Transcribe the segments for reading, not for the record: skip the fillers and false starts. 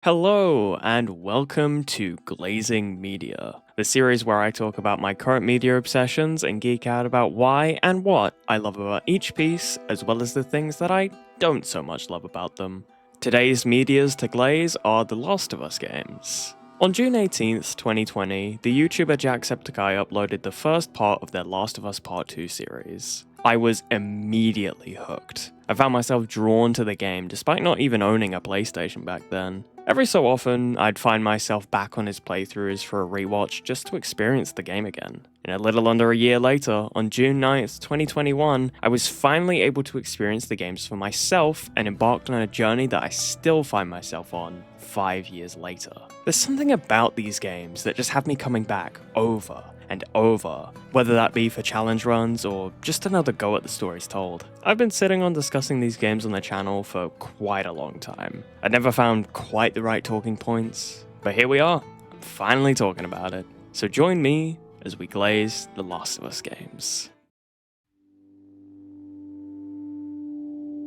Hello, and welcome to Glazing Media, the series where I talk about my current media obsessions and geek out about why and what I love about each piece, as well as the things that I don't so much love about them. Today's medias to glaze are the Last of Us games. On June 18th, 2020, the YouTuber Jacksepticeye uploaded the first part of their Last of Us Part 2 series. I was immediately hooked. I found myself drawn to the game despite not even owning a PlayStation back then. Every so often, I'd find myself back on his playthroughs for a rewatch just to experience the game again. And a little under a year later, on June 9th, 2021, I was finally able to experience the games for myself and embarked on a journey that I still find myself on 5 years later. There's something about these games that just have me coming back over and over, whether that be for challenge runs or just another go at the stories told. I've been sitting on discussing these games on the channel for quite a long time. I never found quite the right talking points, but here we are. I'm finally talking about it. So join me as we glaze the Last of Us games.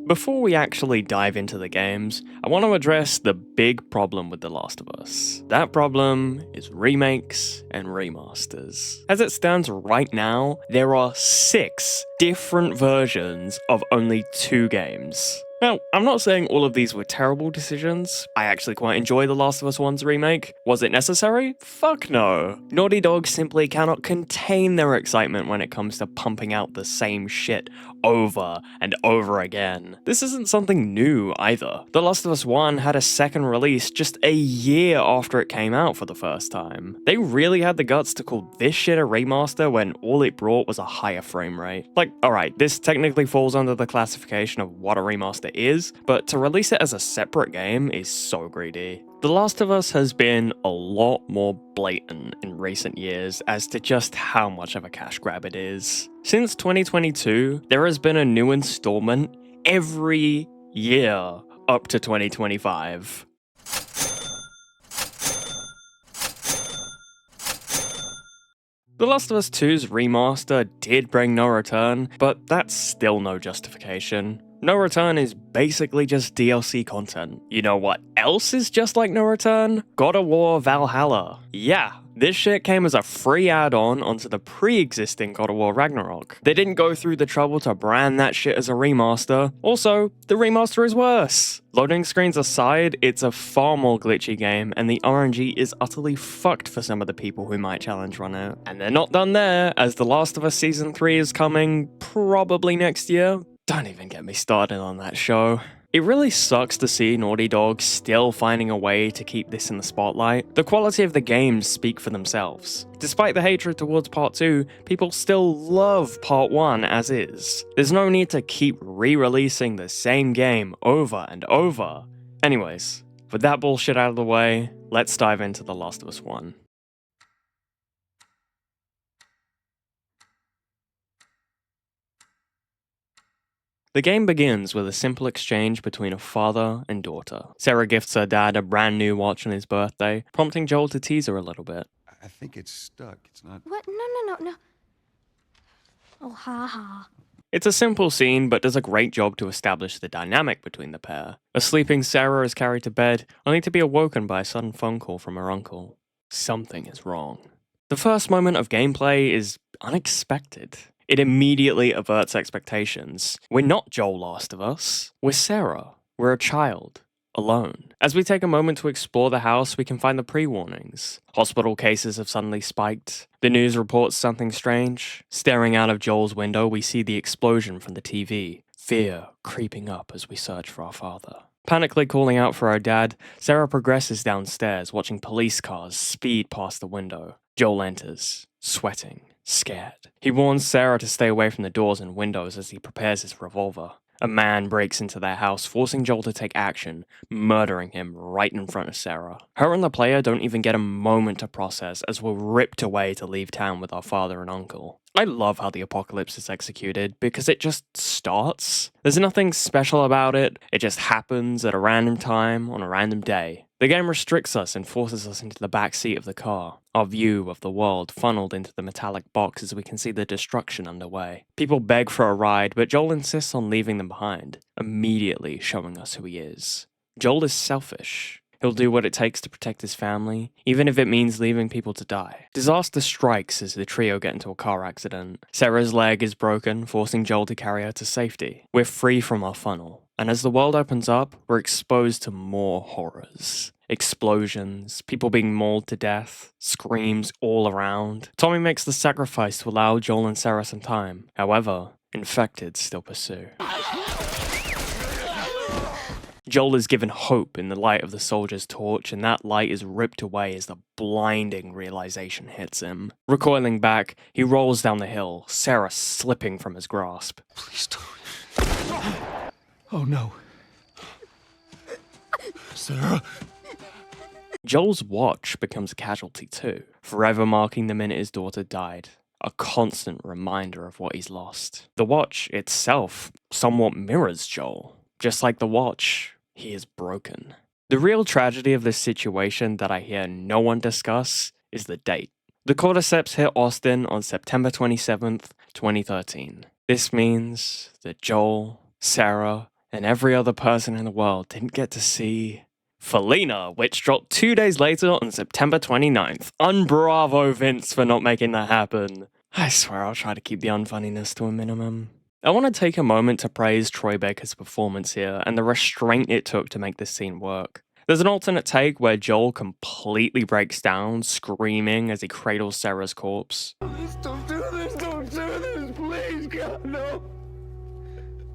Before we actually dive into the games, I want to address the big problem with The Last of Us. That problem is remakes and remasters. As it stands right now, there are 6 different versions of only 2 games. Now, I'm not saying all of these were terrible decisions. I actually quite enjoy The Last of Us 1's remake. Was it necessary? Fuck no. Naughty Dog simply cannot contain their excitement when it comes to pumping out the same shit over and over again. This isn't something new either. The Last of Us 1 had a second release just a year after it came out for the first time. They really had the guts to call this shit a remaster when all it brought was a higher frame rate. Like, alright, this technically falls under the classification of what a remaster is, but to release it as a separate game is so greedy. The Last of Us has been a lot more blatant in recent years as to just how much of a cash grab it is. Since 2022, there has been a new installment every year up to 2025. The Last of Us 2's remaster did bring no return, but that's still no justification. No Return is basically just DLC content. You know what else is just like No Return? God of War Valhalla. Yeah, this shit came as a free add-on onto the pre-existing God of War Ragnarok. They didn't go through the trouble to brand that shit as a remaster. Also, the remaster is worse. Loading screens aside, it's a far more glitchy game, and the RNG is utterly fucked for some of the people who might challenge run it. And they're not done there, as The Last of Us Season 3 is coming probably next year. Don't even get me started on that show. It really sucks to see Naughty Dog still finding a way to keep this in the spotlight. The quality of the games speak for themselves. Despite the hatred towards Part 2, people still love Part 1 as is. There's no need to keep re-releasing the same game over and over. Anyways, with that bullshit out of the way, let's dive into The Last of Us 1. The game begins with a simple exchange between a father and daughter. Sarah gifts her dad a brand new watch on his birthday, prompting Joel to tease her a little bit. I think it's stuck. It's not. What? No. Oh, ha. It's a simple scene, but does a great job to establish the dynamic between the pair. A sleeping Sarah is carried to bed, only to be awoken by a sudden phone call from her uncle. Something is wrong. The first moment of gameplay is unexpected. It immediately averts expectations. We're not Joel Last of Us. We're Sarah. We're a child. Alone. As we take a moment to explore the house, we can find the pre-warnings. Hospital cases have suddenly spiked. The news reports something strange. Staring out of Joel's window, we see the explosion from the TV. Fear creeping up as we search for our father. Panically calling out for our dad, Sarah progresses downstairs, watching police cars speed past the window. Joel enters, sweating. Scared. He warns Sarah to stay away from the doors and windows as he prepares his revolver. A man breaks into their house, forcing Joel to take action, murdering him right in front of Sarah. Her and the player don't even get a moment to process as we're ripped away to leave town with our father and uncle. I love how the apocalypse is executed because it just starts. There's nothing special about it, it just happens at a random time on a random day. The game restricts us and forces us into the back seat of the car, our view of the world funneled into the metallic box as we can see the destruction underway. People beg for a ride, but Joel insists on leaving them behind, immediately showing us who he is. Joel is selfish. He'll do what it takes to protect his family, even if it means leaving people to die. Disaster strikes as the trio get into a car accident. Sarah's leg is broken, forcing Joel to carry her to safety. We're free from our funnel, and as the world opens up, we're exposed to more horrors. Explosions, people being mauled to death, screams all around. Tommy makes the sacrifice to allow Joel and Sarah some time. However, infected still pursue. Joel is given hope in the light of the soldier's torch, and that light is ripped away as the blinding realization hits him. Recoiling back, he rolls down the hill, Sarah slipping from his grasp. Please don't. Oh no. Sarah? Joel's watch becomes a casualty too, forever marking the minute his daughter died. A constant reminder of what he's lost. The watch itself somewhat mirrors Joel. Just like the watch, he is broken. The real tragedy of this situation that I hear no one discuss is the date. The cordyceps hit Austin on September 27th, 2013. This means that Joel, Sarah, and every other person in the world didn't get to see Felina, which dropped 2 days later on September 29th. Unbravo Vince for not making that happen. I swear I'll try to keep the unfunniness to a minimum. I want to take a moment to praise Troy Baker's performance here and the restraint it took to make this scene work. There's an alternate take where Joel completely breaks down, screaming as he cradles Sarah's corpse. Please don't do this, please, God, no.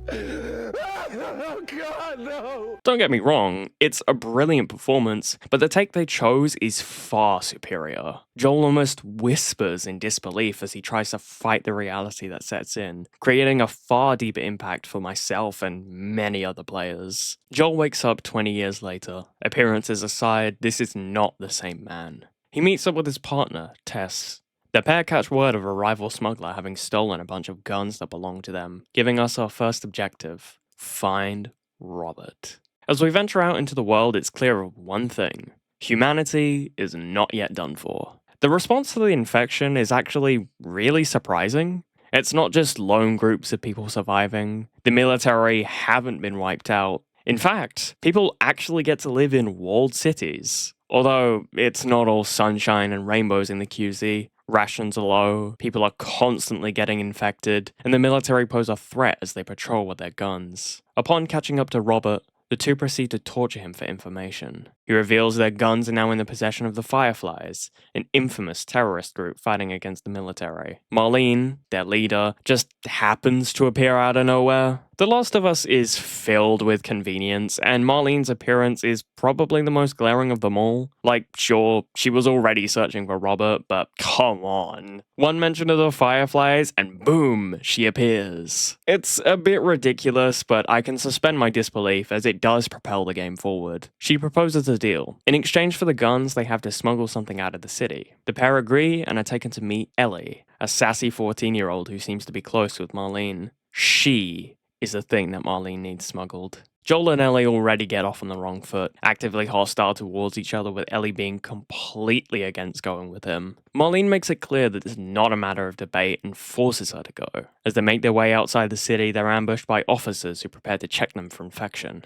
Oh, God, no. Don't get me wrong, it's a brilliant performance, but the take they chose is far superior. Joel almost whispers in disbelief as he tries to fight the reality that sets in, creating a far deeper impact for myself and many other players. Joel wakes up 20 years later. Appearances aside, this is not the same man. He meets up with his partner, Tess. The pair catch word of a rival smuggler having stolen a bunch of guns that belong to them, giving us our first objective: find Robert. As we venture out into the world, it's clear of one thing: humanity is not yet done for. The response to the infection is actually really surprising. It's not just lone groups of people surviving. The military haven't been wiped out. In fact, people actually get to live in walled cities. Although it's not all sunshine and rainbows in the QZ. Rations are low, people are constantly getting infected, and the military pose a threat as they patrol with their guns. Upon catching up to Robert, the two proceed to torture him for information. He reveals their guns are now in the possession of the Fireflies, an infamous terrorist group fighting against the military. Marlene, their leader, just happens to appear out of nowhere. The Last of Us is filled with convenience, and Marlene's appearance is probably the most glaring of them all. Like, sure, she was already searching for Robert, but come on. One mention of the Fireflies, and boom, she appears. It's a bit ridiculous, but I can suspend my disbelief as it does propel the game forward. She proposes a deal. In exchange for the guns, they have to smuggle something out of the city. The pair agree and are taken to meet Ellie, a sassy 14-year-old who seems to be close with Marlene. She is the thing that Marlene needs smuggled. Joel and Ellie already get off on the wrong foot, actively hostile towards each other, with Ellie being completely against going with him. Marlene makes it clear that it's not a matter of debate and forces her to go. As they make their way outside the city, they're ambushed by officers who prepare to check them for infection.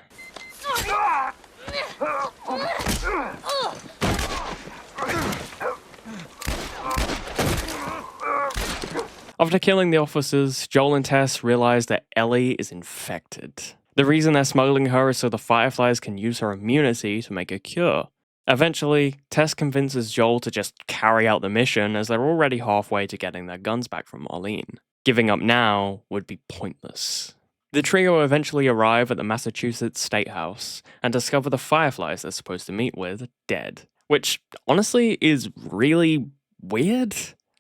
After killing the officers, Joel and Tess realize that Ellie is infected. The reason they're smuggling her is so the Fireflies can use her immunity to make a cure. Eventually, Tess convinces Joel to just carry out the mission as they're already halfway to getting their guns back from Marlene. Giving up now would be pointless. The trio eventually arrive at the Massachusetts State House and discover the Fireflies they're supposed to meet with dead. Which, honestly, is really weird.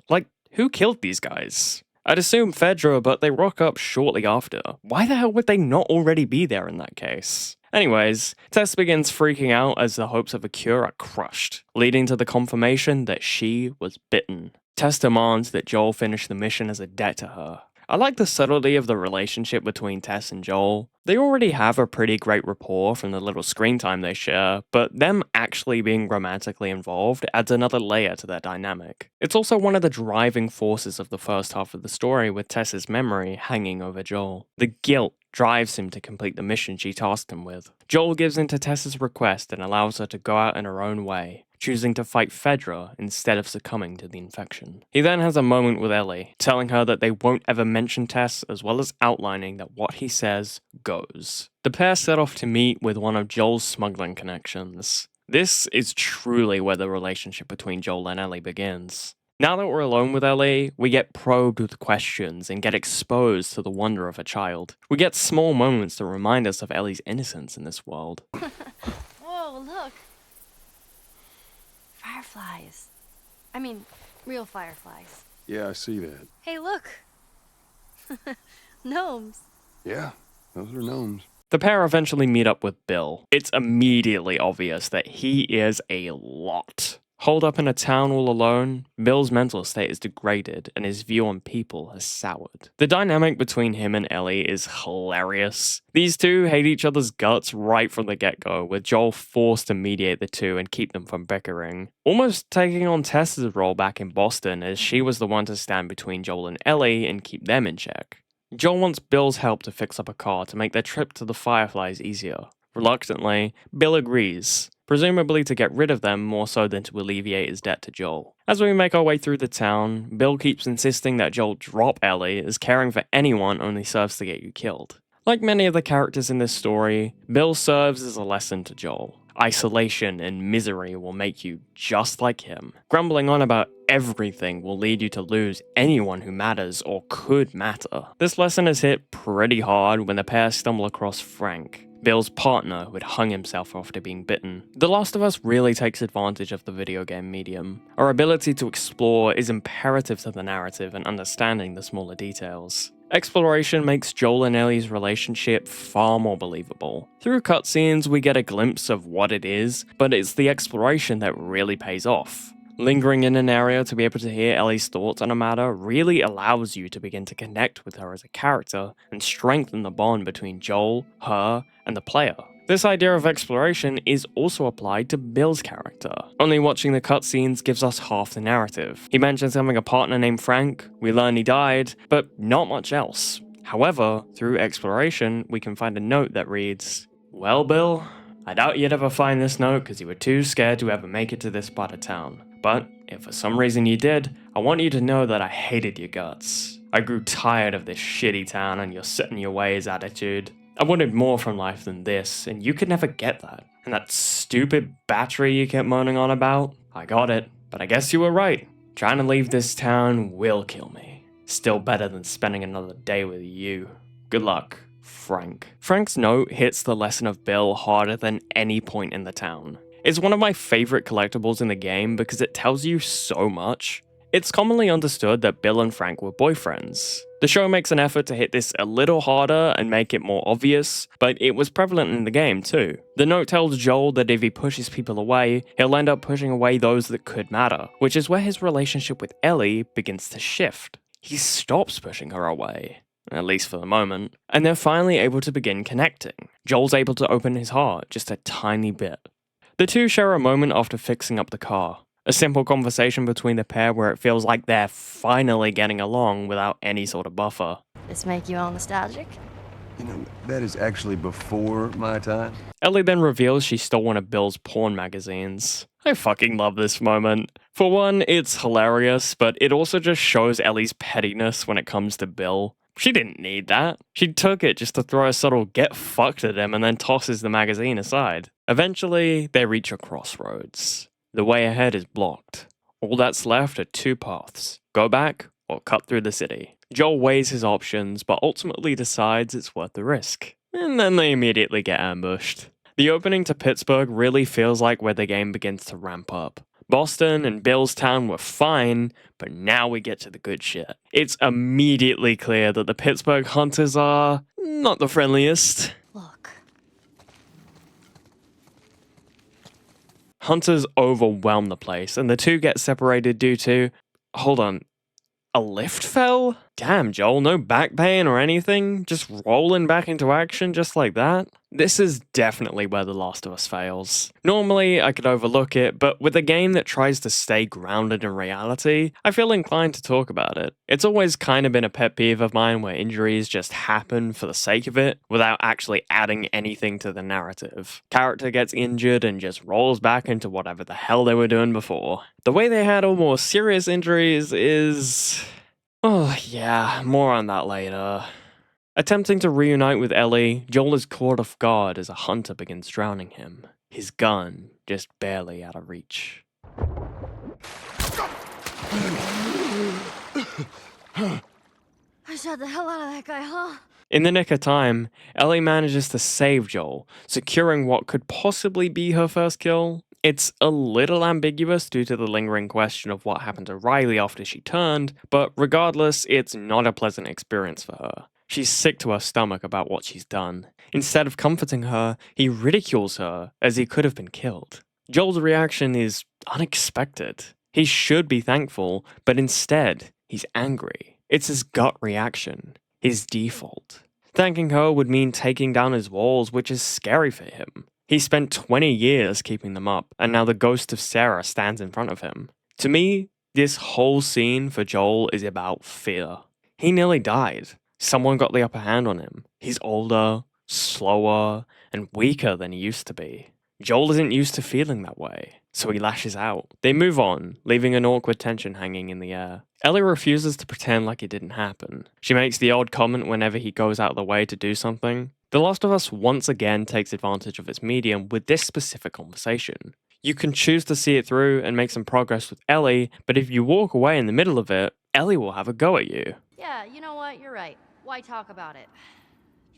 Like, who killed these guys? I'd assume Fedra, but they rock up shortly after. Why the hell would they not already be there in that case? Anyways, Tess begins freaking out as the hopes of a cure are crushed, leading to the confirmation that she was bitten. Tess demands that Joel finish the mission as a debt to her. I like the subtlety of the relationship between Tess and Joel. They already have a pretty great rapport from the little screen time they share, but them actually being romantically involved adds another layer to their dynamic. It's also one of the driving forces of the first half of the story, with Tess's memory hanging over Joel. The guilt drives him to complete the mission she tasked him with. Joel gives in to Tessa's request and allows her to go out in her own way, choosing to fight Fedra instead of succumbing to the infection. He then has a moment with Ellie, telling her that they won't ever mention Tess, as well as outlining that what he says goes. The pair set off to meet with one of Joel's smuggling connections. This is truly where the relationship between Joel and Ellie begins. Now that we're alone with Ellie, we get probed with questions and get exposed to the wonder of a child. We get small moments that remind us of Ellie's innocence in this world. Whoa, look. Fireflies. I mean, real fireflies. Yeah, I see that. Hey, look. Gnomes. Yeah, those are gnomes. The pair eventually meet up with Bill. It's immediately obvious that he is a lot. Holed up in a town all alone, Bill's mental state is degraded and his view on people has soured. The dynamic between him and Ellie is hilarious. These two hate each other's guts right from the get-go, with Joel forced to mediate the two and keep them from bickering. Almost taking on Tessa's role back in Boston, as she was the one to stand between Joel and Ellie and keep them in check. Joel wants Bill's help to fix up a car to make their trip to the Fireflies easier. Reluctantly, Bill agrees, presumably to get rid of them more so than to alleviate his debt to Joel. As we make our way through the town, Bill keeps insisting that Joel drop Ellie, as caring for anyone only serves to get you killed. Like many of the characters in this story, Bill serves as a lesson to Joel. Isolation and misery will make you just like him. Grumbling on about everything will lead you to lose anyone who matters or could matter. This lesson is hit pretty hard when the pair stumble across Frank, Bill's partner who had hung himself after being bitten. The Last of Us really takes advantage of the video game medium. Our ability to explore is imperative to the narrative and understanding the smaller details. Exploration makes Joel and Ellie's relationship far more believable. Through cutscenes, we get a glimpse of what it is, but it's the exploration that really pays off. Lingering in an area to be able to hear Ellie's thoughts on a matter really allows you to begin to connect with her as a character and strengthen the bond between Joel, her, and the player. This idea of exploration is also applied to Bill's character. Only watching the cutscenes gives us half the narrative. He mentions having a partner named Frank, we learn he died, but not much else. However, through exploration, we can find a note that reads, "Well, Bill, I doubt you'd ever find this note because you were too scared to ever make it to this part of town. But if for some reason you did, I want you to know that I hated your guts. I grew tired of this shitty town and your set in your ways attitude. I wanted more from life than this, and you could never get that. And that stupid battery you kept moaning on about, I got it. But I guess you were right. Trying to leave this town will kill me. Still better than spending another day with you. Good luck, Frank." Frank's note hits the lesson of Bill harder than any point in the town. It's one of my favorite collectibles in the game because it tells you so much. It's commonly understood that Bill and Frank were boyfriends. The show makes an effort to hit this a little harder and make it more obvious, but it was prevalent in the game too. The note tells Joel that if he pushes people away, he'll end up pushing away those that could matter, which is where his relationship with Ellie begins to shift. He stops pushing her away, at least for the moment, and they're finally able to begin connecting. Joel's able to open his heart just a tiny bit. The two share a moment after fixing up the car. A simple conversation between the pair where it feels like they're finally getting along without any sort of buffer. This make you all nostalgic? You know, that is actually before my time. Ellie then reveals she stole one of Bill's porn magazines. I fucking love this moment. For one, it's hilarious, but it also just shows Ellie's pettiness when it comes to Bill. She didn't need that. She took it just to throw a subtle get fucked at him and then tosses the magazine aside. Eventually, they reach a crossroads. The way ahead is blocked. All that's left are two paths. Go back or cut through the city. Joel weighs his options, but ultimately decides it's worth the risk. And then they immediately get ambushed. The opening to Pittsburgh really feels like where the game begins to ramp up. Boston and Bill's town were fine, but now we get to the good shit. It's immediately clear that the Pittsburgh hunters are not the friendliest. Look. Hunters overwhelm the place, and the two get separated due to... Hold on. A lift fell? Damn, Joel, no back pain or anything? Just rolling back into action just like that? This is definitely where The Last of Us fails. Normally, I could overlook it, but with a game that tries to stay grounded in reality, I feel inclined to talk about it. It's always kind of been a pet peeve of mine where injuries just happen for the sake of it, without actually adding anything to the narrative. Character gets injured and just rolls back into whatever the hell they were doing before. The way they handle more serious injuries is... oh yeah, more on that later. Attempting to reunite with Ellie, Joel is caught off guard as a hunter begins drowning him, his gun just barely out of reach. I shot the hell out of that guy, huh? In the nick of time, Ellie manages to save Joel, securing what could possibly be her first kill. It's a little ambiguous due to the lingering question of what happened to Riley after she turned, but regardless, it's not a pleasant experience for her. She's sick to her stomach about what she's done. Instead of comforting her, he ridicules her as he could have been killed. Joel's reaction is unexpected. He should be thankful, but instead, he's angry. It's his gut reaction, his default. Thanking her would mean taking down his walls, which is scary for him. He spent 20 years keeping them up, and now the ghost of Sarah stands in front of him. To me, this whole scene for Joel is about fear. He nearly died. Someone got the upper hand on him. He's older, slower, and weaker than he used to be. Joel isn't used to feeling that way, so he lashes out. They move on, leaving an awkward tension hanging in the air. Ellie refuses to pretend like it didn't happen. She makes the odd comment whenever he goes out of the way to do something. The Last of Us once again takes advantage of its medium with this specific conversation. You can choose to see it through and make some progress with Ellie, but if you walk away in the middle of it, Ellie will have a go at you. Yeah, you know what? You're right. Why talk about it?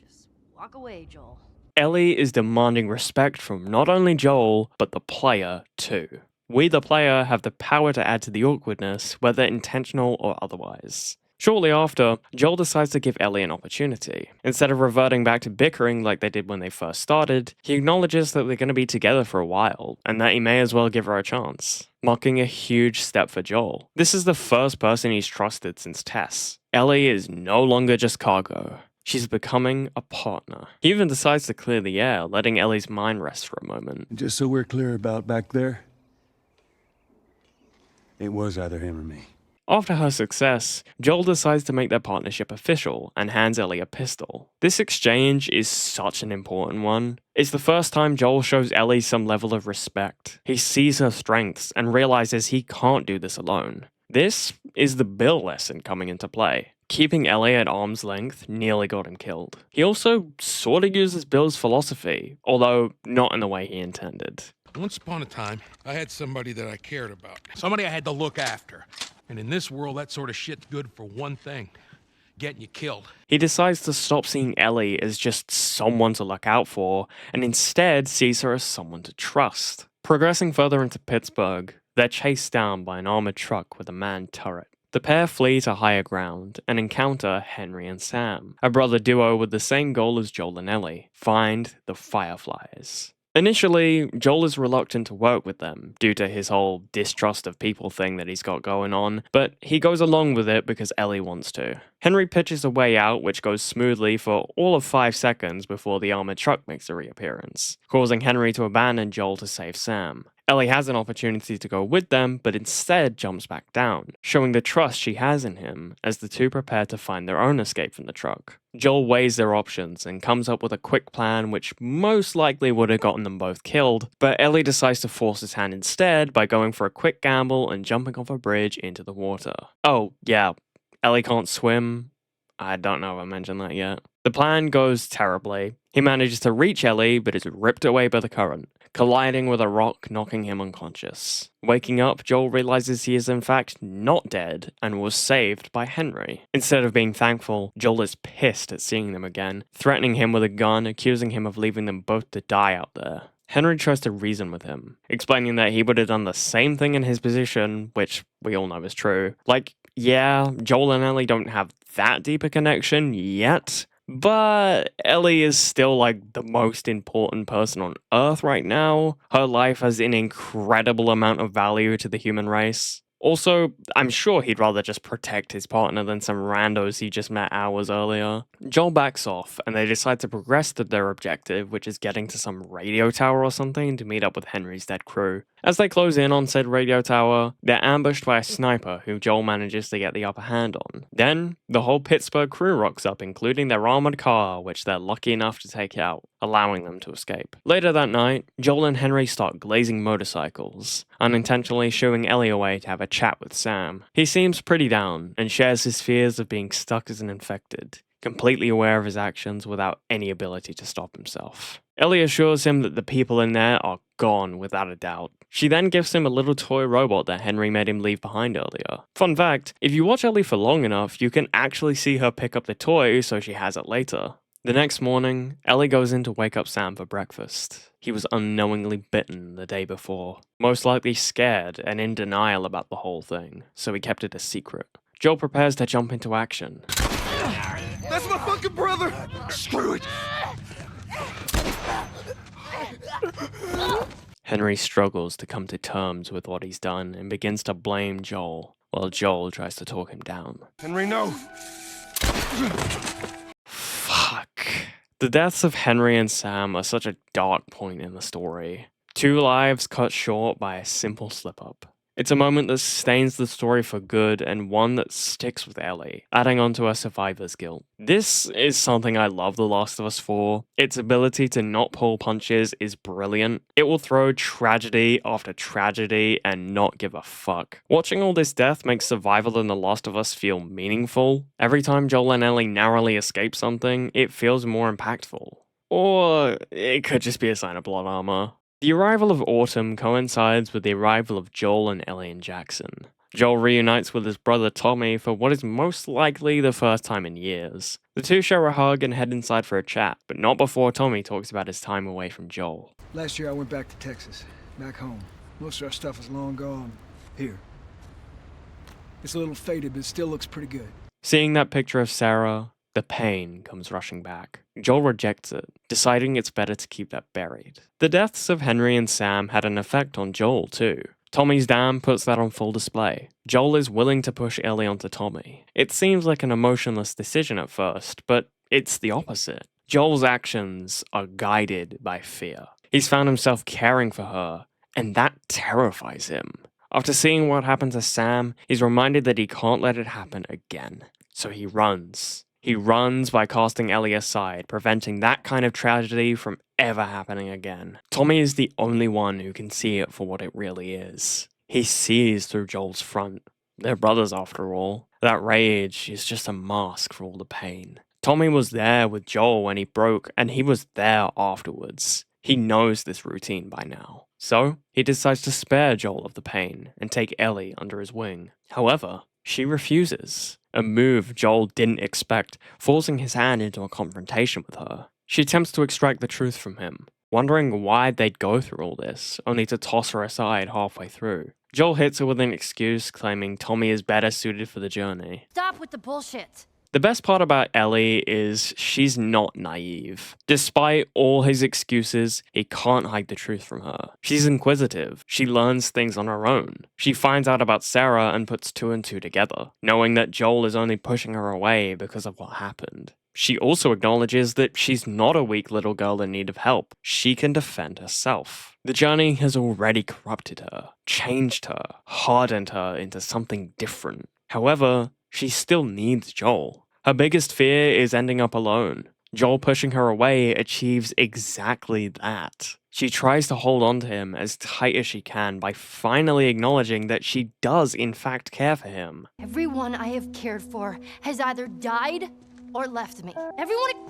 Just walk away, Joel. Ellie is demanding respect from not only Joel, but the player too. We, the player, have the power to add to the awkwardness, whether intentional or otherwise. Shortly after, Joel decides to give Ellie an opportunity. Instead of reverting back to bickering like they did when they first started, he acknowledges that they're going to be together for a while, and that he may as well give her a chance, marking a huge step for Joel. This is the first person he's trusted since Tess. Ellie is no longer just cargo. She's becoming a partner. He even decides to clear the air, letting Ellie's mind rest for a moment. And just so we're clear about back there, it was either him or me. After her success, Joel decides to make their partnership official and hands Ellie a pistol. This exchange is such an important one. It's the first time Joel shows Ellie some level of respect. He sees her strengths and realizes he can't do this alone. This is the Bill lesson coming into play. Keeping Ellie at arm's length nearly got him killed. He also sort of uses Bill's philosophy, although not in the way he intended. Once upon a time, I had somebody that I cared about. Somebody I had to look after. And in this world, that sort of shit's good for one thing. Getting you killed. He decides to stop seeing Ellie as just someone to look out for, and instead sees her as someone to trust. Progressing further into Pittsburgh, they're chased down by an armored truck with a manned turret. The pair flee to higher ground and encounter Henry and Sam, a brother duo with the same goal as Joel and Ellie: find the Fireflies. Initially, Joel is reluctant to work with them due to his whole distrust of people thing that he's got going on, but he goes along with it because Ellie wants to. Henry pitches a way out which goes smoothly for all of 5 seconds before the armored truck makes a reappearance, causing Henry to abandon Joel to save Sam. Ellie has an opportunity to go with them, but instead jumps back down, showing the trust she has in him as the two prepare to find their own escape from the truck. Joel weighs their options and comes up with a quick plan which most likely would have gotten them both killed, but Ellie decides to force his hand instead by going for a quick gamble and jumping off a bridge into the water. Oh, yeah, Ellie can't swim. I don't know if I mentioned that yet. The plan goes terribly. He manages to reach Ellie, but is ripped away by the current, colliding with a rock, knocking him unconscious. Waking up, Joel realizes he is in fact not dead and was saved by Henry. Instead of being thankful, Joel is pissed at seeing them again, threatening him with a gun, accusing him of leaving them both to die out there. Henry tries to reason with him, explaining that he would have done the same thing in his position, which we all know is true. Like, yeah, Joel and Ellie don't have that deep a connection yet, but Ellie is still like the most important person on Earth right now. Her life has an incredible amount of value to the human race. Also, I'm sure he'd rather just protect his partner than some randos he just met hours earlier. Joel backs off, and they decide to progress to their objective, which is getting to some radio tower or something to meet up with Henry's dead crew. As they close in on said radio tower, they're ambushed by a sniper who Joel manages to get the upper hand on. Then, the whole Pittsburgh crew rocks up, including their armored car, which they're lucky enough to take out, allowing them to escape. Later that night, Joel and Henry start glazing motorcycles, unintentionally shooing Ellie away to have a chat with Sam. He seems pretty down, and shares his fears of being stuck as an infected, completely aware of his actions without any ability to stop himself. Ellie assures him that the people in there are gone without a doubt. She then gives him a little toy robot that Henry made him leave behind earlier. Fun fact, if you watch Ellie for long enough, you can actually see her pick up the toy so she has it later. The next morning, Ellie goes in to wake up Sam for breakfast. He was unknowingly bitten the day before, most likely scared and in denial about the whole thing, so he kept it a secret. Joel prepares to jump into action. That's my fucking brother! Screw it! Henry struggles to come to terms with what he's done and begins to blame Joel, while Joel tries to talk him down. Henry, no! Fuck. The deaths of Henry and Sam are such a dark point in the story. 2 lives cut short by a simple slip-up. It's a moment that stains the story for good and one that sticks with Ellie, adding on to her survivor's guilt. This is something I love The Last of Us for. Its ability to not pull punches is brilliant. It will throw tragedy after tragedy and not give a fuck. Watching all this death makes survival in The Last of Us feel meaningful. Every time Joel and Ellie narrowly escape something, it feels more impactful. Or it could just be a sign of blood armor. The arrival of autumn coincides with the arrival of Joel and Ellie and Jackson. Joel reunites with his brother Tommy for what is most likely the first time in years. The two share a hug and head inside for a chat, but not before Tommy talks about his time away from Joel. Last year I went back to Texas, back home. Most of our stuff is long gone. Here. It's a little faded, but it still looks pretty good. Seeing that picture of Sarah, the pain comes rushing back. Joel rejects it, deciding it's better to keep that buried. The deaths of Henry and Sam had an effect on Joel too. Tommy's dam puts that on full display. Joel is willing to push Ellie onto Tommy. It seems like an emotionless decision at first, but it's the opposite. Joel's actions are guided by fear. He's found himself caring for her, and that terrifies him. After seeing what happened to Sam, he's reminded that he can't let it happen again. So he runs. He runs by casting Ellie aside, preventing that kind of tragedy from ever happening again. Tommy is the only one who can see it for what it really is. He sees through Joel's front. They're brothers after all. That rage is just a mask for all the pain. Tommy was there with Joel when he broke, and he was there afterwards. He knows this routine by now. So, he decides to spare Joel of the pain and take Ellie under his wing. However, she refuses. A move Joel didn't expect, forcing his hand into a confrontation with her. She attempts to extract the truth from him, wondering why they'd go through all this, only to toss her aside halfway through. Joel hits her with an excuse, claiming Tommy is better suited for the journey. Stop with the bullshit. The best part about Ellie is she's not naive. Despite all his excuses, he can't hide the truth from her. She's inquisitive. She learns things on her own. She finds out about Sarah and puts 2 and 2 together, knowing that Joel is only pushing her away because of what happened. She also acknowledges that she's not a weak little girl in need of help. She can defend herself. The journey has already corrupted her, changed her, hardened her into something different. However, she still needs Joel. Her biggest fear is ending up alone. Joel pushing her away achieves exactly that. She tries to hold on to him as tight as she can by finally acknowledging that she does in fact care for him. Everyone I have cared for has either died or left me. Everyone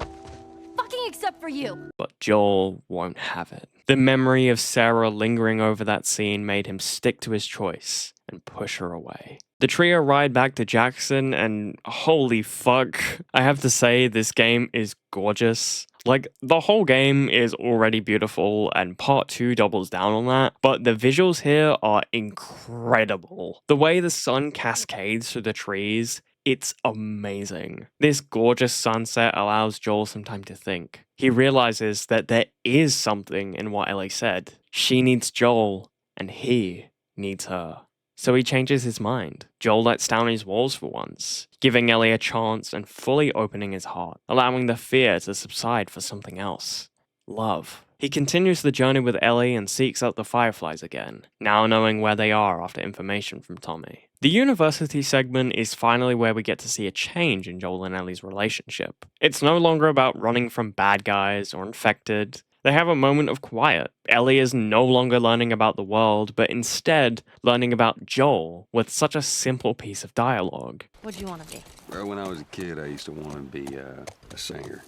fucking except for you. But Joel won't have it. The memory of Sarah lingering over that scene made him stick to his choice and push her away. The trio ride back to Jackson and holy fuck, I have to say this game is gorgeous. Like, the whole game is already beautiful and part 2 doubles down on that, but the visuals here are incredible. The way the sun cascades through the trees, it's amazing. This gorgeous sunset allows Joel some time to think. He realizes that there is something in what Ellie said. She needs Joel, and he needs her. so he changes his mind. Joel lets down his walls for once, giving Ellie a chance and fully opening his heart, allowing the fear to subside for something else. Love. He continues the journey with Ellie and seeks out the Fireflies again, now knowing where they are after information from Tommy. The university segment is finally where we get to see a change in Joel and Ellie's relationship. It's no longer about running from bad guys or infected. They have a moment of quiet. Ellie is no longer learning about the world, but instead learning about Joel with such a simple piece of dialogue. What do you want to be? Well, when I was a kid, I used to want to be a singer.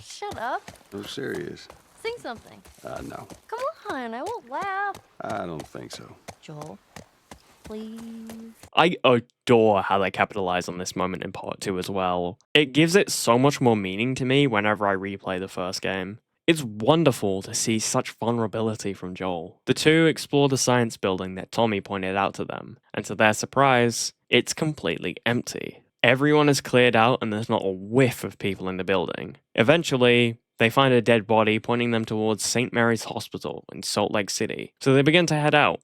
Shut up. I'm serious. Sing something. No. Come on, I won't laugh. I don't think so. Joel, please. I adore how they capitalize on this moment in part 2 as well. It gives it so much more meaning to me whenever I replay the first game. It's wonderful to see such vulnerability from Joel. The two explore the science building that Tommy pointed out to them, and to their surprise, it's completely empty. Everyone is cleared out and there's not a whiff of people in the building. Eventually, they find a dead body pointing them towards St. Mary's Hospital in Salt Lake City, so they begin to head out.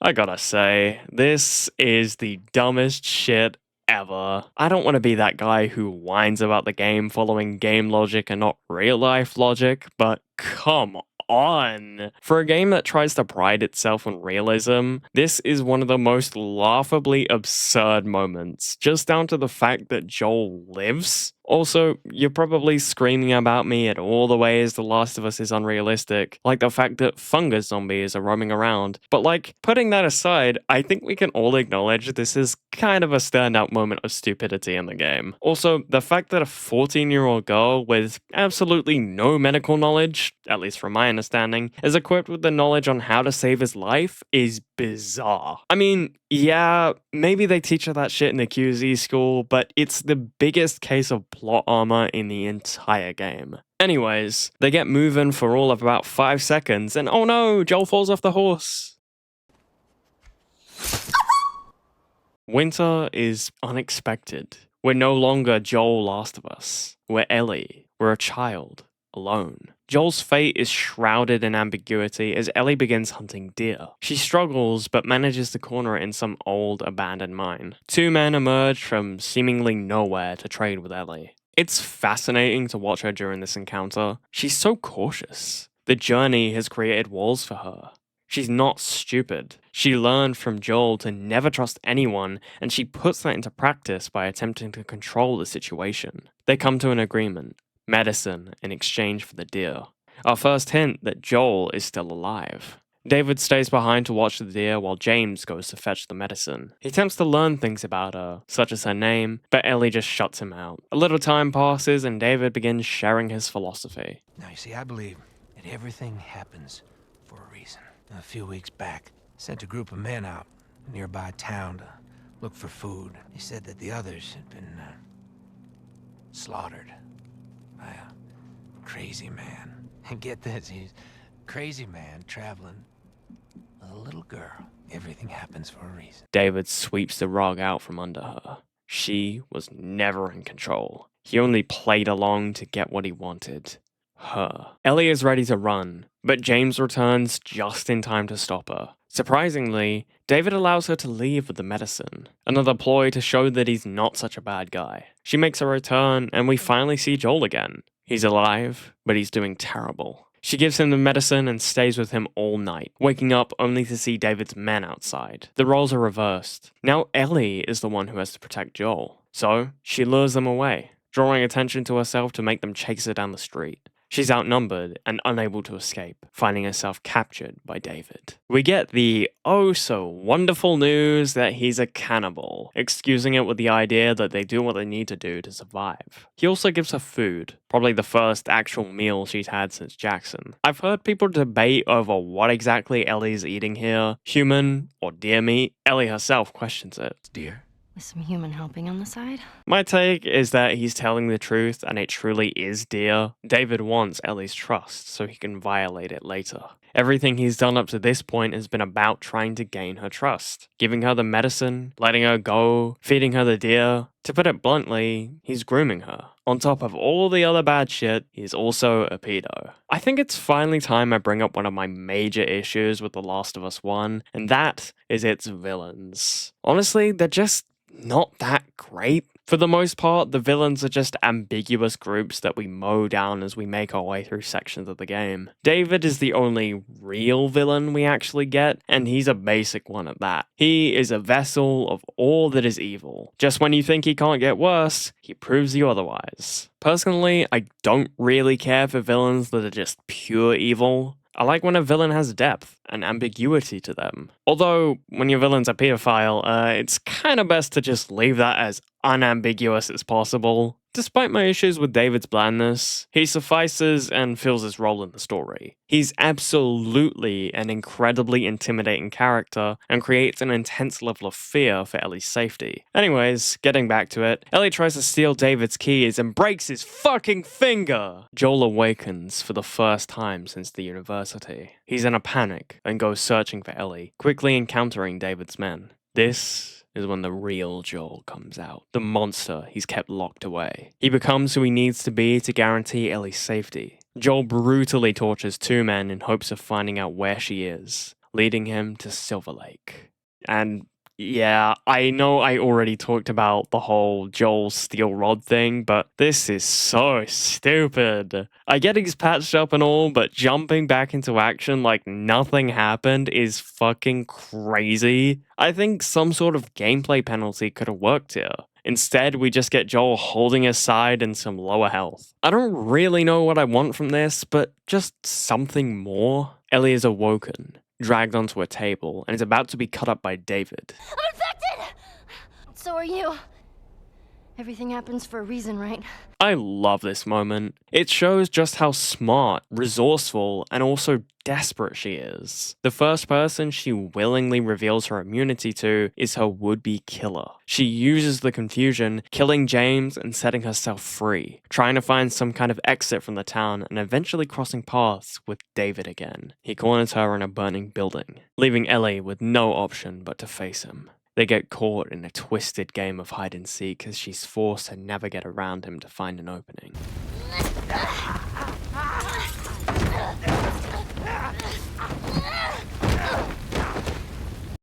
I gotta say, this is the dumbest shit ever. I don't want to be that guy who whines about the game following game logic and not real life logic, but come on. For a game that tries to pride itself on realism, this is one of the most laughably absurd moments, just down to the fact that Joel lives. Also, you're probably screaming about me at all the ways The Last of Us is unrealistic, like the fact that fungus zombies are roaming around. But like, putting that aside, I think we can all acknowledge this is kind of a standout moment of stupidity in the game. Also, the fact that a 14-year-old girl with absolutely no medical knowledge, at least from my understanding, is equipped with the knowledge on how to save his life is bizarre. I mean, yeah, maybe they teach her that shit in the QZ school, but it's the biggest case of plot armor in the entire game. Anyways, they get moving for all of about 5 seconds, and oh no, Joel falls off the horse. Winter is unexpected. We're no longer Joel Last of Us. We're Ellie. We're a child. Alone. Joel's fate is shrouded in ambiguity as Ellie begins hunting deer. She struggles but manages to corner it in some old abandoned mine. Two men emerge from seemingly nowhere to trade with Ellie. It's fascinating to watch her during this encounter. She's so cautious. The journey has created walls for her. She's not stupid. She learned from Joel to never trust anyone, and she puts that into practice by attempting to control the situation. They come to an agreement. Medicine in exchange for the deer. Our first hint that Joel is still alive. David stays behind to watch the deer while James goes to fetch the medicine. He attempts to learn things about her, such as her name, but Ellie just shuts him out. A little time passes and David begins sharing his philosophy. Now, you see, I believe that everything happens for a reason. A few weeks back, I sent a group of men out to a nearby town to look for food. They said that the others had been slaughtered by a crazy man. And get this, he's a crazy man traveling with a little girl. Everything happens for a reason. David sweeps the rug out from under her. She was never in control. He only played along to get what he wanted. Her. Ellie is ready to run, but James returns just in time to stop her. Surprisingly, David allows her to leave with the medicine, another ploy to show that he's not such a bad guy. She makes a return, and we finally see Joel again. He's alive, but he's doing terrible. She gives him the medicine and stays with him all night, waking up only to see David's men outside. The roles are reversed. Now Ellie is the one who has to protect Joel, so she lures them away, drawing attention to herself to make them chase her down the street. She's outnumbered and unable to escape, finding herself captured by David. We get the oh-so-wonderful news that he's a cannibal, excusing it with the idea that they do what they need to do to survive. He also gives her food, probably the first actual meal she's had since Jackson. I've heard people debate over what exactly Ellie's eating here, human or deer meat. Ellie herself questions it. Deer? With some human helping on the side? My take is that he's telling the truth and it truly is deer. David wants Ellie's trust so he can violate it later. Everything he's done up to this point has been about trying to gain her trust, giving her the medicine, letting her go, feeding her the deer. To put it bluntly, he's grooming her. On top of all the other bad shit, he's also a pedo. I think it's finally time I bring up one of my major issues with The Last of Us 1, and that is its villains. Honestly, they're just not that great. For the most part, the villains are just ambiguous groups that we mow down as we make our way through sections of the game. David is the only real villain we actually get, and he's a basic one at that. He is a vessel of all that is evil. Just when you think he can't get worse, he proves you otherwise. Personally, I don't really care for villains that are just pure evil. I like when a villain has depth and ambiguity to them. Although, when your villain's a pedophile, it's kinda best to just leave that as unambiguous as possible. Despite my issues with David's blandness, he suffices and fills his role in the story. He's absolutely an incredibly intimidating character and creates an intense level of fear for Ellie's safety. Anyways, getting back to it, Ellie tries to steal David's keys and breaks his fucking finger! Joel awakens for the first time since the university. He's in a panic and goes searching for Ellie, quickly encountering David's men. This is when the real Joel comes out. The monster he's kept locked away. He becomes who he needs to be to guarantee Ellie's safety. Joel brutally tortures two men in hopes of finding out where she is, leading him to Silver Lake. And yeah, I know I already talked about the whole Joel steel rod thing, but this is so stupid. I get he's patched up and all, but jumping back into action like nothing happened is fucking crazy. I think some sort of gameplay penalty could have worked here. Instead, we just get Joel holding his side and some lower health. I don't really know what I want from this, but just something more. Ellie is awoken, dragged onto a table, and is about to be cut up by David. I'm infected! So are you. Everything happens for a reason, right? I love this moment. It shows just how smart, resourceful, and also desperate she is. The first person she willingly reveals her immunity to is her would-be killer. She uses the confusion, killing James and setting herself free, trying to find some kind of exit from the town and eventually crossing paths with David again. He corners her in a burning building, leaving Ellie with no option but to face him. They get caught in a twisted game of hide and seek as she's forced to navigate around him to find an opening.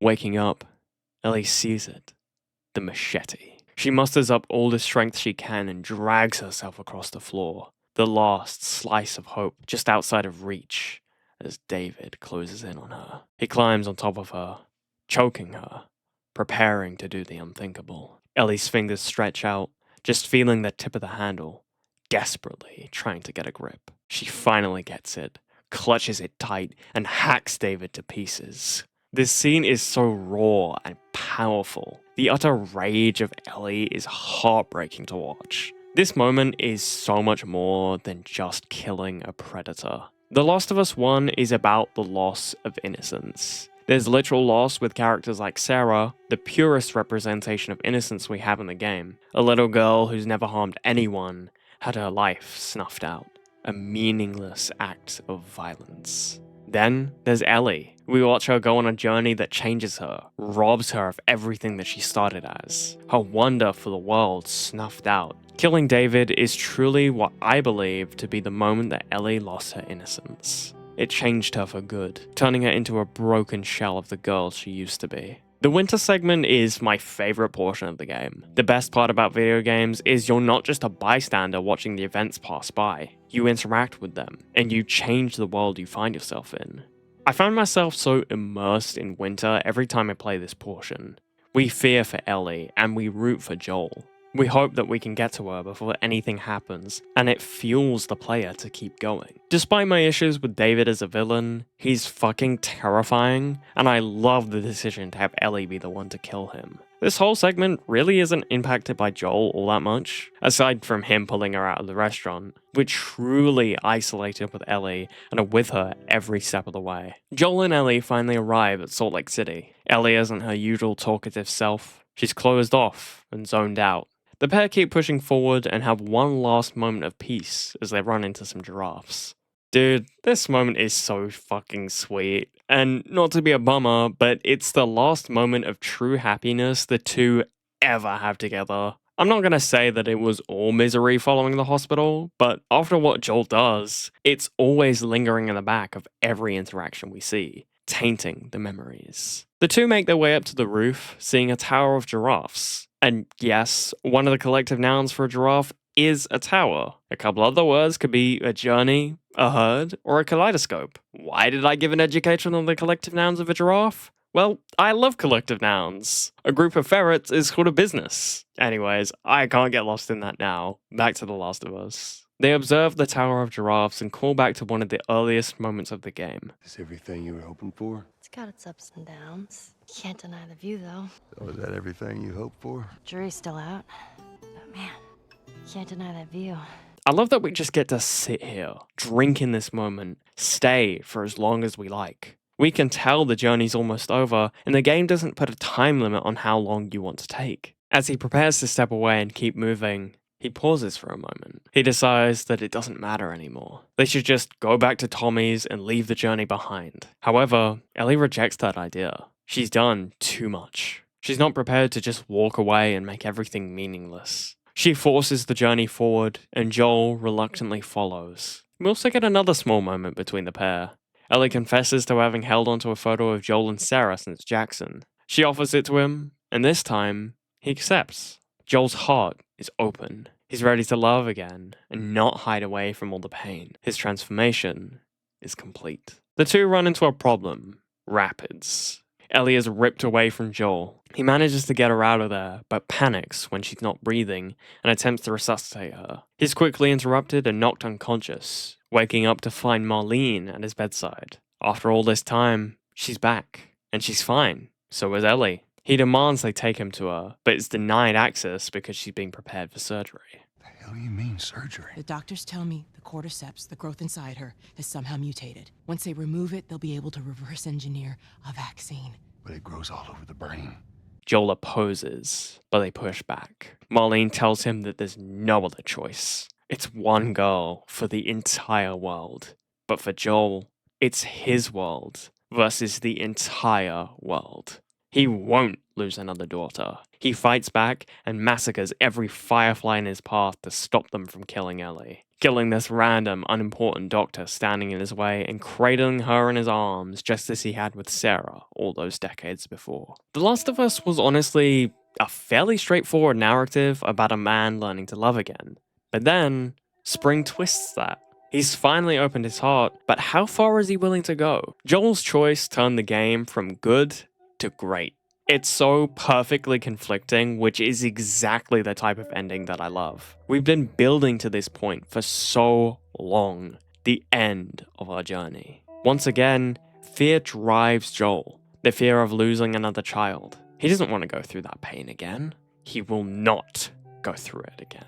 Waking up, Ellie sees it. The machete. She musters up all the strength she can and drags herself across the floor. The last slice of hope just outside of reach as David closes in on her. He climbs on top of her, choking her, preparing to do the unthinkable. Ellie's fingers stretch out, just feeling the tip of the handle, desperately trying to get a grip. She finally gets it, clutches it tight, and hacks David to pieces. This scene is so raw and powerful. The utter rage of Ellie is heartbreaking to watch. This moment is so much more than just killing a predator. The Last of Us 1 is about the loss of innocence. There's literal loss with characters like Sarah, the purest representation of innocence we have in the game. A little girl who's never harmed anyone had her life snuffed out. A meaningless act of violence. Then there's Ellie. We watch her go on a journey that changes her, robs her of everything that she started as. Her wonder for the world snuffed out. Killing David is truly what I believe to be the moment that Ellie lost her innocence. It changed her for good, turning her into a broken shell of the girl she used to be. The winter segment is my favorite portion of the game. The best part about video games is you're not just a bystander watching the events pass by. You interact with them, and you change the world you find yourself in. I find myself so immersed in winter every time I play this portion. We fear for Ellie, and we root for Joel. We hope that we can get to her before anything happens, and it fuels the player to keep going. Despite my issues with David as a villain, he's fucking terrifying, and I love the decision to have Ellie be the one to kill him. This whole segment really isn't impacted by Joel all that much, aside from him pulling her out of the restaurant. We're truly isolated with Ellie and are with her every step of the way. Joel and Ellie finally arrive at Salt Lake City. Ellie isn't her usual talkative self. She's closed off and zoned out. The pair keep pushing forward and have one last moment of peace as they run into some giraffes. Dude, this moment is so fucking sweet. And not to be a bummer, but it's the last moment of true happiness the two ever have together. I'm not gonna say that it was all misery following the hospital, but after what Joel does, it's always lingering in the back of every interaction we see, tainting the memories. The two make their way up to the roof, seeing a tower of giraffes. And yes, one of the collective nouns for a giraffe is a tower. A couple other words could be a journey, a herd, or a kaleidoscope. Why did I give an education on the collective nouns of a giraffe? Well, I love collective nouns. A group of ferrets is called a business. Anyways, I can't get lost in that now. Back to The Last of Us. They observe the Tower of Giraffes and call back to one of the earliest moments of the game. Is everything you were hoping for? It's got its ups and downs. Can't deny the view, though. So is that everything you hoped for? Jury's still out. But man, can't deny that view. I love that we just get to sit here, drink in this moment, stay for as long as we like. We can tell the journey's almost over, and the game doesn't put a time limit on how long you want to take. As he prepares to step away and keep moving, he pauses for a moment. He decides that it doesn't matter anymore. They should just go back to Tommy's and leave the journey behind. However, Ellie rejects that idea. She's done too much. She's not prepared to just walk away and make everything meaningless. She forces the journey forward, and Joel reluctantly follows. We also get another small moment between the pair. Ellie confesses to having held onto a photo of Joel and Sarah since Jackson. She offers it to him, and this time, he accepts. Joel's heart is open. He's ready to love again, and not hide away from all the pain. His transformation is complete. The two run into a problem. Rapids. Ellie is ripped away from Joel. He manages to get her out of there, but panics when she's not breathing and attempts to resuscitate her. He's quickly interrupted and knocked unconscious, waking up to find Marlene at his bedside. After all this time, she's back, and she's fine. So is Ellie. He demands they take him to her, but is denied access because she's being prepared for surgery. The hell you mean surgery? The doctors tell me the cordyceps, the growth inside her, has somehow mutated. Once they remove it, they'll be able to reverse engineer a vaccine. But it grows all over the brain. Joel opposes, but they push back. Marlene tells him that there's no other choice. It's one girl for the entire world. But for Joel, it's his world versus the entire world. He won't lose another daughter. He fights back and massacres every firefly in his path to stop them from killing Ellie. Killing this random, unimportant doctor standing in his way and cradling her in his arms just as he had with Sarah all those decades before. The Last of Us was honestly a fairly straightforward narrative about a man learning to love again. But then, Spring twists that. He's finally opened his heart, but how far is he willing to go? Joel's choice turned the game from good to great. It's so perfectly conflicting, which is exactly the type of ending that I love. We've been building to this point for so long, the end of our journey. Once again, fear drives Joel, the fear of losing another child. He doesn't want to go through that pain again. He will not go through it again.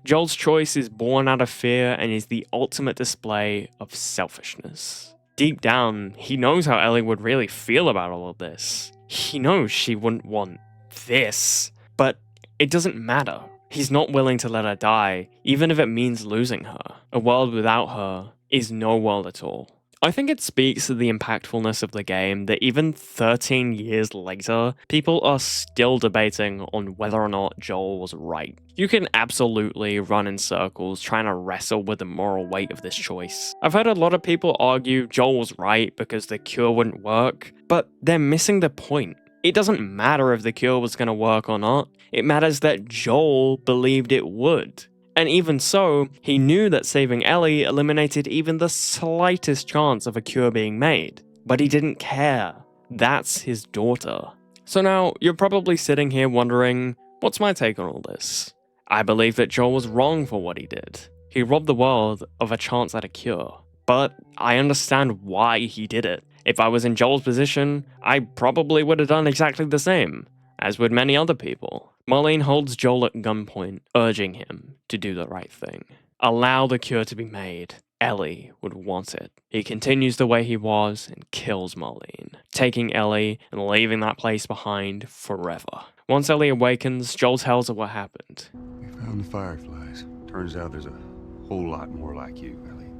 Joel's choice is born out of fear and is the ultimate display of selfishness. Deep down, he knows how Ellie would really feel about all of this. He knows she wouldn't want this, but it doesn't matter. He's not willing to let her die, even if it means losing her. A world without her is no world at all. I think it speaks to the impactfulness of the game that even 13 years later, people are still debating on whether or not Joel was right. You can absolutely run in circles trying to wrestle with the moral weight of this choice. I've heard a lot of people argue Joel was right because the cure wouldn't work, but they're missing the point. It doesn't matter if the cure was going to work or not, it matters that Joel believed it would. And even so, he knew that saving Ellie eliminated even the slightest chance of a cure being made. But he didn't care. That's his daughter. So now, you're probably sitting here wondering, what's my take on all this? I believe that Joel was wrong for what he did. He robbed the world of a chance at a cure. But I understand why he did it. If I was in Joel's position, I probably would have done exactly the same, as would many other people. Marlene holds Joel at gunpoint, urging him to do the right thing. Allow the cure to be made. Ellie would want it. He continues the way he was and kills Marlene, taking Ellie and leaving that place behind forever. Once Ellie awakens, Joel tells her what happened. We found the fireflies. Turns out there's a whole lot more like you, Ellie.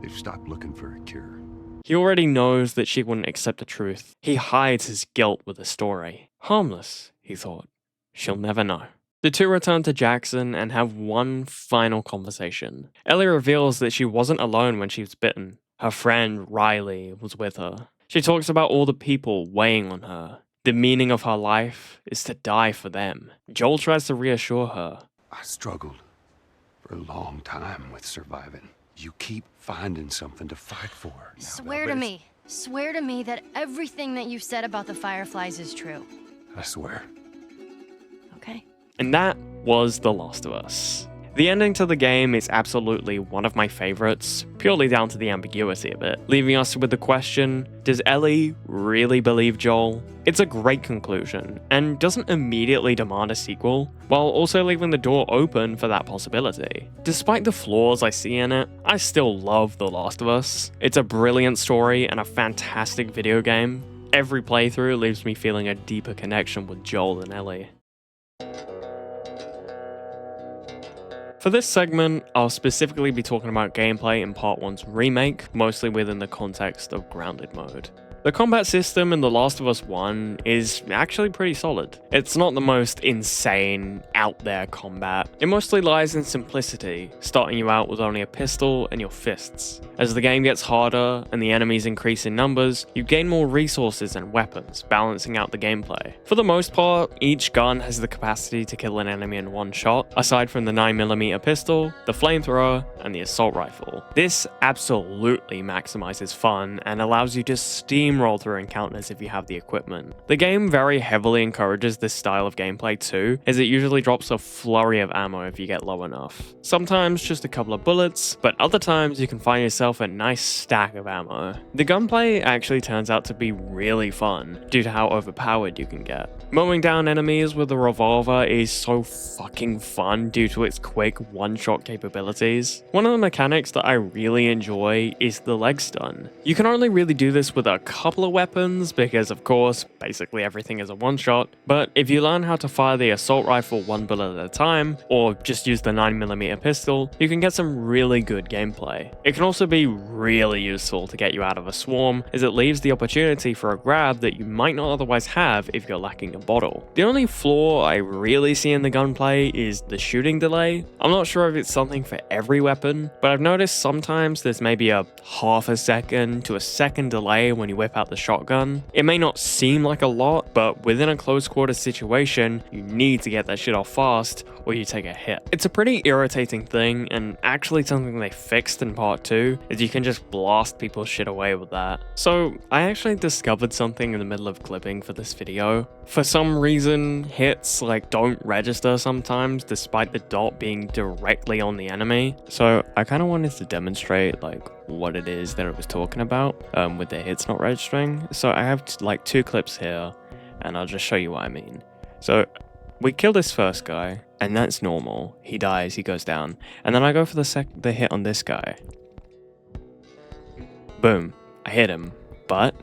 They've stopped looking for a cure. He already knows that she wouldn't accept the truth. He hides his guilt with a story. Harmless, he thought. She'll never know. The two return to Jackson and have one final conversation. Ellie reveals that she wasn't alone when she was bitten. Her friend, Riley, was with her. She talks about all the people weighing on her. The meaning of her life is to die for them. Joel tries to reassure her. I struggled for a long time with surviving. You keep finding something to fight for. Now, Swear to me. Swear to me that everything that you've said about the Fireflies is true. I swear. Okay. And that was The Last of Us. The ending to the game is absolutely one of my favorites, purely down to the ambiguity of it, leaving us with the question, does Ellie really believe Joel? It's a great conclusion, and doesn't immediately demand a sequel, while also leaving the door open for that possibility. Despite the flaws I see in it, I still love The Last of Us. It's a brilliant story and a fantastic video game. Every playthrough leaves me feeling a deeper connection with Joel and Ellie. For this segment, I'll specifically be talking about gameplay in Part 1's remake, mostly within the context of Grounded mode. The combat system in The Last of Us 1 is actually pretty solid. It's not the most insane, out there combat. It mostly lies in simplicity, starting you out with only a pistol and your fists. As the game gets harder and the enemies increase in numbers, you gain more resources and weapons, balancing out the gameplay. For the most part, each gun has the capacity to kill an enemy in one shot, aside from the 9mm pistol, the flamethrower, and the assault rifle. This absolutely maximizes fun and allows you to steamroll through encounters if you have the equipment. The game very heavily encourages this style of gameplay too, as it usually drops a flurry of ammo if you get low enough. Sometimes just a couple of bullets, but other times you can find yourself a nice stack of ammo. The gunplay actually turns out to be really fun, due to how overpowered you can get. Mowing down enemies with a revolver is so fucking fun due to its quick one-shot capabilities. One of the mechanics that I really enjoy is the leg stun. You can only really do this with a couple of weapons because, of course, basically everything is a one-shot, but if you learn how to fire the assault rifle one bullet at a time, or just use the 9mm pistol, you can get some really good gameplay. It can also be really useful to get you out of a swarm, as it leaves the opportunity for a grab that you might not otherwise have if you're lacking a bottle. The only flaw I really see in the gunplay is the shooting delay. I'm not sure if it's something for every weapon, but I've noticed sometimes there's maybe a half a second to a second delay when you whip out the shotgun. It may not seem like a lot, but within a close quarter situation, you need to get that shit off fast or you take a hit. It's a pretty irritating thing, and actually something they fixed in part 2 is you can just blast people's shit away with that. So I actually discovered something in the middle of clipping for this video. For some reason, hits don't register sometimes despite the dot being directly on the enemy. So I kind of wanted to demonstrate what it is that it was talking about with the hits not registering. So I have two clips here, and I'll just show you what I mean. So we kill this first guy, and that's normal. He dies, he goes down. And then I go for the hit on this guy. Boom. I hit him, but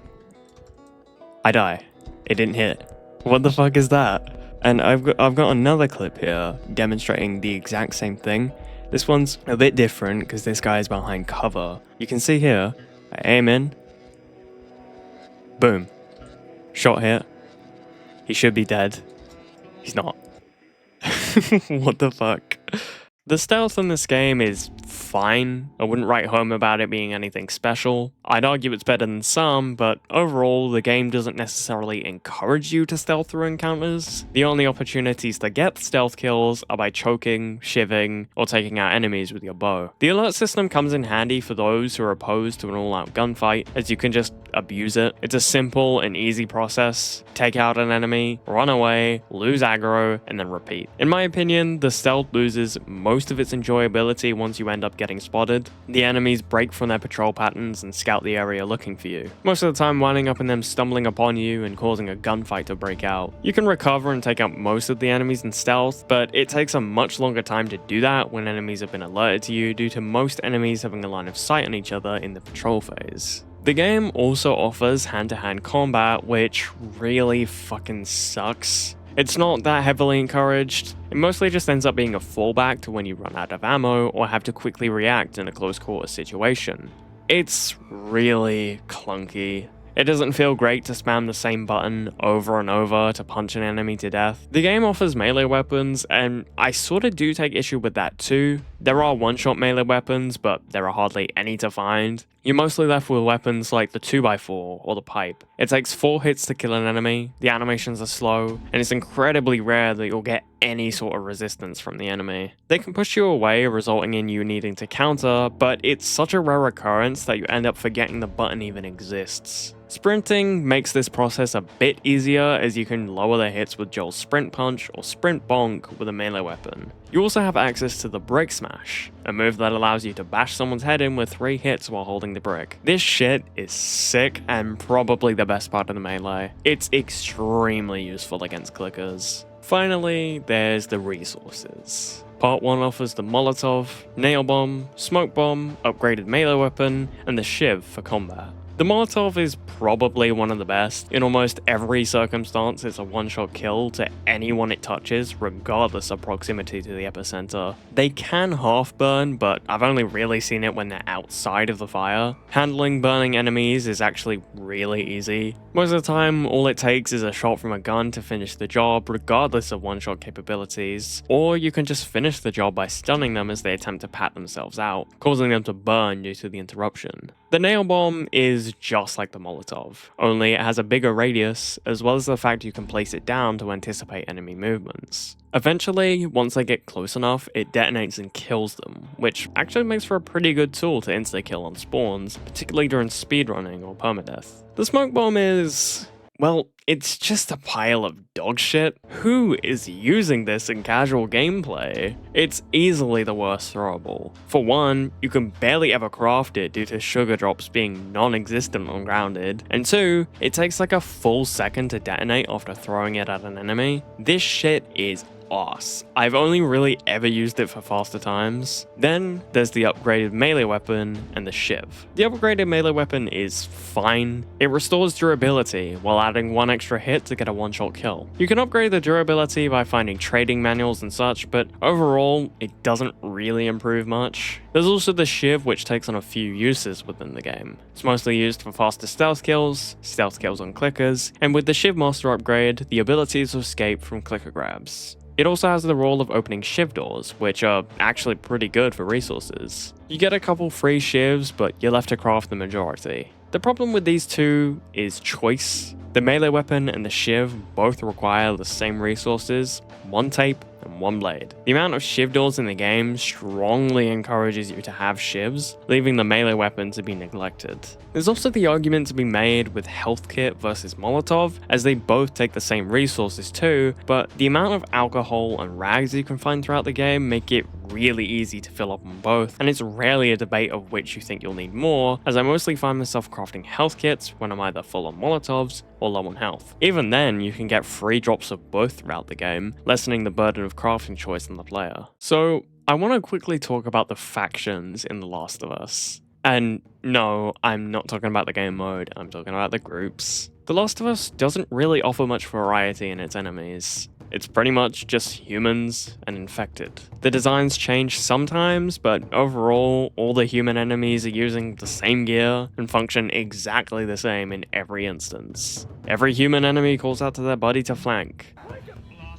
I die. It didn't hit. What the fuck is that? And I've got another clip here demonstrating the exact same thing. This one's a bit different because this guy is behind cover. You can see here, I aim in. Boom. Shot hit. He should be dead. He's not. What the fuck? The stealth in this game is fine. I wouldn't write home about it being anything special. I'd argue it's better than some, but overall, the game doesn't necessarily encourage you to stealth through encounters. The only opportunities to get stealth kills are by choking, shivving, or taking out enemies with your bow. The alert system comes in handy for those who are opposed to an all-out gunfight, as you can just abuse it. It's a simple and easy process. Take out an enemy, run away, lose aggro, and then repeat. In my opinion, the stealth loses most of its enjoyability once you end up getting spotted. The enemies break from their patrol patterns and scout the area looking for you, most of the time winding up in them stumbling upon you and causing a gunfight to break out. You can recover and take out most of the enemies in stealth, but it takes a much longer time to do that when enemies have been alerted to you due to most enemies having a line of sight on each other in the patrol phase. The game also offers hand-to-hand combat, which really fucking sucks. It's not that heavily encouraged. It mostly just ends up being a fallback to when you run out of ammo or have to quickly react in a close quarter situation. It's really clunky. It doesn't feel great to spam the same button over and over to punch an enemy to death. The game offers melee weapons, and I sorta do take issue with that too. There are one-shot melee weapons, but there are hardly any to find. You're mostly left with weapons like the 2x4 or the pipe. It takes 4 hits to kill an enemy, the animations are slow, and it's incredibly rare that you'll get any sort of resistance from the enemy. They can push you away, resulting in you needing to counter, but it's such a rare occurrence that you end up forgetting the button even exists. Sprinting makes this process a bit easier, as you can lower the hits with Joel's sprint punch or sprint bonk with a melee weapon. You also have access to the brick smash, a move that allows you to bash someone's head in with 3 hits while holding the brick. This shit is sick and probably the best part of the melee. It's extremely useful against clickers. Finally, there's the resources. Part 1 offers the Molotov, Nail Bomb, Smoke Bomb, upgraded melee weapon, and the Shiv for combat. The Molotov is probably one of the best. In almost every circumstance, it's a one-shot kill to anyone it touches, regardless of proximity to the epicenter. They can half burn, but I've only really seen it when they're outside of the fire. Handling burning enemies is actually really easy. Most of the time, all it takes is a shot from a gun to finish the job, regardless of one-shot capabilities, or you can just finish the job by stunning them as they attempt to pat themselves out, causing them to burn due to the interruption. The Nail Bomb is just like the Molotov, only it has a bigger radius, as well as the fact you can place it down to anticipate enemy movements. Eventually, once they get close enough, it detonates and kills them, which actually makes for a pretty good tool to insta-kill on spawns, particularly during speedrunning or permadeath. The Smoke Bomb is... well, it's just a pile of dog shit. Who is using this in casual gameplay? It's easily the worst throwable. For one, you can barely ever craft it due to sugar drops being non-existent on grounded, and 2, it takes like a full second to detonate after throwing it at an enemy. This shit is arse. I've only really ever used it for faster times. Then there's the upgraded melee weapon and the Shiv. The upgraded melee weapon is fine. It restores durability while adding 1 extra hit to get a one-shot kill. You can upgrade the durability by finding trading manuals and such, but overall it doesn't really improve much. There's also the Shiv, which takes on a few uses within the game. It's mostly used for faster stealth kills on clickers, and with the Shiv Master upgrade, the ability to escape from clicker grabs. It also has the role of opening Shiv doors, which are actually pretty good for resources. You get a couple free Shivs, but you're left to craft the majority. The problem with these two is choice. The melee weapon and the Shiv both require the same resources, 1 tape and 1 blade. The amount of Shiv doors in the game strongly encourages you to have Shivs, leaving the melee weapon to be neglected. There's also the argument to be made with Health Kit versus Molotov, as they both take the same resources too, but the amount of alcohol and rags you can find throughout the game make it really easy to fill up on both, and it's rarely a debate of which you think you'll need more, as I mostly find myself crafting health kits when I'm either full on Molotovs or low on health. Even then, you can get free drops of both throughout the game, lessening the burden of crafting choice on the player. So, I want to quickly talk about the factions in The Last of Us. And no, I'm not talking about the game mode, I'm talking about the groups. The Last of Us doesn't really offer much variety in its enemies. It's pretty much just humans and infected. The designs change sometimes, but overall, all the human enemies are using the same gear and function exactly the same in every instance. Every human enemy calls out to their buddy to flank.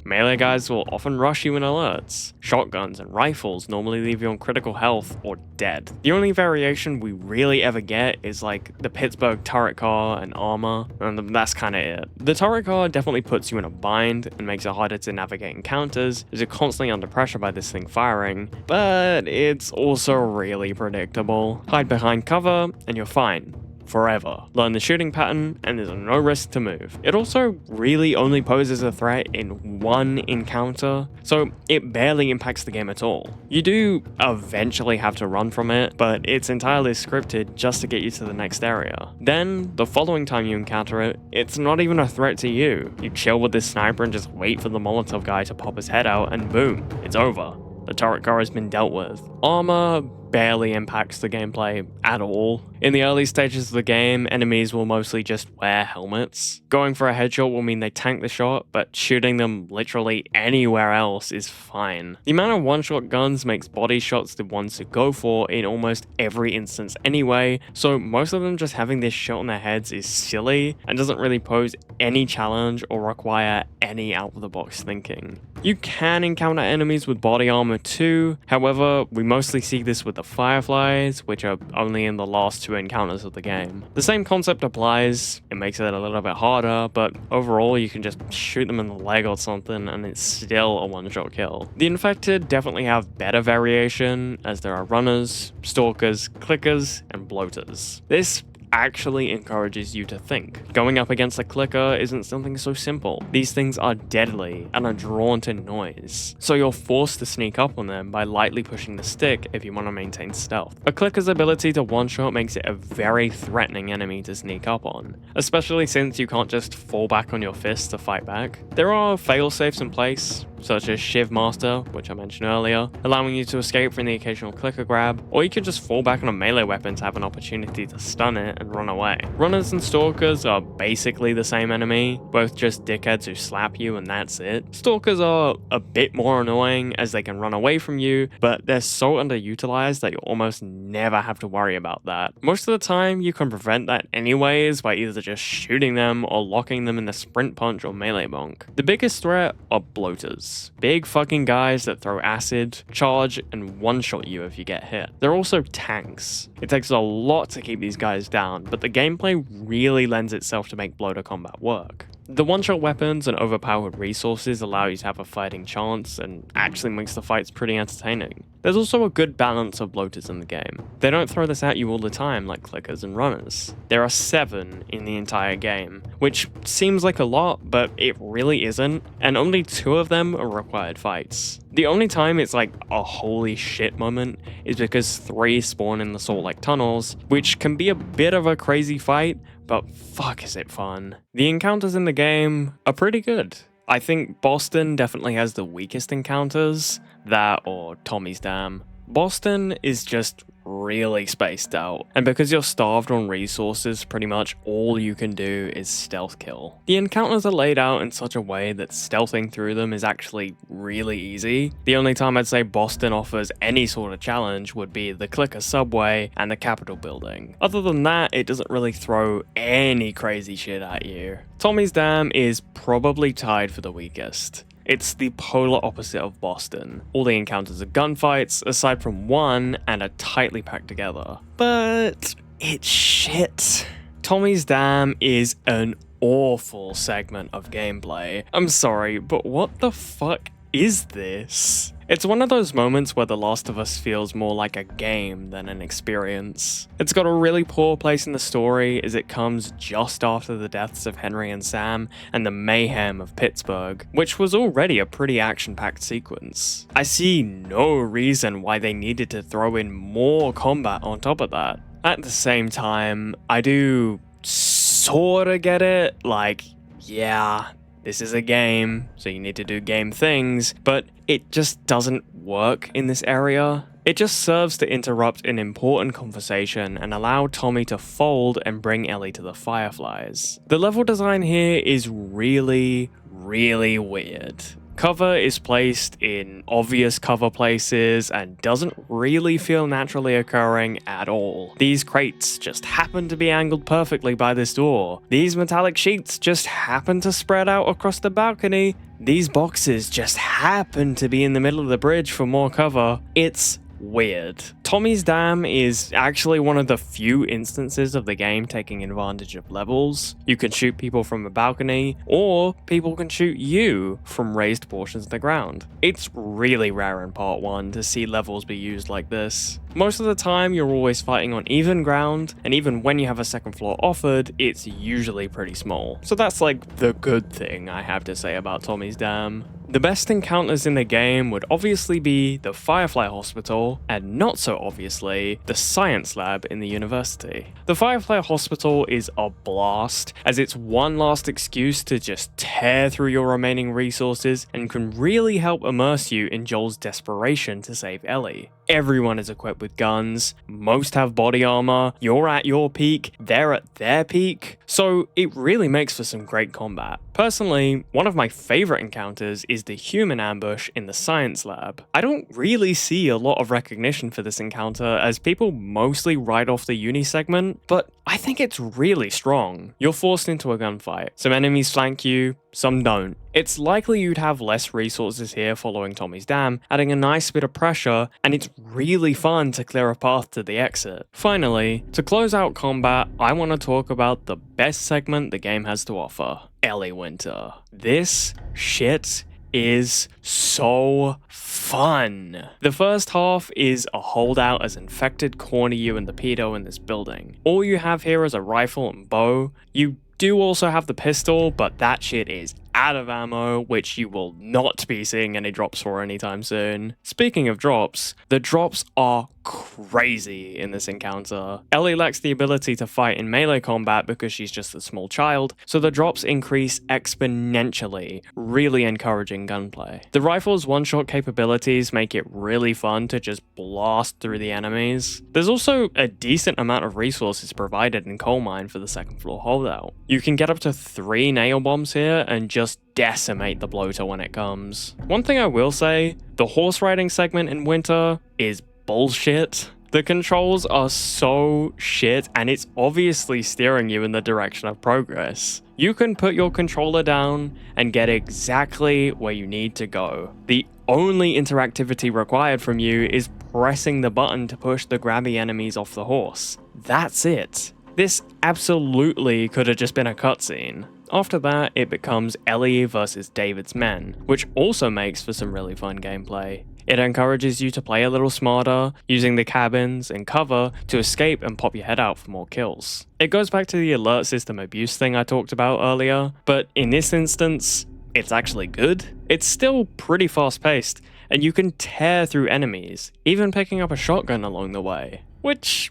Melee guys will often rush you in alerts. Shotguns and rifles normally leave you on critical health or dead. The only variation we really ever get is like the Pittsburgh turret car and armor, and that's kinda it. The turret car definitely puts you in a bind and makes it harder to navigate encounters, as you're constantly under pressure by this thing firing, but it's also really predictable. Hide behind cover and you're fine. Forever. Learn the shooting pattern, and there's no risk to move. It also really only poses a threat in 1 encounter, so it barely impacts the game at all. You do eventually have to run from it, but it's entirely scripted just to get you to the next area. Then, the following time you encounter it, it's not even a threat to you. You chill with this sniper and just wait for the Molotov guy to pop his head out, and boom, it's over. The turret car has been dealt with. Armor barely impacts the gameplay at all. In the early stages of the game, enemies will mostly just wear helmets. Going for a headshot will mean they tank the shot, but shooting them literally anywhere else is fine. The amount of one-shot guns makes body shots the ones to go for in almost every instance anyway, so most of them just having this shot on their heads is silly and doesn't really pose any challenge or require any out-of-the-box thinking. You can encounter enemies with body armor too, however, we mostly see this with the Fireflies, which are only in the last 2 encounters of the game. The same concept applies, it makes it a little bit harder, but overall you can just shoot them in the leg or something and it's still a one-shot kill. The Infected definitely have better variation, as there are runners, stalkers, clickers, and bloaters. This actually encourages you to think. Going up against a clicker isn't something so simple. These things are deadly and are drawn to noise, so you're forced to sneak up on them by lightly pushing the stick if you want to maintain stealth. A clicker's ability to one-shot makes it a very threatening enemy to sneak up on, especially since you can't just fall back on your fists to fight back. There are fail-safes in place, such as Shiv Master, which I mentioned earlier, allowing you to escape from the occasional clicker grab, or you can just fall back on a melee weapon to have an opportunity to stun it and run away. Runners and Stalkers are basically the same enemy, both just dickheads who slap you and that's it. Stalkers are a bit more annoying as they can run away from you, but they're so underutilized that you almost never have to worry about that. Most of the time you can prevent that anyways by either just shooting them or locking them in the sprint punch or melee bonk. The biggest threat are bloaters. Big fucking guys that throw acid, charge, and one-shot you if you get hit. They're also tanks. It takes a lot to keep these guys down, but the gameplay really lends itself to make bloater combat work. The one-shot weapons and overpowered resources allow you to have a fighting chance and actually makes the fights pretty entertaining. There's also a good balance of bloaters in the game. They don't throw this at you all the time like clickers and runners. There are 7 in the entire game, which seems like a lot, but it really isn't, and only 2 of them are required fights. The only time it's like a holy shit moment is because 3 spawn in the Salt Lake tunnels, which can be a bit of a crazy fight, but fuck is it fun. The encounters in the game are pretty good. I think Boston definitely has the weakest encounters, that or Tommy's Dam. Boston is just really spaced out, and because you're starved on resources, pretty much all you can do is stealth kill. The encounters are laid out in such a way that stealthing through them is actually really easy. The only time I'd say Boston offers any sort of challenge would be the Clicker subway and the Capitol building. Other than that, it doesn't really throw any crazy shit at you. Tommy's Dam is probably tied for the weakest. It's the polar opposite of Boston. All the encounters are gunfights, aside from one, and are tightly packed together. But it's shit. Tommy's Dam is an awful segment of gameplay. I'm sorry, but what the fuck is this? It's one of those moments where The Last of Us feels more like a game than an experience. It's got a really poor place in the story as it comes just after the deaths of Henry and Sam and the mayhem of Pittsburgh, which was already a pretty action-packed sequence. I see no reason why they needed to throw in more combat on top of that. At the same time, I do sorta get it, like, yeah, this is a game, so you need to do game things, but it just doesn't work in this area. It just serves to interrupt an important conversation and allow Tommy to fold and bring Ellie to the Fireflies. The level design here is really, really weird. Cover is placed in obvious cover places and doesn't really feel naturally occurring at all. These crates just happen to be angled perfectly by this door. These metallic sheets just happen to spread out across the balcony. These boxes just happen to be in the middle of the bridge for more cover. It's weird. Tommy's Dam is actually one of the few instances of the game taking advantage of levels. You can shoot people from a balcony, or people can shoot you from raised portions of the ground. It's really rare in part 1 to see levels be used like this. Most of the time you're always fighting on even ground, and even when you have a second floor offered, it's usually pretty small. So that's like the good thing I have to say about Tommy's Dam. The best encounters in the game would obviously be the Firefly Hospital, and not so obviously, the science lab in the university. The Firefly Hospital is a blast, as it's one last excuse to just tear through your remaining resources and can really help immerse you in Joel's desperation to save Ellie. Everyone is equipped with guns, most have body armor, you're at your peak, they're at their peak, so it really makes for some great combat. Personally, one of my favorite encounters is the human ambush in the science lab. I don't really see a lot of recognition for this encounter as people mostly write off the uni segment, but I think it's really strong. You're forced into a gunfight. Some enemies flank you, some don't. It's likely you'd have less resources here following Tommy's dam, adding a nice bit of pressure, and it's really fun to clear a path to the exit. Finally, to close out combat, I want to talk about the best segment the game has to offer, Ellie Winter. This shit is so fun. The first half is a holdout as infected corner you and the pedo in this building. All you have here is a rifle and bow. You do also have the pistol, but that shit is out of ammo, which you will not be seeing any drops for anytime soon. Speaking of drops, the drops are crazy in this encounter. Ellie lacks the ability to fight in melee combat because she's just a small child, so the drops increase exponentially, really encouraging gunplay. The rifle's one-shot capabilities make it really fun to just blast through the enemies. There's also a decent amount of resources provided in coal mine for the second floor holdout. You can get up to 3 nail bombs here and just decimate the bloater when it comes. One thing I will say, the horse riding segment in Winter is bullshit. The controls are so shit and it's obviously steering you in the direction of progress. You can put your controller down and get exactly where you need to go. The only interactivity required from you is pressing the button to push the grabby enemies off the horse. That's it. This absolutely could have just been a cutscene. After that, it becomes Ellie versus David's men, which also makes for some really fun gameplay. It encourages you to play a little smarter, using the cabins and cover to escape and pop your head out for more kills. It goes back to the alert system abuse thing I talked about earlier, but in this instance, it's actually good. It's still pretty fast paced, and you can tear through enemies, even picking up a shotgun along the way, which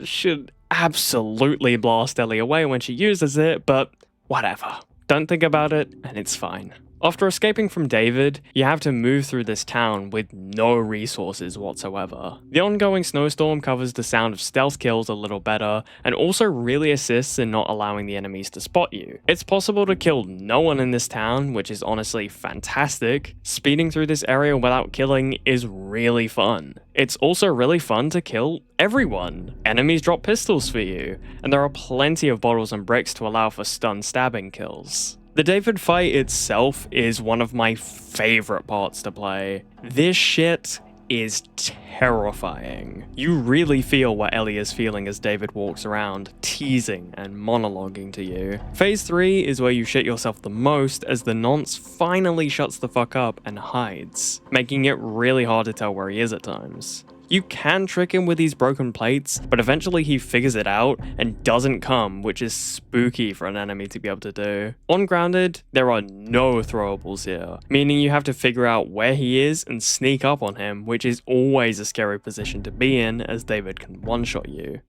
should absolutely blast Ellie away when she uses it, but whatever. Don't think about it, and it's fine. After escaping from David, you have to move through this town with no resources whatsoever. The ongoing snowstorm covers the sound of stealth kills a little better, and also really assists in not allowing the enemies to spot you. It's possible to kill no one in this town, which is honestly fantastic. Speeding through this area without killing is really fun. It's also really fun to kill everyone. Enemies drop pistols for you, and there are plenty of bottles and bricks to allow for stun stabbing kills. The David fight itself is one of my favorite parts to play. This shit is terrifying. You really feel what Ellie is feeling as David walks around, teasing and monologuing to you. Phase 3 is where you shit yourself the most as the nonce finally shuts the fuck up and hides, making it really hard to tell where he is at times. You can trick him with these broken plates, but eventually he figures it out and doesn't come, which is spooky for an enemy to be able to do. On grounded, there are no throwables here, meaning you have to figure out where he is and sneak up on him, which is always a scary position to be in as David can one-shot you.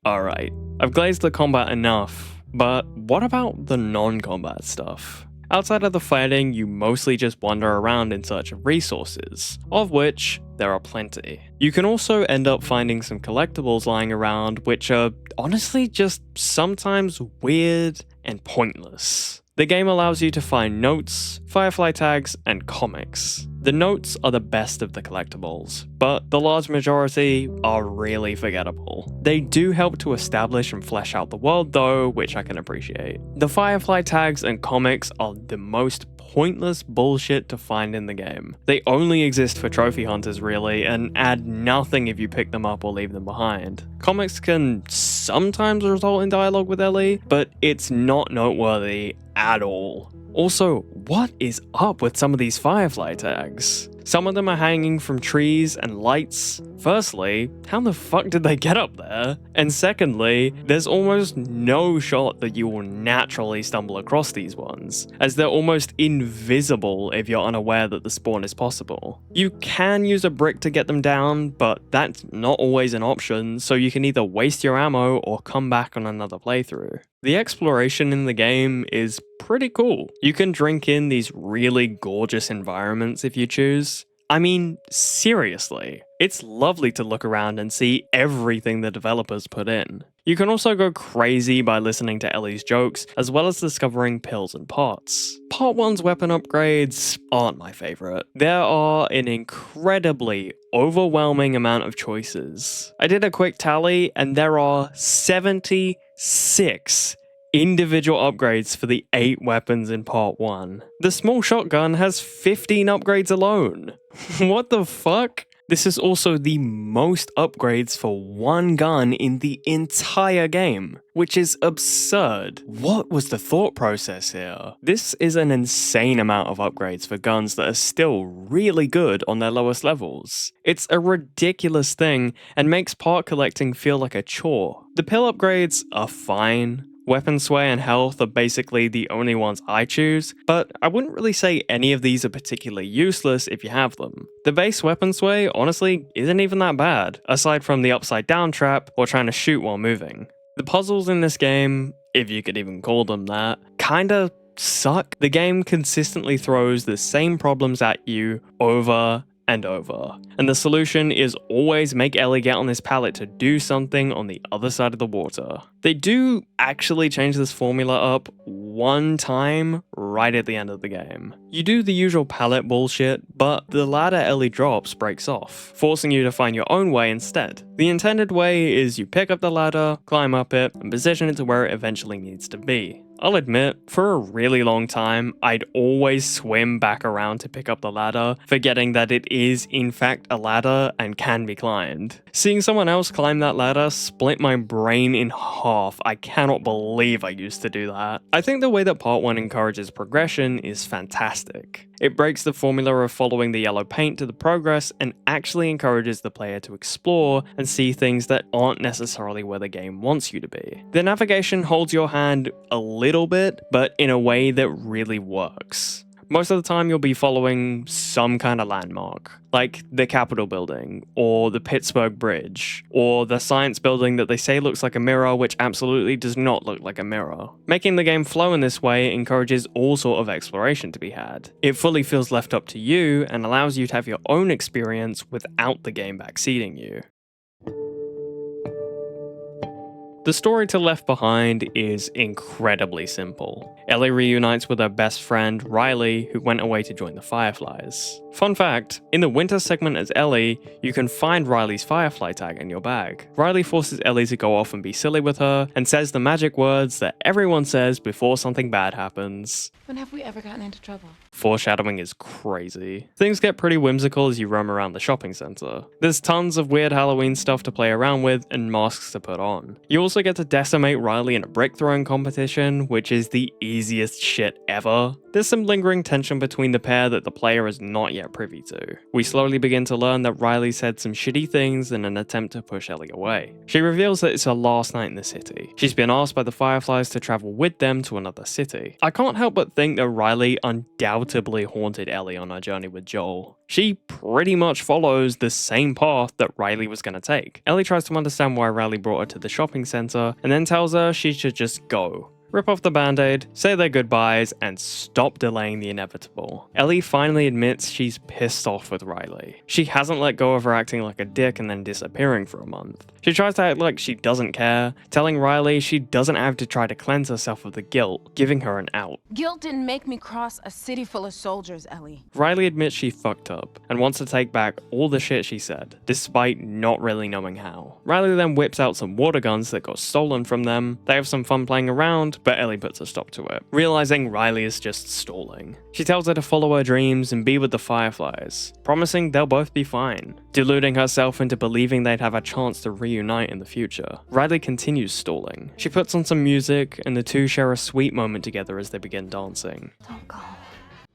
Alright, I've glazed the combat enough, but what about the non-combat stuff? Outside of the fighting, you mostly just wander around in search of resources, of which there are plenty. You can also end up finding some collectibles lying around, which are honestly just sometimes weird and pointless. The game allows you to find notes, firefly tags, and comics. The notes are the best of the collectibles, but the large majority are really forgettable. They do help to establish and flesh out the world though, which I can appreciate. The firefly tags and comics are the most pointless bullshit to find in the game. They only exist for trophy hunters really, and add nothing if you pick them up or leave them behind. Comics can sometimes result in dialogue with Ellie, but it's not noteworthy at all. Also, what is up with some of these firefly tags? Some of them are hanging from trees and lights. Firstly, how the fuck did they get up there? And secondly, there's almost no shot that you will naturally stumble across these ones, as they're almost invisible if you're unaware that the spawn is possible. You can use a brick to get them down, but that's not always an option, so you can either waste your ammo or come back on another playthrough. The exploration in the game is pretty cool. You can drink in these really gorgeous environments if you choose. I mean, seriously. It's lovely to look around and see everything the developers put in. You can also go crazy by listening to Ellie's jokes, as well as discovering pills and pots. Part 1's weapon upgrades aren't my favourite. There are an incredibly overwhelming amount of choices. I did a quick tally, and there are 76 individual upgrades for the 8 weapons in Part 1. The small shotgun has 15 upgrades alone. What the fuck? This is also the most upgrades for one gun in the entire game, which is absurd. What was the thought process here? This is an insane amount of upgrades for guns that are still really good on their lowest levels. It's a ridiculous thing and makes part collecting feel like a chore. The pill upgrades are fine. Weapon sway and health are basically the only ones I choose, but I wouldn't really say any of these are particularly useless if you have them. The base weapon sway honestly isn't even that bad, aside from the upside down trap or trying to shoot while moving. The puzzles in this game, if you could even call them that, kinda suck. The game consistently throws the same problems at you over and over. And the solution is always make Ellie get on this pallet to do something on the other side of the water. They do actually change this formula up one time right at the end of the game. You do the usual pallet bullshit, but the ladder Ellie drops breaks off, forcing you to find your own way instead. The intended way is you pick up the ladder, climb up it, and position it to where it eventually needs to be. I'll admit, for a really long time, I'd always swim back around to pick up the ladder, forgetting that it is in fact a ladder and can be climbed. Seeing someone else climb that ladder split my brain in half. I cannot believe I used to do that. I think the way that Part 1 encourages progression is fantastic. It breaks the formula of following the yellow paint to the progress and actually encourages the player to explore and see things that aren't necessarily where the game wants you to be. The navigation holds your hand a little bit, but in a way that really works. Most of the time you'll be following some kind of landmark, like the Capitol building, or the Pittsburgh Bridge, or the science building that they say looks like a mirror, which absolutely does not look like a mirror. Making the game flow in this way encourages all sort of exploration to be had. It fully feels left up to you and allows you to have your own experience without the game backseating you. The story to Left Behind is incredibly simple. Ellie reunites with her best friend, Riley, who went away to join the Fireflies. Fun fact, in the winter segment as Ellie, you can find Riley's Firefly tag in your bag. Riley forces Ellie to go off and be silly with her, and says the magic words that everyone says before something bad happens. When have we ever gotten into trouble? Foreshadowing is crazy. Things get pretty whimsical as you roam around the shopping center. There's tons of weird Halloween stuff to play around with and masks to put on. You also get to decimate Riley in a brick throwing competition, which is the easiest shit ever. There's some lingering tension between the pair that the player is not yet privy to. We slowly begin to learn that Riley said some shitty things in an attempt to push Ellie away. She reveals that it's her last night in the city. She's been asked by the Fireflies to travel with them to another city. I can't help but think that Riley undoubtedly haunted Ellie on her journey with Joel. She pretty much follows the same path that Riley was going to take. Ellie tries to understand why Riley brought her to the shopping center, and then tells her she should just go. Rip off the band-aid, say their goodbyes, and stop delaying the inevitable. Ellie finally admits she's pissed off with Riley. She hasn't let go of her acting like a dick and then disappearing for a month. She tries to act like she doesn't care, telling Riley she doesn't have to try to cleanse herself of the guilt, giving her an out. Guilt didn't make me cross a city full of soldiers, Ellie. Riley admits she fucked up, and wants to take back all the shit she said, despite not really knowing how. Riley then whips out some water guns that got stolen from them. They have some fun playing around, but Ellie puts a stop to it, realizing Riley is just stalling. She tells her to follow her dreams and be with the Fireflies, promising they'll both be fine, deluding herself into believing they'd have a chance to reunite in the future. Riley continues stalling. She puts on some music, and the two share a sweet moment together as they begin dancing. Don't go.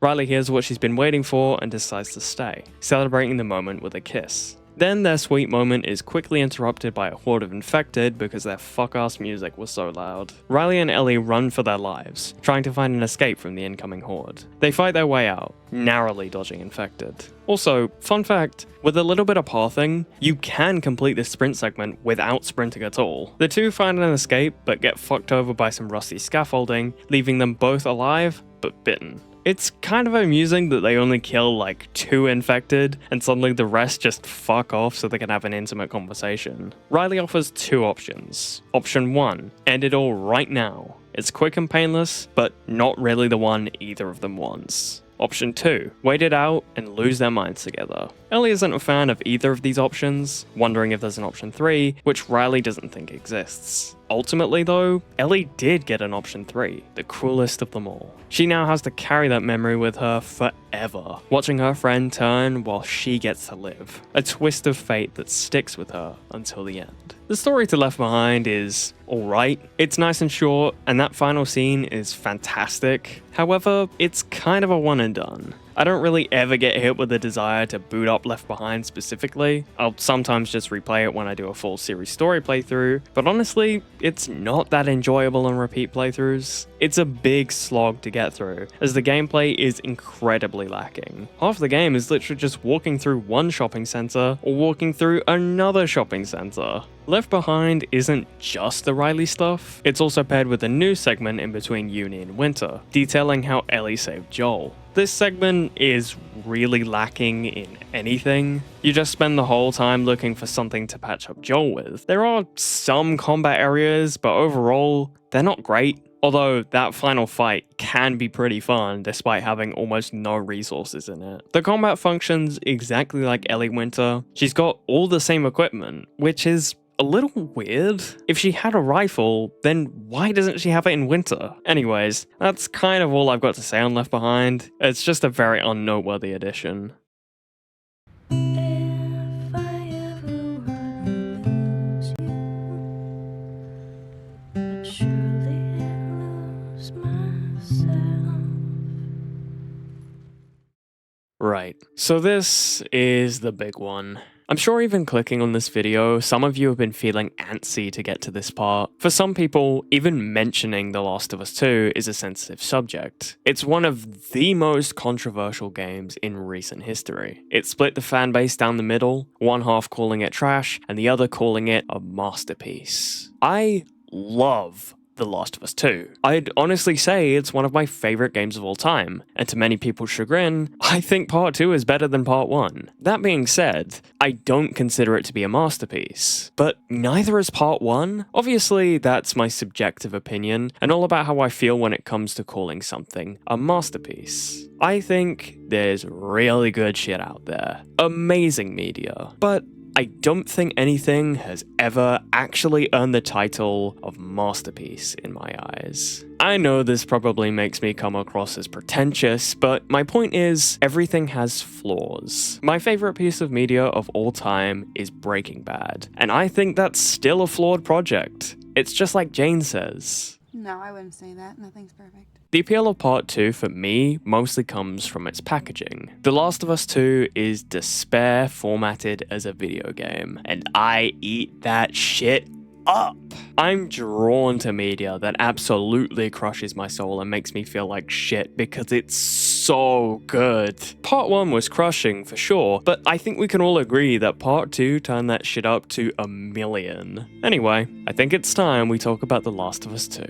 Riley hears what she's been waiting for and decides to stay, celebrating the moment with a kiss. Then their sweet moment is quickly interrupted by a horde of infected because their fuck-ass music was so loud. Riley and Ellie run for their lives, trying to find an escape from the incoming horde. They fight their way out, narrowly dodging infected. Also, fun fact, with a little bit of pathing, you can complete this sprint segment without sprinting at all. The two find an escape, but get fucked over by some rusty scaffolding, leaving them both alive, but bitten. It's kind of amusing that they only kill like 2 infected and suddenly the rest just fuck off so they can have an intimate conversation. Riley offers 2 options. Option 1, end it all right now. It's quick and painless, but not really the one either of them wants. Option 2, wait it out and lose their minds together. Ellie isn't a fan of either of these options, wondering if there's an option 3, which Riley doesn't think exists. Ultimately though, Ellie did get an option 3, the cruelest of them all. She now has to carry that memory with her forever, watching her friend turn while she gets to live. A twist of fate that sticks with her until the end. The story to Left Behind is alright, it's nice and short, and that final scene is fantastic. However, it's kind of a one and done. I don't really ever get hit with the desire to boot up Left Behind specifically. I'll sometimes just replay it when I do a full series story playthrough, but honestly, it's not that enjoyable on repeat playthroughs. It's a big slog to get through, as the gameplay is incredibly lacking. Half the game is literally just walking through one shopping center or walking through another shopping center. Left Behind isn't just the Riley stuff, it's also paired with a new segment in between Uni and Winter, detailing how Ellie saved Joel. This segment is really lacking in anything. You just spend the whole time looking for something to patch up Joel with. There are some combat areas, but overall, they're not great. Although that final fight can be pretty fun despite having almost no resources in it. The combat functions exactly like Ellie Winter. She's got all the same equipment, which is a little weird. If she had a rifle, then why doesn't she have it in Winter? Anyways, that's kind of all I've got to say on Left Behind. It's just a very unnoteworthy addition. If I ever were to lose you, I'd surely lose myself. Right, so this is the big one. I'm sure even clicking on this video, some of you have been feeling antsy to get to this part. For some people, even mentioning The Last of Us 2 is a sensitive subject. It's one of the most controversial games in recent history. It split the fanbase down the middle, one half calling it trash, and the other calling it a masterpiece. I love The Last of Us 2. I'd honestly say it's one of my favorite games of all time, and to many people's chagrin, I think Part 2 is better than Part 1. That being said, I don't consider it to be a masterpiece, but neither is Part 1. Obviously, that's my subjective opinion, and all about how I feel when it comes to calling something a masterpiece. I think there's really good shit out there. Amazing media. But I don't think anything has ever actually earned the title of masterpiece in my eyes. I know this probably makes me come across as pretentious, but my point is, everything has flaws. My favorite piece of media of all time is Breaking Bad, and I think that's still a flawed project. It's just like Jane says. No, I wouldn't say that. Nothing's perfect. The appeal of Part 2 for me mostly comes from its packaging. The Last of Us 2 is despair formatted as a video game, and I eat that shit up. I'm drawn to media that absolutely crushes my soul and makes me feel like shit because it's so good. Part 1 was crushing for sure, but I think we can all agree that Part 2 turned that shit up to 1,000,000. Anyway, I think it's time we talk about The Last of Us 2.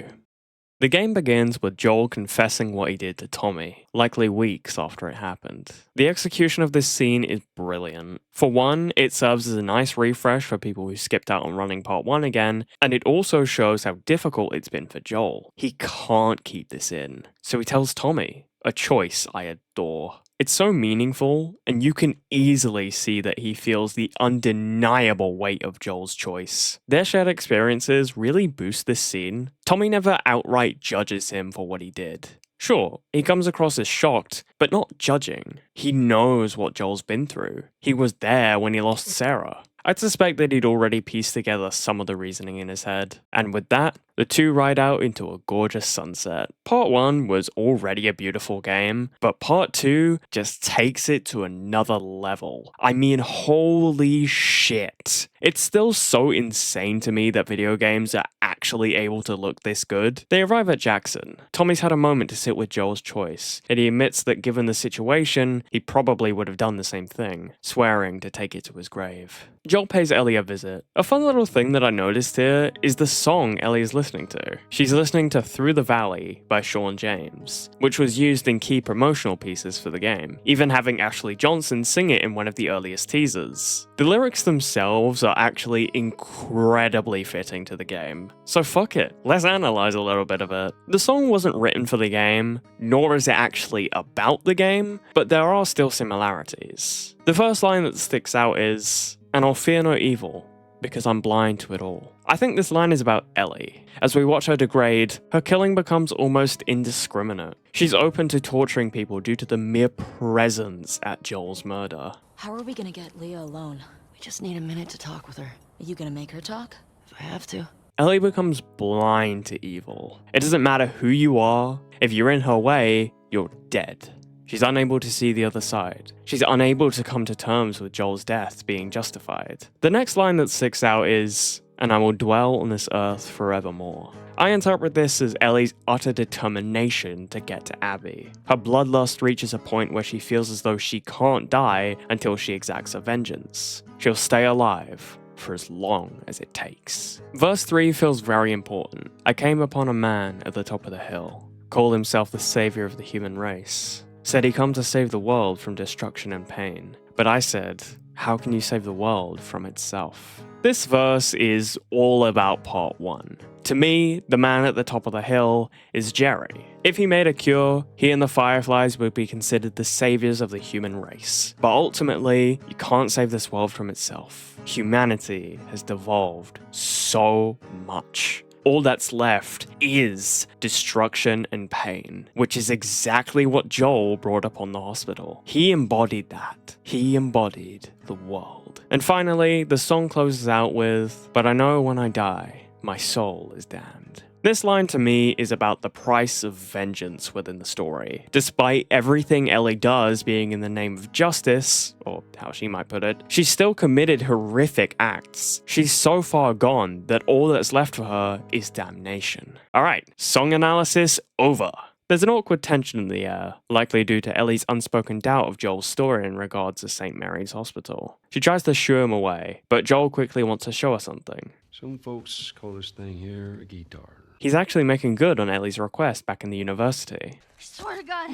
The game begins with Joel confessing what he did to Tommy, likely weeks after it happened. The execution of this scene is brilliant. For one, it serves as a nice refresh for people who skipped out on running Part 1 again, and it also shows how difficult it's been for Joel. He can't keep this in, so he tells Tommy, a choice I adore. It's so meaningful, and you can easily see that he feels the undeniable weight of Joel's choice. Their shared experiences really boost this scene. Tommy never outright judges him for what he did. Sure, he comes across as shocked, but not judging. He knows what Joel's been through. He was there when he lost Sarah. I'd suspect that he'd already pieced together some of the reasoning in his head. And with that, the two ride out into a gorgeous sunset. Part 1 was already a beautiful game, but Part 2 just takes it to another level. I mean, holy shit. It's still so insane to me that video games are actually able to look this good. They arrive at Jackson. Tommy's had a moment to sit with Joel's choice, and he admits that given the situation, he probably would have done the same thing, swearing to take it to his grave. Joel pays Ellie a visit. A fun little thing that I noticed here is the song Ellie is listening listening to? She's listening to Through the Valley by Sean James, which was used in key promotional pieces for the game, even having Ashley Johnson sing it in one of the earliest teasers. The lyrics themselves are actually incredibly fitting to the game, so fuck it, let's analyze a little bit of it. The song wasn't written for the game, nor is it actually about the game, but there are still similarities. The first line that sticks out is, "And I'll fear no evil, because I'm blind to it all." I think this line is about Ellie. As we watch her degrade, her killing becomes almost indiscriminate. She's open to torturing people due to the mere presence at Joel's murder. How are we gonna get Leah alone? We just need a minute to talk with her. Are you gonna make her talk? If I have to. Ellie becomes blind to evil. It doesn't matter who you are, if you're in her way, you're dead. She's unable to see the other side. She's unable to come to terms with Joel's death being justified. The next line that sticks out is, "And I will dwell on this earth forevermore." I interpret this as Ellie's utter determination to get to Abby. Her bloodlust reaches a point where she feels as though she can't die until she exacts her vengeance. She'll stay alive for as long as it takes. Verse 3 feels very important. "I came upon a man at the top of the hill, called himself the savior of the human race. Said he come to save the world from destruction and pain. But I said, how can you save the world from itself?" This verse is all about part 1. To me, the man at the top of the hill is Jerry. If he made a cure, he and the Fireflies would be considered the saviors of the human race. But ultimately, you can't save this world from itself. Humanity has devolved so much. All that's left is destruction and pain, which is exactly what Joel brought upon the hospital. He embodied that. He embodied the world. And finally, the song closes out with, "But I know when I die, my soul is damned." This line to me is about the price of vengeance within the story. Despite everything Ellie does being in the name of justice, or how she might put it, she's still committed horrific acts. She's so far gone that all that's left for her is damnation. Alright, song analysis over. There's an awkward tension in the air, likely due to Ellie's unspoken doubt of Joel's story in regards to St. Mary's Hospital. She tries to shoo him away, but Joel quickly wants to show her something. Some folks call this thing here a guitar. He's actually making good on Ellie's request back in the university. I swear to God,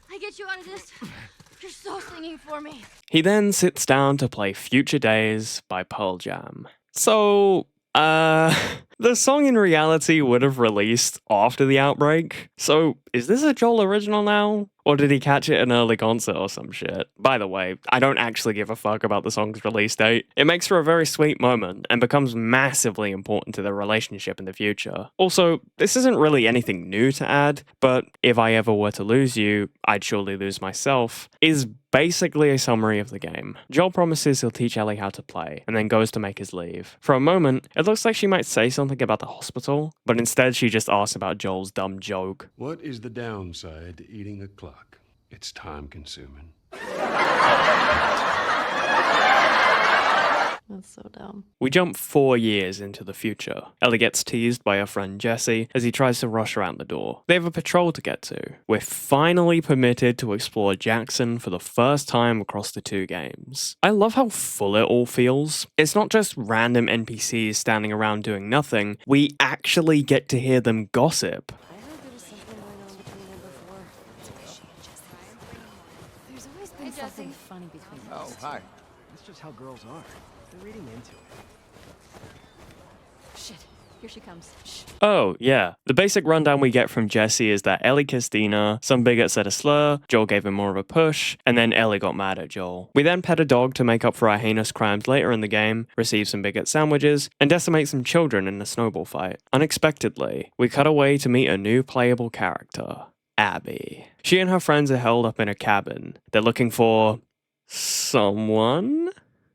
I get you out of this. You're so singing for me. He then sits down to play Future Days by Pearl Jam. So, the song in reality would have released after the outbreak. So, is this a Joel original now? Or did he catch it in an early concert or some shit? By the way, I don't actually give a fuck about the song's release date. It makes for a very sweet moment and becomes massively important to their relationship in the future. Also, this isn't really anything new to add, but If I Ever Were to Lose You, I'd Surely Lose Myself is basically a summary of the game. Joel promises he'll teach Ellie how to play, and then goes to make his leave. For a moment, it looks like she might say something about the hospital, but instead she just asks about Joel's dumb joke. What is the downside to eating a clock? It's time consuming. That's so dumb. We jump 4 years into the future. Ellie gets teased by her friend Jesse as he tries to rush her out the door. They have a patrol to get to. We're finally permitted to explore Jackson for the first time across the 2 games. I love how full it all feels. It's not just random NPCs standing around doing nothing, we actually get to hear them gossip. I heard there was something going on between them before. There's always been something funny between them. Oh, hi. That's just how girls are. They're reading into it. Shit, here she comes. Shh. Oh, yeah. The basic rundown we get from Jesse is that Ellie kissed Dina, some bigot said a slur, Joel gave him more of a push, and then Ellie got mad at Joel. We then pet a dog to make up for our heinous crimes later in the game, receive some bigot sandwiches, and decimate some children in a snowball fight. Unexpectedly, we cut away to meet a new playable character, Abby. She and her friends are held up in a cabin. They're looking for someone?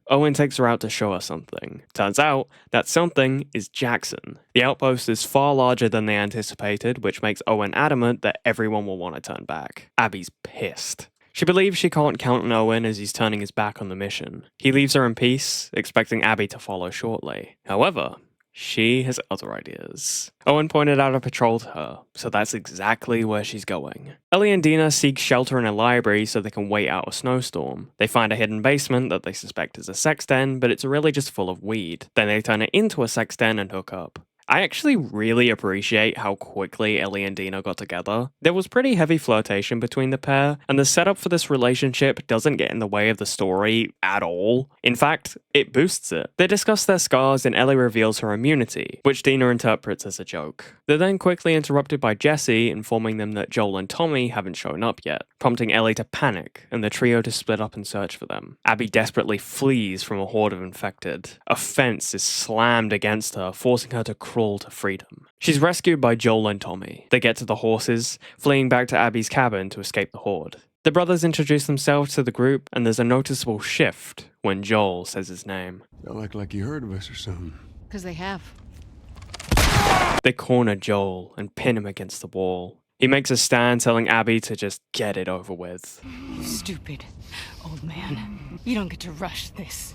Owen takes her out to show her something. Turns out, that something is Jackson. The outpost is far larger than they anticipated, which makes Owen adamant that everyone will want to turn back. Abby's pissed. She believes she can't count on Owen as he's turning his back on the mission. He leaves her in peace, expecting Abby to follow shortly. However, she has other ideas. Owen pointed out a patrol to her, so that's exactly where she's going. Ellie and Dina seek shelter in a library so they can wait out a snowstorm. They find a hidden basement that they suspect is a sex den, but it's really just full of weed. Then they turn it into a sex den and hook up. I actually really appreciate how quickly Ellie and Dina got together. There was pretty heavy flirtation between the pair, and the setup for this relationship doesn't get in the way of the story at all. In fact, it boosts it. They discuss their scars and Ellie reveals her immunity, which Dina interprets as a joke. They're then quickly interrupted by Jesse informing them that Joel and Tommy haven't shown up yet, prompting Ellie to panic and the trio to split up and search for them. Abby desperately flees from a horde of infected. A fence is slammed against her, forcing her to crawl to freedom. She's rescued by Joel and Tommy. They get to the horses, fleeing back to Abby's cabin to escape the horde. The brothers introduce themselves to the group, and there's a noticeable shift when Joel says his name. Y'all act like you heard of us or something. Because they have. They corner Joel and pin him against the wall. He makes a stand telling Abby to just get it over with. You stupid old man. You don't get to rush this.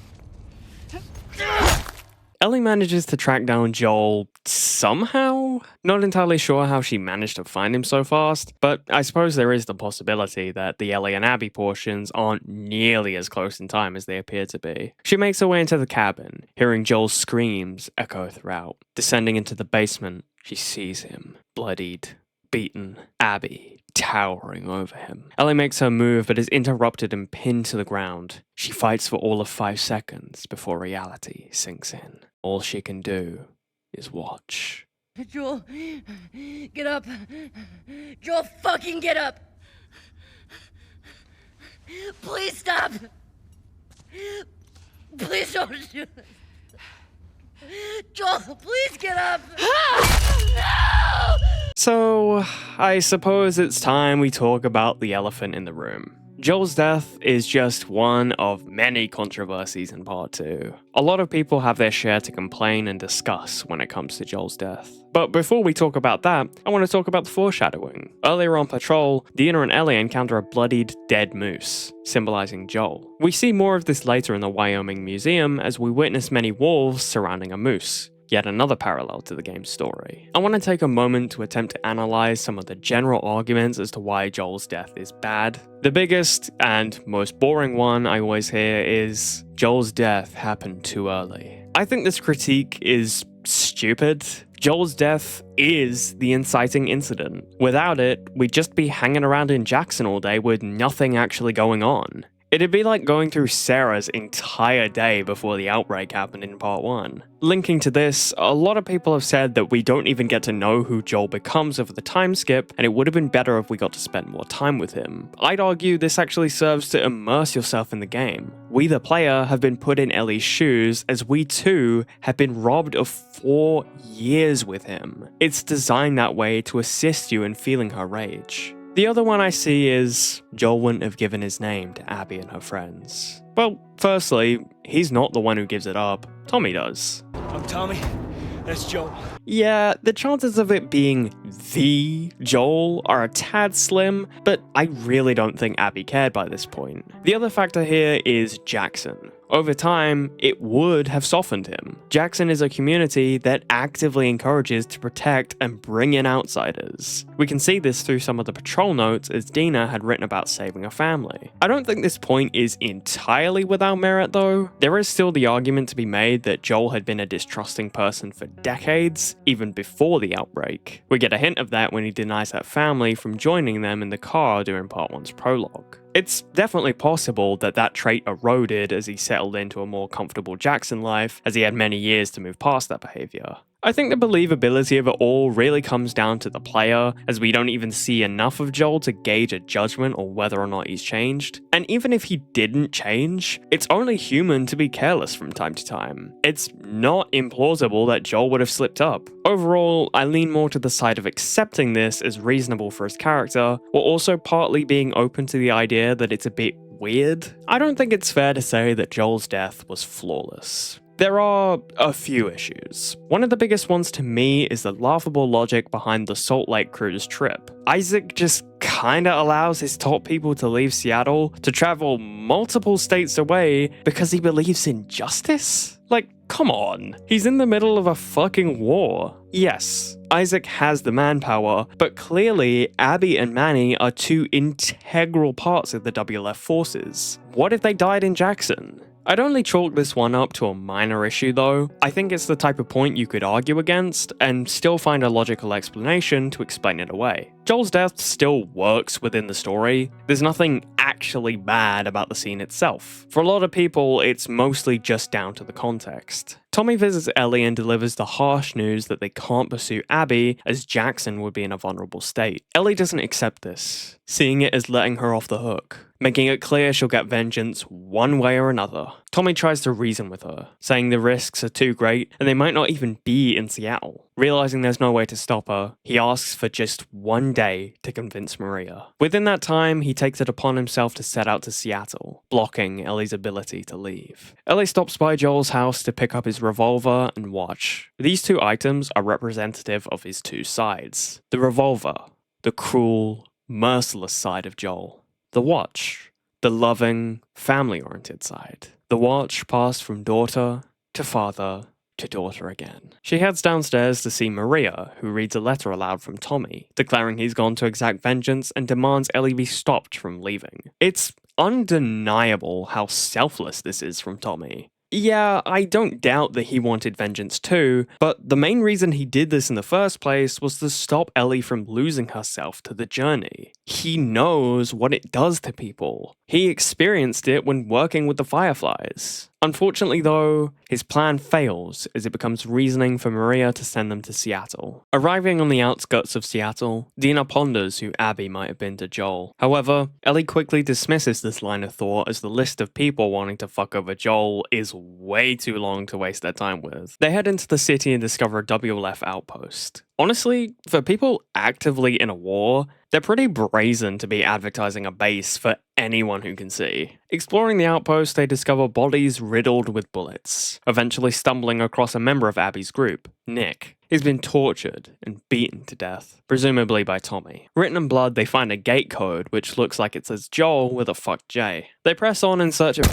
Ellie manages to track down Joel somehow? Not entirely sure how she managed to find him so fast, but I suppose there is the possibility that the Ellie and Abby portions aren't nearly as close in time as they appear to be. She makes her way into the cabin, hearing Joel's screams echo throughout. Descending into the basement, she sees him, bloodied, beaten, Abby towering over him. Ellie makes her move but is interrupted and pinned to the ground. She fights for all of 5 seconds before reality sinks in. All she can do is watch. Joel, get up. Joel, fucking get up. Please stop. Please don't do this. Joel, please get up. No! So, I suppose it's time we talk about the elephant in the room. Joel's death is just one of many controversies in Part 2. A lot of people have their share to complain and discuss when it comes to Joel's death. But before we talk about that, I want to talk about the foreshadowing. Earlier on patrol, Dina and Ellie encounter a bloodied, dead moose, symbolizing Joel. We see more of this later in the Wyoming Museum as we witness many wolves surrounding a moose. Yet another parallel to the game's story. I want to take a moment to attempt to analyze some of the general arguments as to why Joel's death is bad. The biggest and most boring one I always hear is, Joel's death happened too early. I think this critique is stupid. Joel's death is the inciting incident. Without it, we'd just be hanging around in Jackson all day with nothing actually going on. It'd be like going through Sarah's entire day before the outbreak happened in Part 1. Linking to this, a lot of people have said that we don't even get to know who Joel becomes over the time skip, and it would have been better if we got to spend more time with him. I'd argue this actually serves to immerse yourself in the game. We, the player, have been put in Ellie's shoes, as we too have been robbed of 4 years with him. It's designed that way to assist you in feeling her rage. The other one I see is, Joel wouldn't have given his name to Abby and her friends. Well, firstly, he's not the one who gives it up. Tommy does. I'm Tommy. That's Joel. Yeah, the chances of it being the Joel are a tad slim, but I really don't think Abby cared by this point. The other factor here is Jackson. Over time, it would have softened him. Jackson is a community that actively encourages to protect and bring in outsiders. We can see this through some of the patrol notes as Dina had written about saving a family. I don't think this point is entirely without merit though. There is still the argument to be made that Joel had been a distrusting person for decades, even before the outbreak. We get a hint of that when he denies that family from joining them in the car during Part 1's prologue. It's definitely possible that that trait eroded as he settled into a more comfortable Jackson life, as he had many years to move past that behavior. I think the believability of it all really comes down to the player, as we don't even see enough of Joel to gauge a judgment on whether or not he's changed. And even if he didn't change, it's only human to be careless from time to time. It's not implausible that Joel would have slipped up. Overall, I lean more to the side of accepting this as reasonable for his character, while also partly being open to the idea that it's a bit weird. I don't think it's fair to say that Joel's death was flawless. There are a few issues. One of the biggest ones to me is the laughable logic behind the Salt Lake cruise trip. Isaac just kinda allows his top people to leave Seattle to travel multiple states away because he believes in justice? Like, come on. He's in the middle of a fucking war. Yes, Isaac has the manpower, but clearly Abby and Manny are 2 integral parts of the WLF forces. What if they died in Jackson? I'd only chalk this one up to a minor issue though. I think it's the type of point you could argue against, and still find a logical explanation to explain it away. Joel's death still works within the story. There's nothing actually bad about the scene itself. For a lot of people, it's mostly just down to the context. Tommy visits Ellie and delivers the harsh news that they can't pursue Abby as Jackson would be in a vulnerable state. Ellie doesn't accept this, seeing it as letting her off the hook, making it clear she'll get vengeance one way or another. Tommy tries to reason with her, saying the risks are too great and they might not even be in Seattle. Realizing there's no way to stop her, he asks for just one day to convince Maria. Within that time, he takes it upon himself to set out to Seattle, blocking Ellie's ability to leave. Ellie stops by Joel's house to pick up his revolver and watch. These two items are representative of his two sides. The revolver, the cruel, merciless side of Joel. The watch, the loving, family-oriented side. The watch passed from daughter to father to daughter again. She heads downstairs to see Maria, who reads a letter aloud from Tommy, declaring he's gone to exact vengeance and demands Ellie be stopped from leaving. It's undeniable how selfless this is from Tommy. Yeah, I don't doubt that he wanted vengeance too, but the main reason he did this in the first place was to stop Ellie from losing herself to the journey. He knows what it does to people. He experienced it when working with the Fireflies. Unfortunately though, his plan fails as it becomes reasoning for Maria to send them to Seattle. Arriving on the outskirts of Seattle, Dina ponders who Abby might have been to Joel. However, Ellie quickly dismisses this line of thought as the list of people wanting to fuck over Joel is way too long to waste their time with. They head into the city and discover a WLF outpost. Honestly, for people actively in a war, they're pretty brazen to be advertising a base for anyone who can see. Exploring the outpost, they discover bodies riddled with bullets, eventually stumbling across a member of Abby's group, Nick. He's been tortured and beaten to death, presumably by Tommy. Written in blood, they find a gate code which looks like it says Joel with a fuck J. They press on in search of...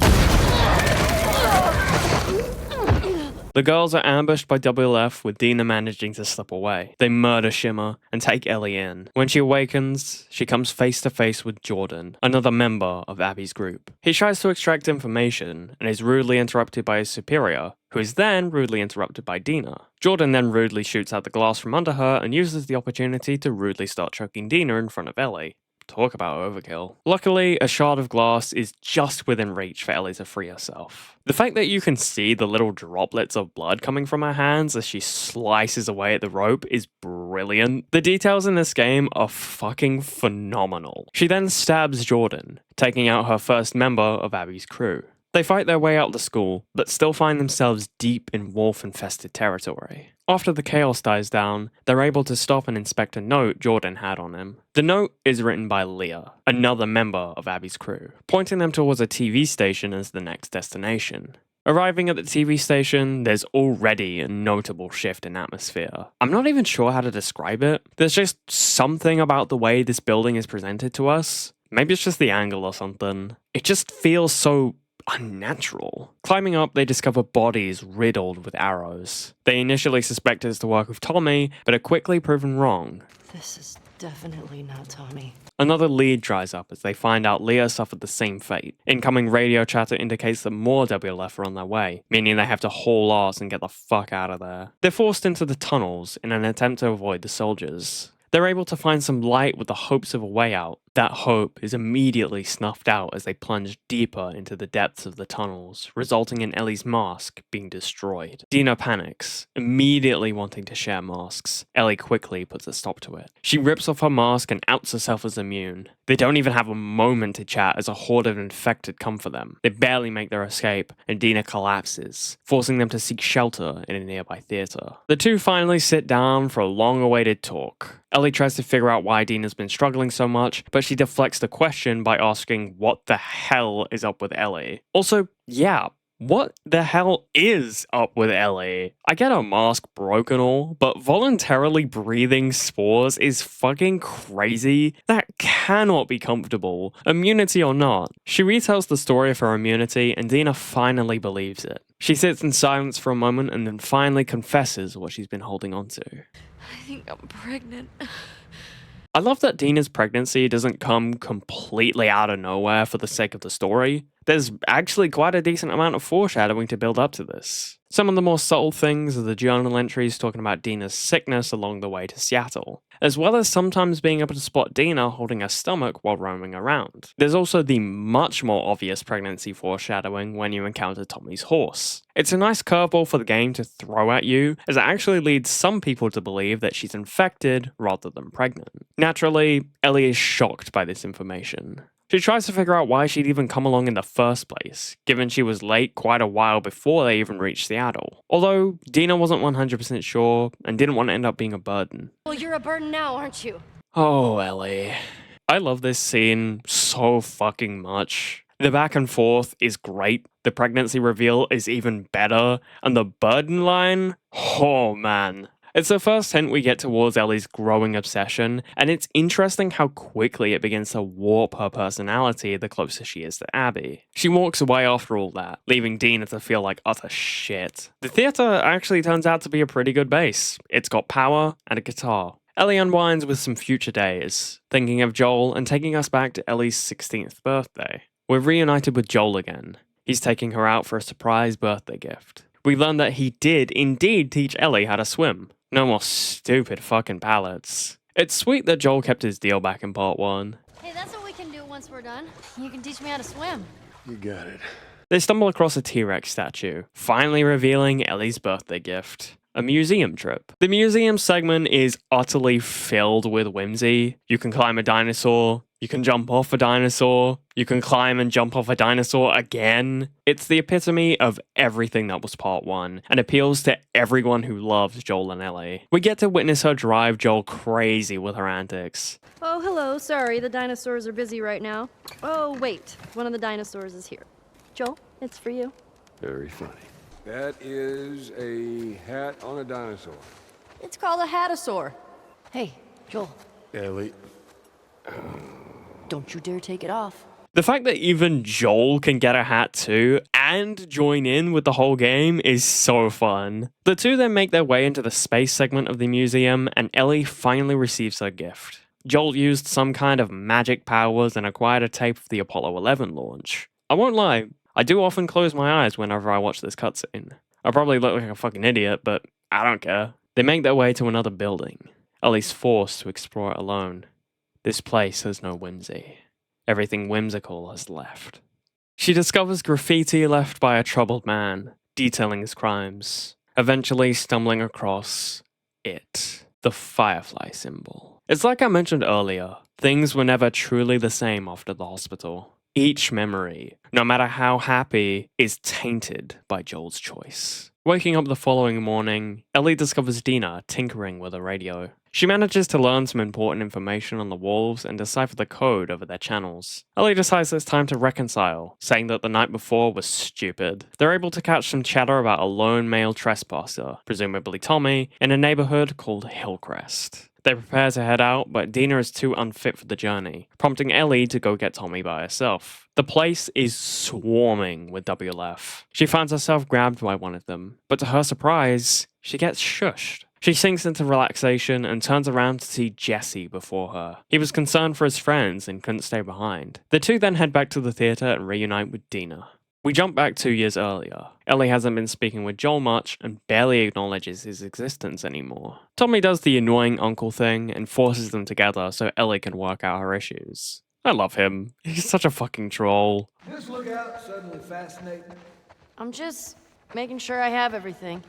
The girls are ambushed by WLF with Dina managing to slip away. They murder Shimmer and take Ellie in. When she awakens, she comes face to face with Jordan, another member of Abby's group. He tries to extract information and is rudely interrupted by his superior, who is then rudely interrupted by Dina. Jordan then rudely shoots out the glass from under her and uses the opportunity to rudely start choking Dina in front of Ellie. Talk about overkill. Luckily, a shard of glass is just within reach for Ellie to free herself. The fact that you can see the little droplets of blood coming from her hands as she slices away at the rope is brilliant. The details in this game are fucking phenomenal. She then stabs Jordan, taking out her first member of Abby's crew. They fight their way out the school, but still find themselves deep in wolf-infested territory. After the chaos dies down, they're able to stop and inspect a note Jordan had on him. The note is written by Leah, another member of Abby's crew, pointing them towards a TV station as the next destination. Arriving at the TV station, there's already a notable shift in atmosphere. I'm not even sure how to describe it. There's just something about the way this building is presented to us. Maybe it's just the angle or something. It just feels so unnatural. Climbing up, they discover bodies riddled with arrows. They initially suspect it's the work of Tommy, but are quickly proven wrong. This is definitely not Tommy. Another lead dries up as they find out Leah suffered the same fate. Incoming radio chatter indicates that more WLF are on their way, meaning they have to haul ass and get the fuck out of there. They're forced into the tunnels in an attempt to avoid the soldiers. They're able to find some light with the hopes of a way out. That hope is immediately snuffed out as they plunge deeper into the depths of the tunnels, resulting in Ellie's mask being destroyed. Dina panics, immediately wanting to share masks. Ellie quickly puts a stop to it. She rips off her mask and outs herself as immune. They don't even have a moment to chat as a horde of infected come for them. They barely make their escape, and Dina collapses, forcing them to seek shelter in a nearby theater. The two finally sit down for a long-awaited talk. Ellie tries to figure out why Dina's been struggling so much, but she deflects the question by asking what the hell is up with Ellie. Also, yeah, what the hell is up with Ellie? I get her mask broke and all, but voluntarily breathing spores is fucking crazy. That cannot be comfortable, immunity or not. She retells the story of her immunity and Dina finally believes it. She sits in silence for a moment and then finally confesses what she's been holding on to. I think I'm pregnant. I love that Dina's pregnancy doesn't come completely out of nowhere for the sake of the story. There's actually quite a decent amount of foreshadowing to build up to this. Some of the more subtle things are the journal entries talking about Dina's sickness along the way to Seattle, as well as sometimes being able to spot Dina holding her stomach while roaming around. There's also the much more obvious pregnancy foreshadowing when you encounter Tommy's horse. It's a nice curveball for the game to throw at you, as it actually leads some people to believe that she's infected rather than pregnant. Naturally, Ellie is shocked by this information. She tries to figure out why she'd even come along in the first place, given she was late quite a while before they even reached Seattle. Although, Dina wasn't 100% sure and didn't want to end up being a burden. Well, you're a burden now, aren't you? Oh, Ellie. I love this scene so fucking much. The back and forth is great, the pregnancy reveal is even better, and the burden line? Oh man. It's the first hint we get towards Ellie's growing obsession, and it's interesting how quickly it begins to warp her personality the closer she is to Abby. She walks away after all that, leaving Dina to feel like utter shit. The theatre actually turns out to be a pretty good base. It's got power and a guitar. Ellie unwinds with some future days, thinking of Joel and taking us back to Ellie's 16th birthday. We're reunited with Joel again. He's taking her out for a surprise birthday gift. We learn that he did indeed teach Ellie how to swim. No more stupid fucking pallets. It's sweet that Joel kept his deal back in part 1. Hey, that's what we can do once we're done. You can teach me how to swim. You got it. They stumble across a T-Rex statue, finally revealing Ellie's birthday gift. A museum trip. The museum segment is utterly filled with whimsy. You can climb a dinosaur, you can jump off a dinosaur, you can climb and jump off a dinosaur again. It's the epitome of everything that was part 1, and appeals to everyone who loves Joel and Ellie. We get to witness her drive Joel crazy with her antics. Oh, hello, sorry, the dinosaurs are busy right now. Oh, wait, one of the dinosaurs is here. Joel, it's for you. Very funny. That is a hat on a dinosaur. It's called a hatasaur. Hey, Joel, Ellie. don't you dare take it off. The fact that even Joel can get a hat too, and join in with the whole game, is so fun. The two then make their way into the space segment of the museum, and Ellie finally receives her gift. Joel used some kind of magic powers and acquired a tape of the Apollo 11 launch. I won't lie, I do often close my eyes whenever I watch this cutscene. I probably look like a fucking idiot, but I don't care. They make their way to another building. Ellie's forced to explore it alone. This place has no whimsy. Everything whimsical has left. She discovers graffiti left by a troubled man, detailing his crimes, eventually stumbling across it, the Firefly symbol. It's like I mentioned earlier, things were never truly the same after the hospital. Each memory, no matter how happy, is tainted by Joel's choice. Waking up the following morning, Ellie discovers Dina tinkering with a radio. She manages to learn some important information on the wolves and decipher the code over their channels. Ellie decides it's time to reconcile, saying that the night before was stupid. They're able to catch some chatter about a lone male trespasser, presumably Tommy, in a neighborhood called Hillcrest. They prepare to head out, but Dina is too unfit for the journey, prompting Ellie to go get Tommy by herself. The place is swarming with WLF. She finds herself grabbed by one of them, but to her surprise, she gets shushed. She sinks into relaxation and turns around to see Jesse before her. He was concerned for his friends and couldn't stay behind. The two then head back to the theater and reunite with Dina. We jump back 2 years earlier. Ellie hasn't been speaking with Joel much and barely acknowledges his existence anymore. Tommy does the annoying uncle thing and forces them together so Ellie can work out her issues. I love him. He's such a fucking troll. This lookout suddenly fascinating. I'm just making sure I have everything.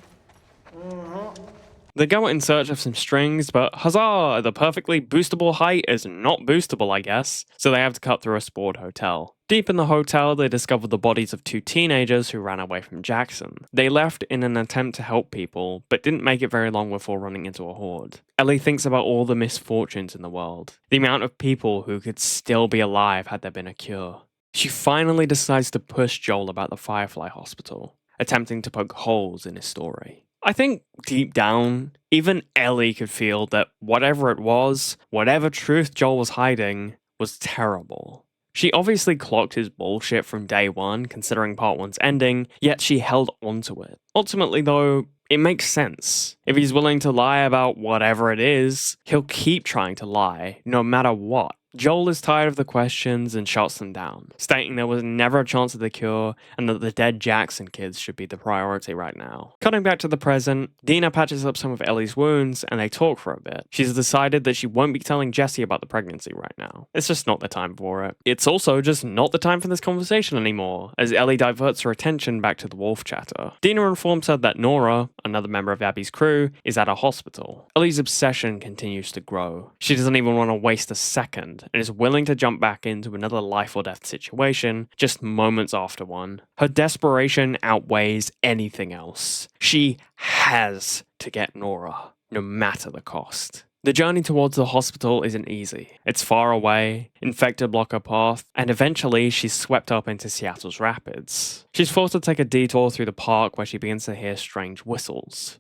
They go in search of some strings, but huzzah, the perfectly boostable height is not boostable, I guess, so they have to cut through a spored hotel. Deep in the hotel, they discover the bodies of 2 teenagers who ran away from Jackson. They left in an attempt to help people, but didn't make it very long before running into a horde. Ellie thinks about all the misfortunes in the world, the amount of people who could still be alive had there been a cure. She finally decides to push Joel about the Firefly Hospital, attempting to poke holes in his story. I think deep down, even Ellie could feel that whatever it was, whatever truth Joel was hiding, was terrible. She obviously clocked his bullshit from day one, considering part 1's ending, yet she held onto it. Ultimately though, it makes sense. If he's willing to lie about whatever it is, he'll keep trying to lie, no matter what. Joel is tired of the questions and shuts them down, stating there was never a chance of the cure and that the dead Jackson kids should be the priority right now. Cutting back to the present, Dina patches up some of Ellie's wounds and they talk for a bit. She's decided that she won't be telling Jesse about the pregnancy right now. It's just not the time for it. It's also just not the time for this conversation anymore, as Ellie diverts her attention back to the wolf chatter. Dina informs her that Nora, another member of Abby's crew, is at a hospital. Ellie's obsession continues to grow. She doesn't even want to waste a second and is willing to jump back into another life or death situation just moments after one. Her desperation outweighs anything else. She has to get Nora, no matter the cost. The journey towards the hospital isn't easy. It's far away, infected block her path, and eventually she's swept up into Seattle's rapids. She's forced to take a detour through the park where she begins to hear strange whistles.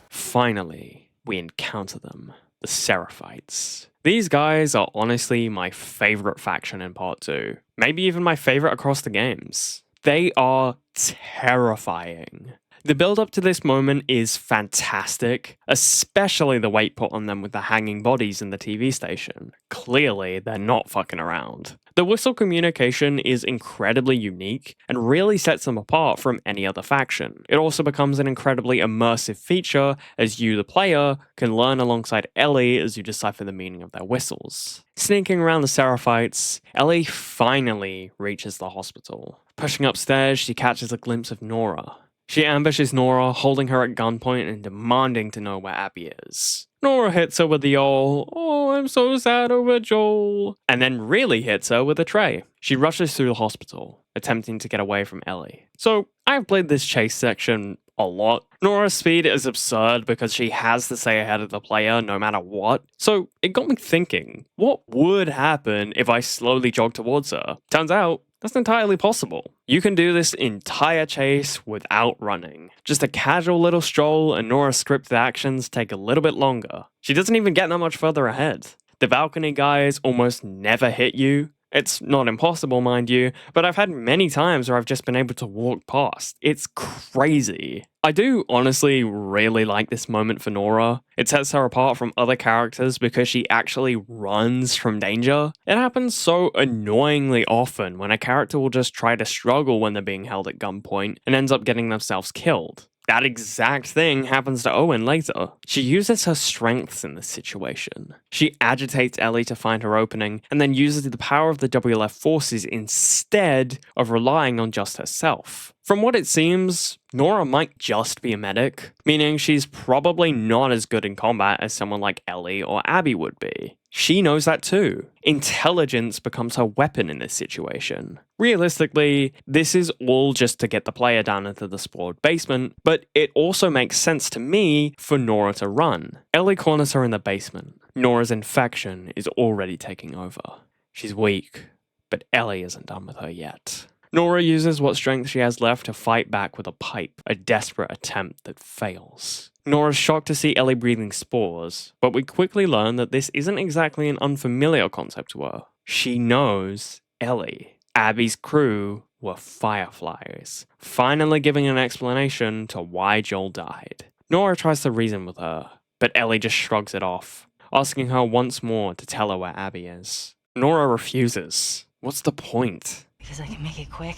Finally, we encounter them. The Seraphites. These guys are honestly my favorite faction in Part 2. Maybe even my favorite across the games. They are terrifying. The build up to this moment is fantastic, especially the weight put on them with the hanging bodies in the TV station. Clearly, they're not fucking around. The whistle communication is incredibly unique and really sets them apart from any other faction. It also becomes an incredibly immersive feature as you, the player, can learn alongside Ellie as you decipher the meaning of their whistles. Sneaking around the Seraphites, Ellie finally reaches the hospital. Pushing upstairs, she catches a glimpse of Nora. She ambushes Nora, holding her at gunpoint and demanding to know where Abby is. Nora hits her with the old, "Oh, I'm so sad over Joel," and then really hits her with a tray. She rushes through the hospital, attempting to get away from Ellie. So, I've played this chase section a lot. Nora's speed is absurd because she has to stay ahead of the player no matter what. So, it got me thinking, what would happen if I slowly jogged towards her? Turns out, that's entirely possible. You can do this entire chase without running. Just a casual little stroll and Nora's scripted actions take a little bit longer. She doesn't even get that much further ahead. The balcony guys almost never hit you. It's not impossible, mind you, but I've had many times where I've just been able to walk past. It's crazy. I do honestly really like this moment for Nora. It sets her apart from other characters because she actually runs from danger. It happens so annoyingly often when a character will just try to struggle when they're being held at gunpoint and ends up getting themselves killed. That exact thing happens to Owen later. She uses her strengths in this situation. She agitates Ellie to find her opening, and then uses the power of the WLF forces instead of relying on just herself. From what it seems, Nora might just be a medic, meaning she's probably not as good in combat as someone like Ellie or Abby would be. She knows that too. Intelligence becomes her weapon in this situation. Realistically, this is all just to get the player down into the sprawled basement, but it also makes sense to me for Nora to run. Ellie corners her in the basement. Nora's infection is already taking over. She's weak, but Ellie isn't done with her yet. Nora uses what strength she has left to fight back with a pipe, a desperate attempt that fails. Nora's shocked to see Ellie breathing spores, but we quickly learn that this isn't exactly an unfamiliar concept to her. She knows Ellie. Abby's crew were fireflies, finally giving an explanation to why Joel died. Nora tries to reason with her, but Ellie just shrugs it off, asking her once more to tell her where Abby is. Nora refuses. What's the point? Because I can make it quick.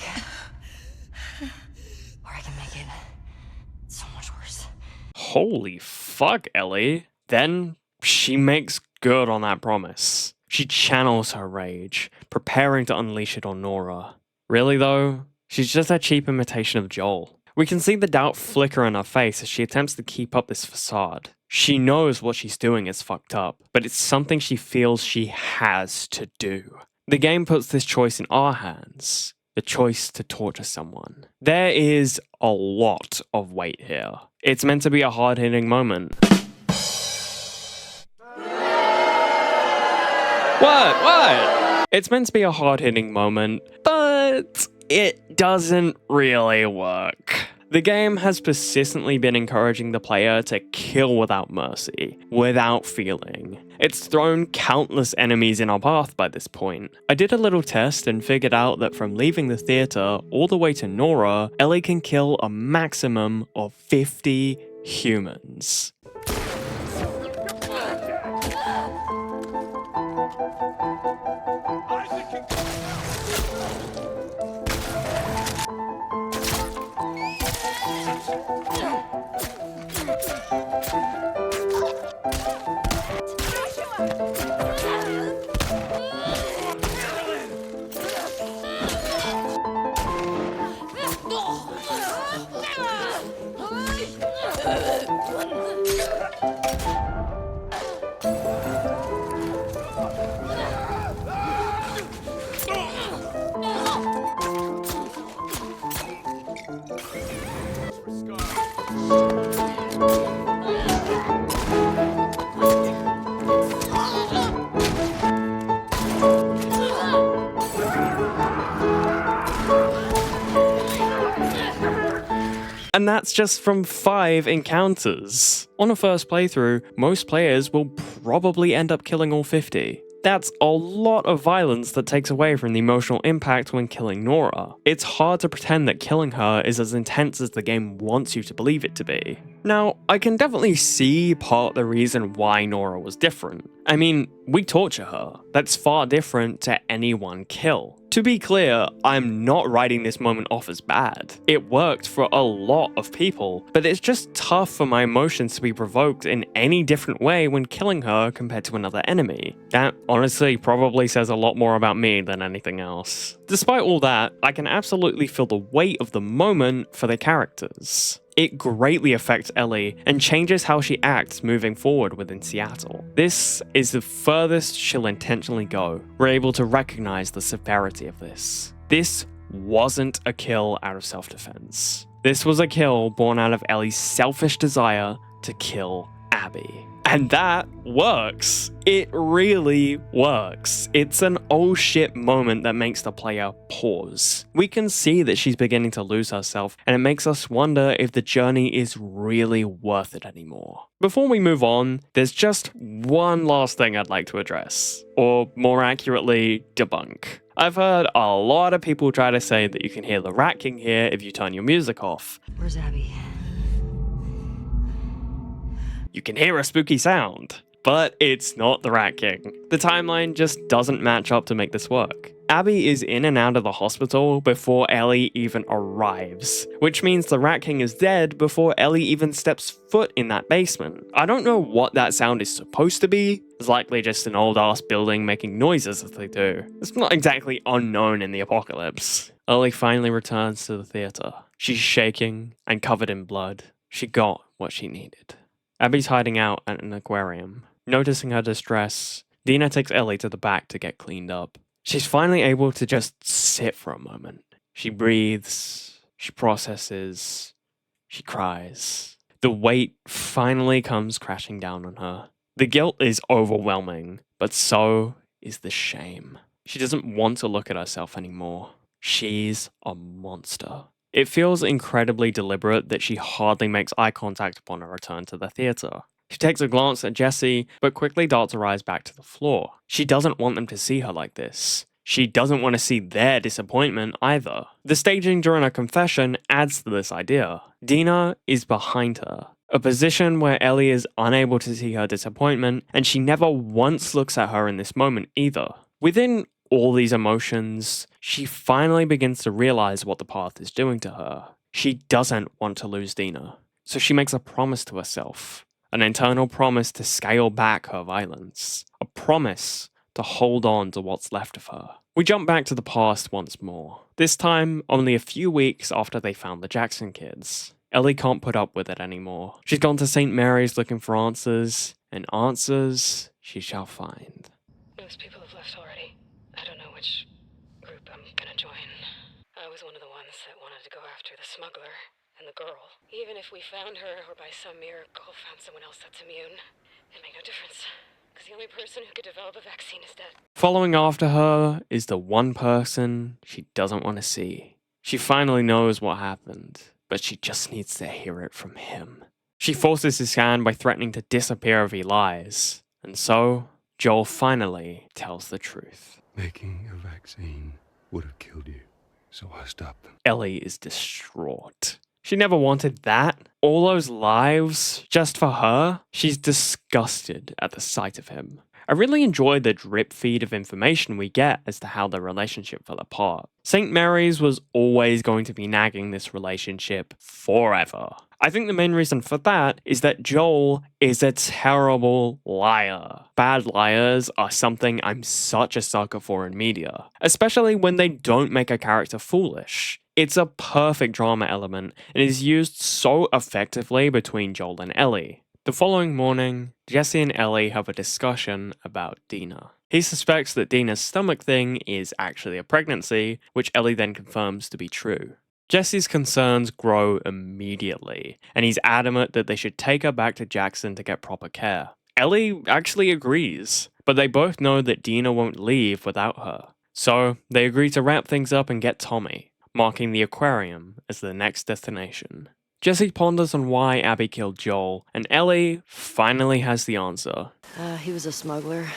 Or I can make it so much worse. Holy fuck, Ellie. Then she makes good on that promise. She channels her rage, preparing to unleash it on Nora. Really though, she's just a cheap imitation of Joel. We can see the doubt flicker in her face as she attempts to keep up this facade. She knows what she's doing is fucked up, but it's something she feels she has to do. The game puts this choice in our hands, the choice to torture someone. There is a lot of weight here. It's meant to be a hard-hitting moment. What? It's meant to be a hard-hitting moment, but it doesn't really work. The game has persistently been encouraging the player to kill without mercy, without feeling. It's thrown countless enemies in our path by this point. I did a little test and figured out that from leaving the theater all the way to Nora, Ellie can kill a maximum of 50 humans. And that's just from 5 encounters. On a first playthrough, most players will probably end up killing all 50. That's a lot of violence that takes away from the emotional impact when killing Nora. It's hard to pretend that killing her is as intense as the game wants you to believe it to be. Now, I can definitely see part of the reason why Nora was different. I mean, we torture her. That's far different to any one kill. To be clear, I'm not writing this moment off as bad. It worked for a lot of people, but it's just tough for my emotions to be provoked in any different way when killing her compared to another enemy. That honestly probably says a lot more about me than anything else. Despite all that, I can absolutely feel the weight of the moment for the characters. It greatly affects Ellie and changes how she acts moving forward within Seattle. This is the furthest she'll intentionally go. We're able to recognize the severity of this. This wasn't a kill out of self-defense. This was a kill born out of Ellie's selfish desire to kill Abby. And that works. It really works. It's an oh shit moment that makes the player pause. We can see that she's beginning to lose herself, and it makes us wonder if the journey is really worth it anymore. Before we move on, there's just one last thing I'd like to address, or more accurately, debunk. I've heard a lot of people try to say that you can hear the Rat King here if you turn your music off. Where's Abby? You can hear a spooky sound, but it's not the Rat King. The timeline just doesn't match up to make this work. Abby is in and out of the hospital before Ellie even arrives, which means the Rat King is dead before Ellie even steps foot in that basement. I don't know what that sound is supposed to be. It's likely just an old ass building making noises as they do. It's not exactly unknown in the apocalypse. Ellie finally returns to the theater. She's shaking and covered in blood. She got what she needed. Abby's hiding out at an aquarium. Noticing her distress, Dina takes Ellie to the back to get cleaned up. She's finally able to just sit for a moment. She breathes, she processes, she cries. The weight finally comes crashing down on her. The guilt is overwhelming, but so is the shame. She doesn't want to look at herself anymore. She's a monster. It feels incredibly deliberate that she hardly makes eye contact upon her return to the theater. She takes a glance at Jesse, but quickly darts her eyes back to the floor. She doesn't want them to see her like this. She doesn't want to see their disappointment either. The staging during her confession adds to this idea. Dina is behind her, a position where Ellie is unable to see her disappointment, and she never once looks at her in this moment either. Within all these emotions, she finally begins to realize what the path is doing to her. She doesn't want to lose Dina, so she makes a promise to herself. An internal promise to scale back her violence. A promise to hold on to what's left of her. We jump back to the past once more. This time, only a few weeks after they found the Jackson kids. Ellie can't put up with it anymore. She's gone to St. Mary's looking for answers, and answers she shall find. Most people have left already. I don't know which group I'm gonna join. I was one of the ones that wanted to go after the smuggler and the girl. Even if we found her, or by some miracle found someone else that's immune, it made no difference. Because the only person who could develop a vaccine is dead. Following after her is the one person she doesn't want to see. She finally knows what happened, but she just needs to hear it from him. She forces his hand by threatening to disappear if he lies. And so, Joel finally tells the truth. Making a vaccine would have killed you, so I stopped them. Ellie is distraught. She never wanted that. All those lives just for her. She's disgusted at the sight of him. I really enjoyed the drip feed of information we get as to how the relationship fell apart. St. Mary's was always going to be nagging this relationship forever. I think the main reason for that is that Joel is a terrible liar. Bad liars are something I'm such a sucker for in media, especially when they don't make a character foolish. It's a perfect drama element and is used so effectively between Joel and Ellie. The following morning, Jesse and Ellie have a discussion about Dina. He suspects that Dina's stomach thing is actually a pregnancy, which Ellie then confirms to be true. Jesse's concerns grow immediately, and he's adamant that they should take her back to Jackson to get proper care. Ellie actually agrees, but they both know that Dina won't leave without her. So, they agree to wrap things up and get Tommy, marking the aquarium as the next destination. Jesse ponders on why Abby killed Joel, and Ellie finally has the answer. He was a smuggler,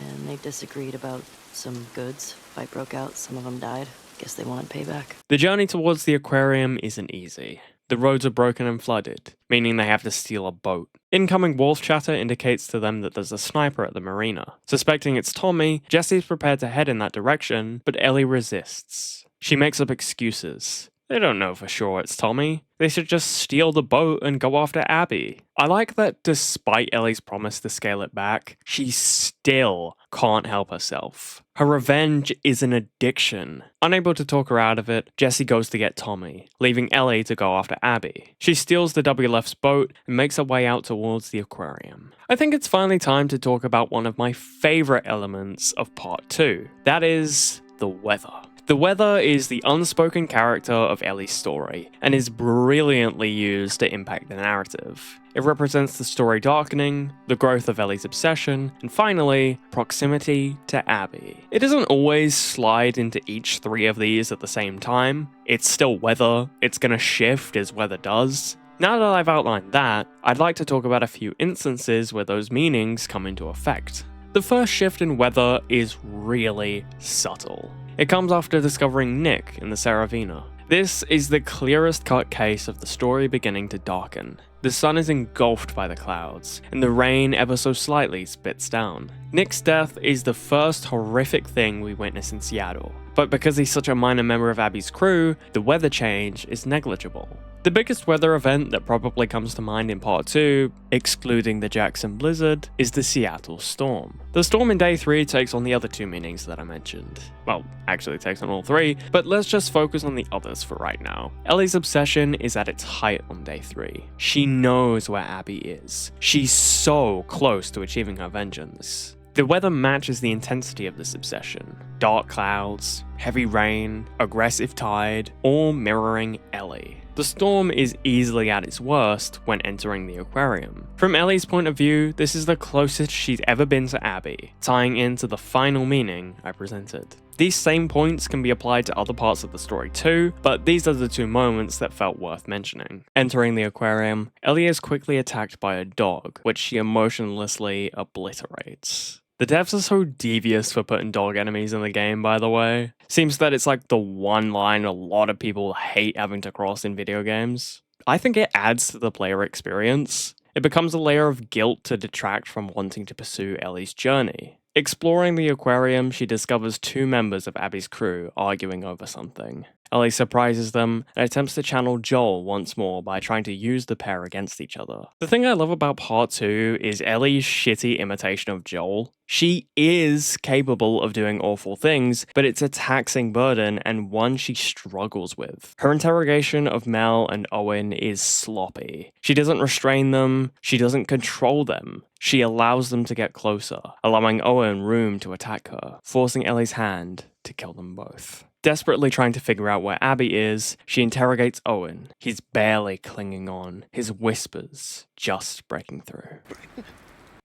and they disagreed about some goods. Fight broke out, some of them died. Guess they wanted payback. The journey towards the aquarium isn't easy. The roads are broken and flooded, meaning they have to steal a boat. Incoming wolf chatter indicates to them that there's a sniper at the marina. Suspecting it's Tommy, Jesse's prepared to head in that direction, but Ellie resists. She makes up excuses. They don't know for sure it's Tommy. They should just steal the boat and go after Abby. I like that despite Ellie's promise to scale it back, she still can't help herself. Her revenge is an addiction. Unable to talk her out of it, Jesse goes to get Tommy, leaving Ellie to go after Abby. She steals the WLF's boat and makes her way out towards the aquarium. I think it's finally time to talk about one of my favorite elements of part 2. That is the weather. The weather is the unspoken character of Ellie's story, and is brilliantly used to impact the narrative. It represents the story darkening, the growth of Ellie's obsession, and finally, proximity to Abby. It doesn't always slide into each 3 of these at the same time. It's still weather, it's gonna shift as weather does. Now that I've outlined that, I'd like to talk about a few instances where those meanings come into effect. The first shift in weather is really subtle. It comes after discovering Nick in the Saravina. This is the clearest cut case of the story beginning to darken. The sun is engulfed by the clouds, and the rain ever so slightly spits down. Nick's death is the first horrific thing we witness in Seattle, but because he's such a minor member of Abby's crew, the weather change is negligible. The biggest weather event that probably comes to mind in part 2, excluding the Jackson blizzard, is the Seattle storm. The storm in day 3 takes on the other 2 meanings that I mentioned. Well, actually it takes on all 3, but let's just focus on the others for right now. Ellie's obsession is at its height on day 3. She knows where Abby is. She's so close to achieving her vengeance. The weather matches the intensity of this obsession. Dark clouds, heavy rain, aggressive tide, all mirroring Ellie. The storm is easily at its worst when entering the aquarium. From Ellie's point of view, this is the closest she's ever been to Abby, tying into the final meaning I presented. These same points can be applied to other parts of the story too, but these are the 2 moments that felt worth mentioning. Entering the aquarium, Ellie is quickly attacked by a dog, which she emotionlessly obliterates. The devs are so devious for putting dog enemies in the game, by the way. Seems that it's like the one line a lot of people hate having to cross in video games. I think it adds to the player experience. It becomes a layer of guilt to detract from wanting to pursue Ellie's journey. Exploring the aquarium, she discovers 2 members of Abby's crew arguing over something. Ellie surprises them and attempts to channel Joel once more by trying to use the pair against each other. The thing I love about part 2 is Ellie's shitty imitation of Joel. She is capable of doing awful things, but it's a taxing burden and one she struggles with. Her interrogation of Mel and Owen is sloppy. She doesn't restrain them, she doesn't control them. She allows them to get closer, allowing Owen room to attack her, forcing Ellie's hand to kill them both. Desperately trying to figure out where Abby is, she interrogates Owen. He's barely clinging on, his whispers just breaking through.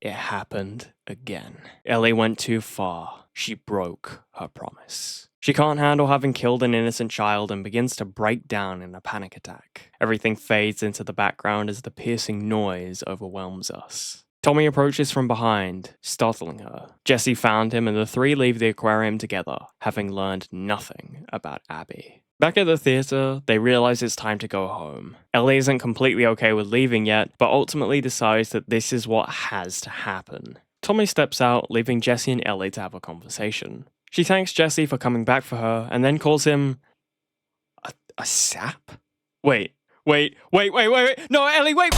It happened again. Ellie went too far. She broke her promise. She can't handle having killed an innocent child and begins to break down in a panic attack. Everything fades into the background as the piercing noise overwhelms us. Tommy approaches from behind, startling her. Jesse found him and the 3 leave the aquarium together, having learned nothing about Abby. Back at the theater, they realize it's time to go home. Ellie isn't completely okay with leaving yet, but ultimately decides that this is what has to happen. Tommy steps out, leaving Jesse and Ellie to have a conversation. She thanks Jesse for coming back for her, and then calls him a sap? Wait. No, Ellie, wait!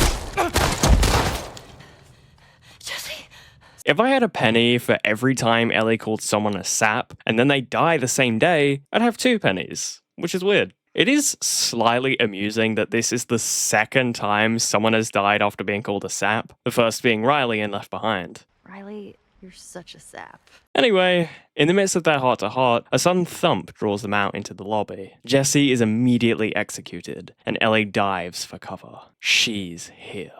If I had a penny for every time Ellie called someone a sap, and then they die the same day, I'd have 2 pennies, which is weird. It is slightly amusing that this is the second time someone has died after being called a sap, the first being Riley in Left Behind. Riley, you're such a sap. Anyway, in the midst of their heart-to-heart, a sudden thump draws them out into the lobby. Jesse is immediately executed, and Ellie dives for cover. She's here.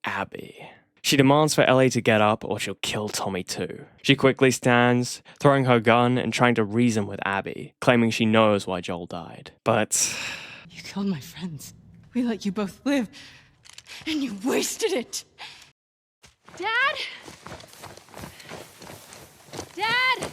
Abby. She demands for Ellie to get up or she'll kill Tommy too. She quickly stands, throwing her gun and trying to reason with Abby, claiming she knows why Joel died. But you killed my friends. We let you both live, and you wasted it. Dad? Dad?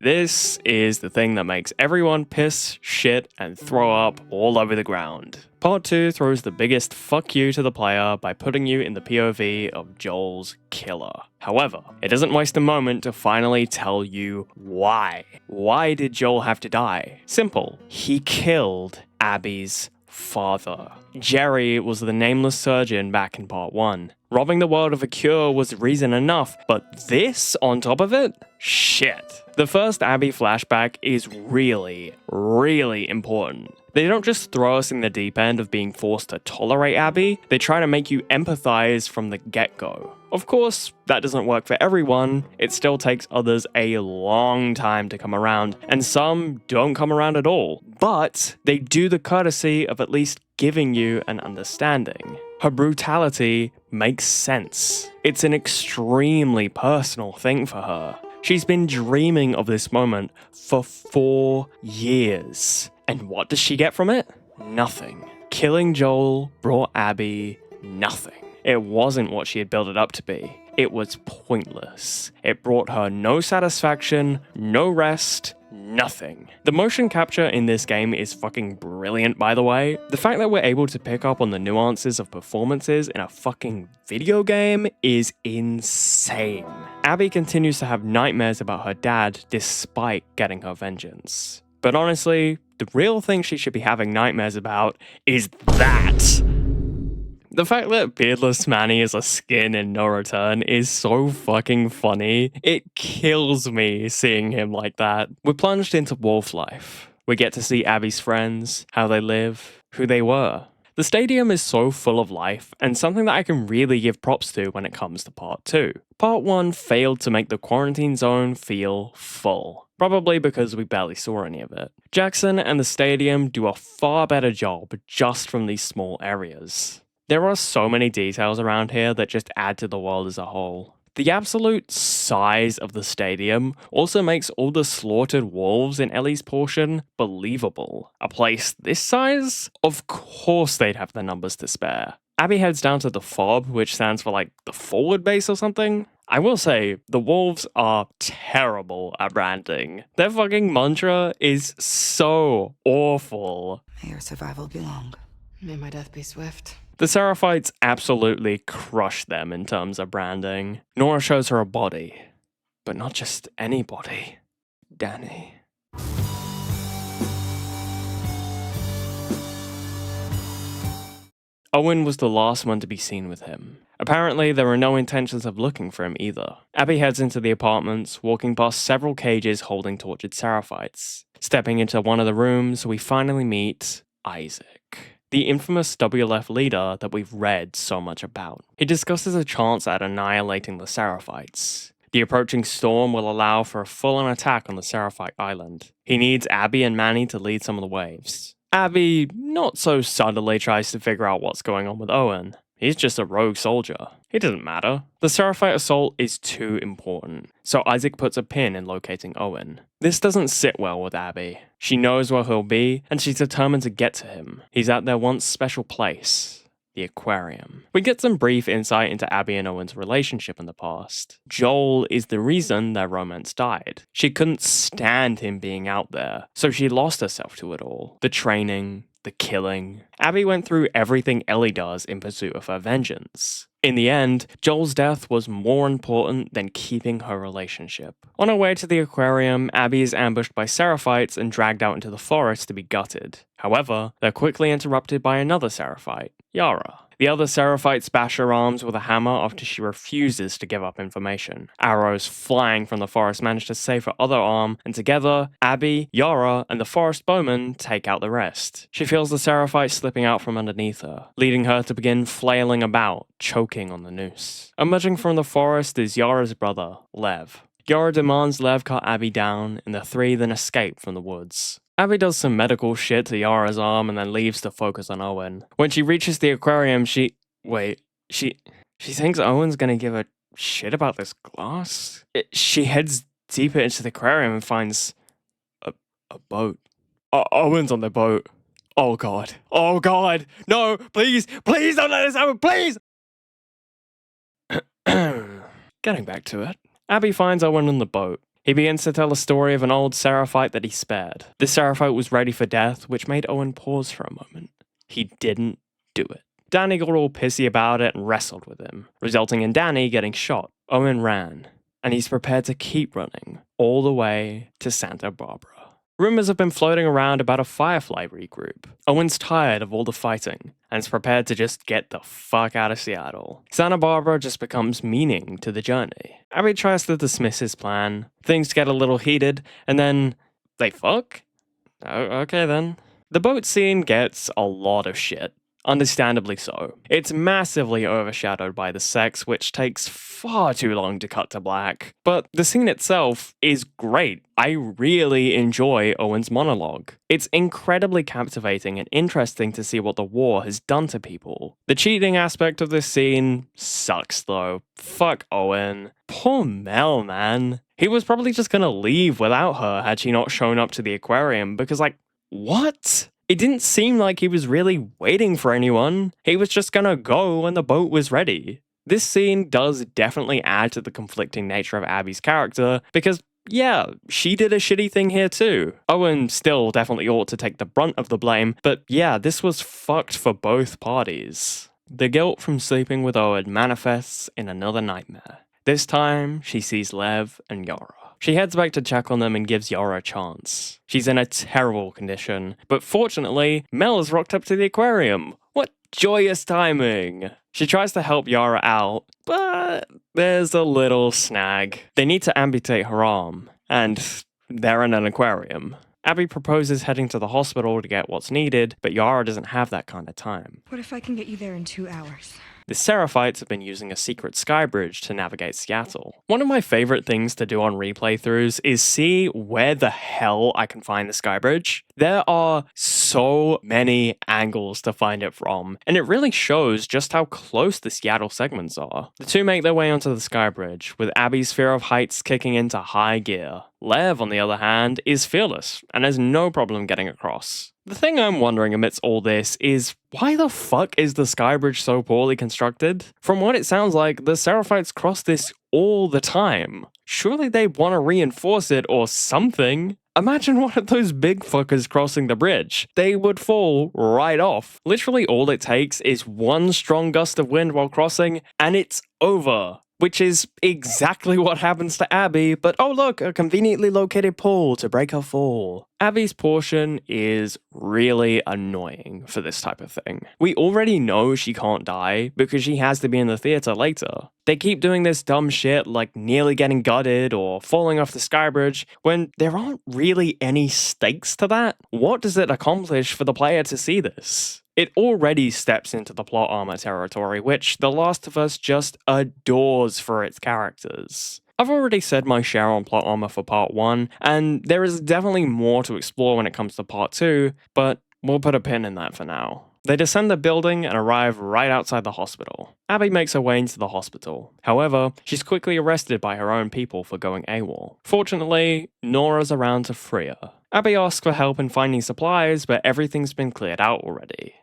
This is the thing that makes everyone piss, shit, and throw up all over the ground. Part 2 throws the biggest fuck you to the player by putting you in the POV of Joel's killer. However, it doesn't waste a moment to finally tell you why. Why did Joel have to die? Simple. He killed Abby's father. Jerry was the nameless surgeon back in part 1. Robbing the world of a cure was reason enough, but this on top of it? Shit. The first Abby flashback is really, really important. They don't just throw us in the deep end of being forced to tolerate Abby, they try to make you empathize from the get-go. Of course, that doesn't work for everyone, it still takes others a long time to come around, and some don't come around at all. But they do the courtesy of at least giving you an understanding. Her brutality makes sense. It's an extremely personal thing for her. She's been dreaming of this moment for 4 years. And what does she get from it? Nothing. Killing Joel brought Abby nothing. It wasn't what she had built it up to be. It was pointless. It brought her no satisfaction, no rest, nothing. The motion capture in this game is fucking brilliant, by the way. The fact that we're able to pick up on the nuances of performances in a fucking video game is insane. Abby continues to have nightmares about her dad despite getting her vengeance. But honestly, the real thing she should be having nightmares about is that. The fact that Beardless Manny is a skin in No Return is so fucking funny. It kills me seeing him like that. We're plunged into wolf life. We get to see Abby's friends, how they live, who they were. The stadium is so full of life, and something that I can really give props to when it comes to part 2. Part 1 failed to make the quarantine zone feel full. Probably because we barely saw any of it. Jackson and the stadium do a far better job just from these small areas. There are so many details around here that just add to the world as a whole. The absolute size of the stadium also makes all the slaughtered wolves in Ellie's portion believable. A place this size? Of course they'd have the numbers to spare. Abby heads down to the FOB, which stands for like the forward base or something. I will say, the wolves are terrible at branding. Their fucking mantra is so awful. May your survival be long. May my death be swift. The Seraphites absolutely crush them in terms of branding. Nora shows her a body, but not just any body. Danny. Owen was the last one to be seen with him. Apparently, there were no intentions of looking for him either. Abby heads into the apartments, walking past several cages holding tortured Seraphites. Stepping into one of the rooms, we finally meet Isaac, the infamous WLF leader that we've read so much about. He discusses a chance at annihilating the Seraphites. The approaching storm will allow for a full-on attack on the Seraphite island. He needs Abby and Manny to lead some of the waves. Abby, not so subtly, tries to figure out what's going on with Owen. He's just a rogue soldier. It doesn't matter. The Seraphite assault is too important, so Isaac puts a pin in locating Owen. This doesn't sit well with Abby. She knows where he'll be, and she's determined to get to him. He's at their once special place, the aquarium. We get some brief insight into Abby and Owen's relationship in the past. Joel is the reason their romance died. She couldn't stand him being out there, so she lost herself to it all. The training, the killing. Abby went through everything Ellie does in pursuit of her vengeance. In the end, Joel's death was more important than keeping her relationship. On her way to the aquarium, Abby is ambushed by Seraphites and dragged out into the forest to be gutted. However, they're quickly interrupted by another Seraphite, Yara. The other Seraphites bash her arms with a hammer after she refuses to give up information. Arrows flying from the forest manage to save her other arm, and together, Abby, Yara, and the forest bowman take out the rest. She feels the Seraphite slipping out from underneath her, leading her to begin flailing about, choking on the noose. Emerging from the forest is Yara's brother, Lev. Yara demands Lev cut Abby down, and the three then escape from the woods. Abby does some medical shit to Yara's arm and then leaves to focus on Owen. When she reaches the aquarium, she thinks Owen's gonna give a shit about this glass? She heads deeper into the aquarium and finds a boat. Owen's on the boat. Oh god. Oh god. No, please, please don't let this happen, please! Getting back to it. Abby finds Owen on the boat. He begins to tell a story of an old Seraphite that he spared. The Seraphite was ready for death, which made Owen pause for a moment. He didn't do it. Danny got all pissy about it and wrestled with him, resulting in Danny getting shot. Owen ran, and he's prepared to keep running, all the way to Santa Barbara. Rumors have been floating around about a Firefly regroup. Owen's tired of all the fighting, and is prepared to just get the fuck out of Seattle. Santa Barbara just becomes meaning to the journey. Abby tries to dismiss his plan, things get a little heated, and then they fuck? Okay then. The boat scene gets a lot of shit. Understandably so. It's massively overshadowed by the sex, which takes far too long to cut to black. But the scene itself is great. I really enjoy Owen's monologue. It's incredibly captivating and interesting to see what the war has done to people. The cheating aspect of this scene sucks though. Fuck Owen. Poor Mel, man. He was probably just gonna leave without her had she not shown up to the aquarium because, like, what? It didn't seem like he was really waiting for anyone. He was just gonna go when the boat was ready. This scene does definitely add to the conflicting nature of Abby's character because, yeah, she did a shitty thing here too. Owen still definitely ought to take the brunt of the blame, but yeah, this was fucked for both parties. The guilt from sleeping with Owen manifests in another nightmare. This time, she sees Lev and Yara. She heads back to check on them and gives Yara a chance. She's in a terrible condition, but fortunately, Mel has rocked up to the aquarium. What joyous timing! She tries to help Yara out, but there's a little snag. They need to amputate her arm, and they're in an aquarium. Abby proposes heading to the hospital to get what's needed, but Yara doesn't have that kind of time. What if I can get you there in 2 hours? The Seraphites have been using a secret sky bridge to navigate Seattle. One of my favorite things to do on replay throughs is see where the hell I can find the sky bridge. There are so many angles to find it from, and it really shows just how close the Seattle segments are. The two make their way onto the sky bridge, with Abby's fear of heights kicking into high gear. Lev, on the other hand, is fearless and has no problem getting across. The thing I'm wondering amidst all this is, why the fuck is the sky bridge so poorly constructed? From what it sounds like, the Seraphites cross this all the time. Surely they want to reinforce it or something. Imagine one of those big fuckers crossing the bridge. They would fall right off. Literally all it takes is one strong gust of wind while crossing, and it's over. Which is exactly what happens to Abby, but oh look, a conveniently located pole to break her fall. Abby's portion is really annoying for this type of thing. We already know she can't die because she has to be in the theater later. They keep doing this dumb shit like nearly getting gutted or falling off the sky bridge when there aren't really any stakes to that. What does it accomplish for the player to see this? It already steps into the plot armor territory, which The Last of Us just adores for its characters. I've already said my share on plot armor for part 1, and there is definitely more to explore when it comes to part 2, but we'll put a pin in that for now. They descend the building and arrive right outside the hospital. Abby makes her way into the hospital. However, she's quickly arrested by her own people for going AWOL. Fortunately, Nora's around to free her. Abby asks for help in finding supplies, but everything's been cleared out already.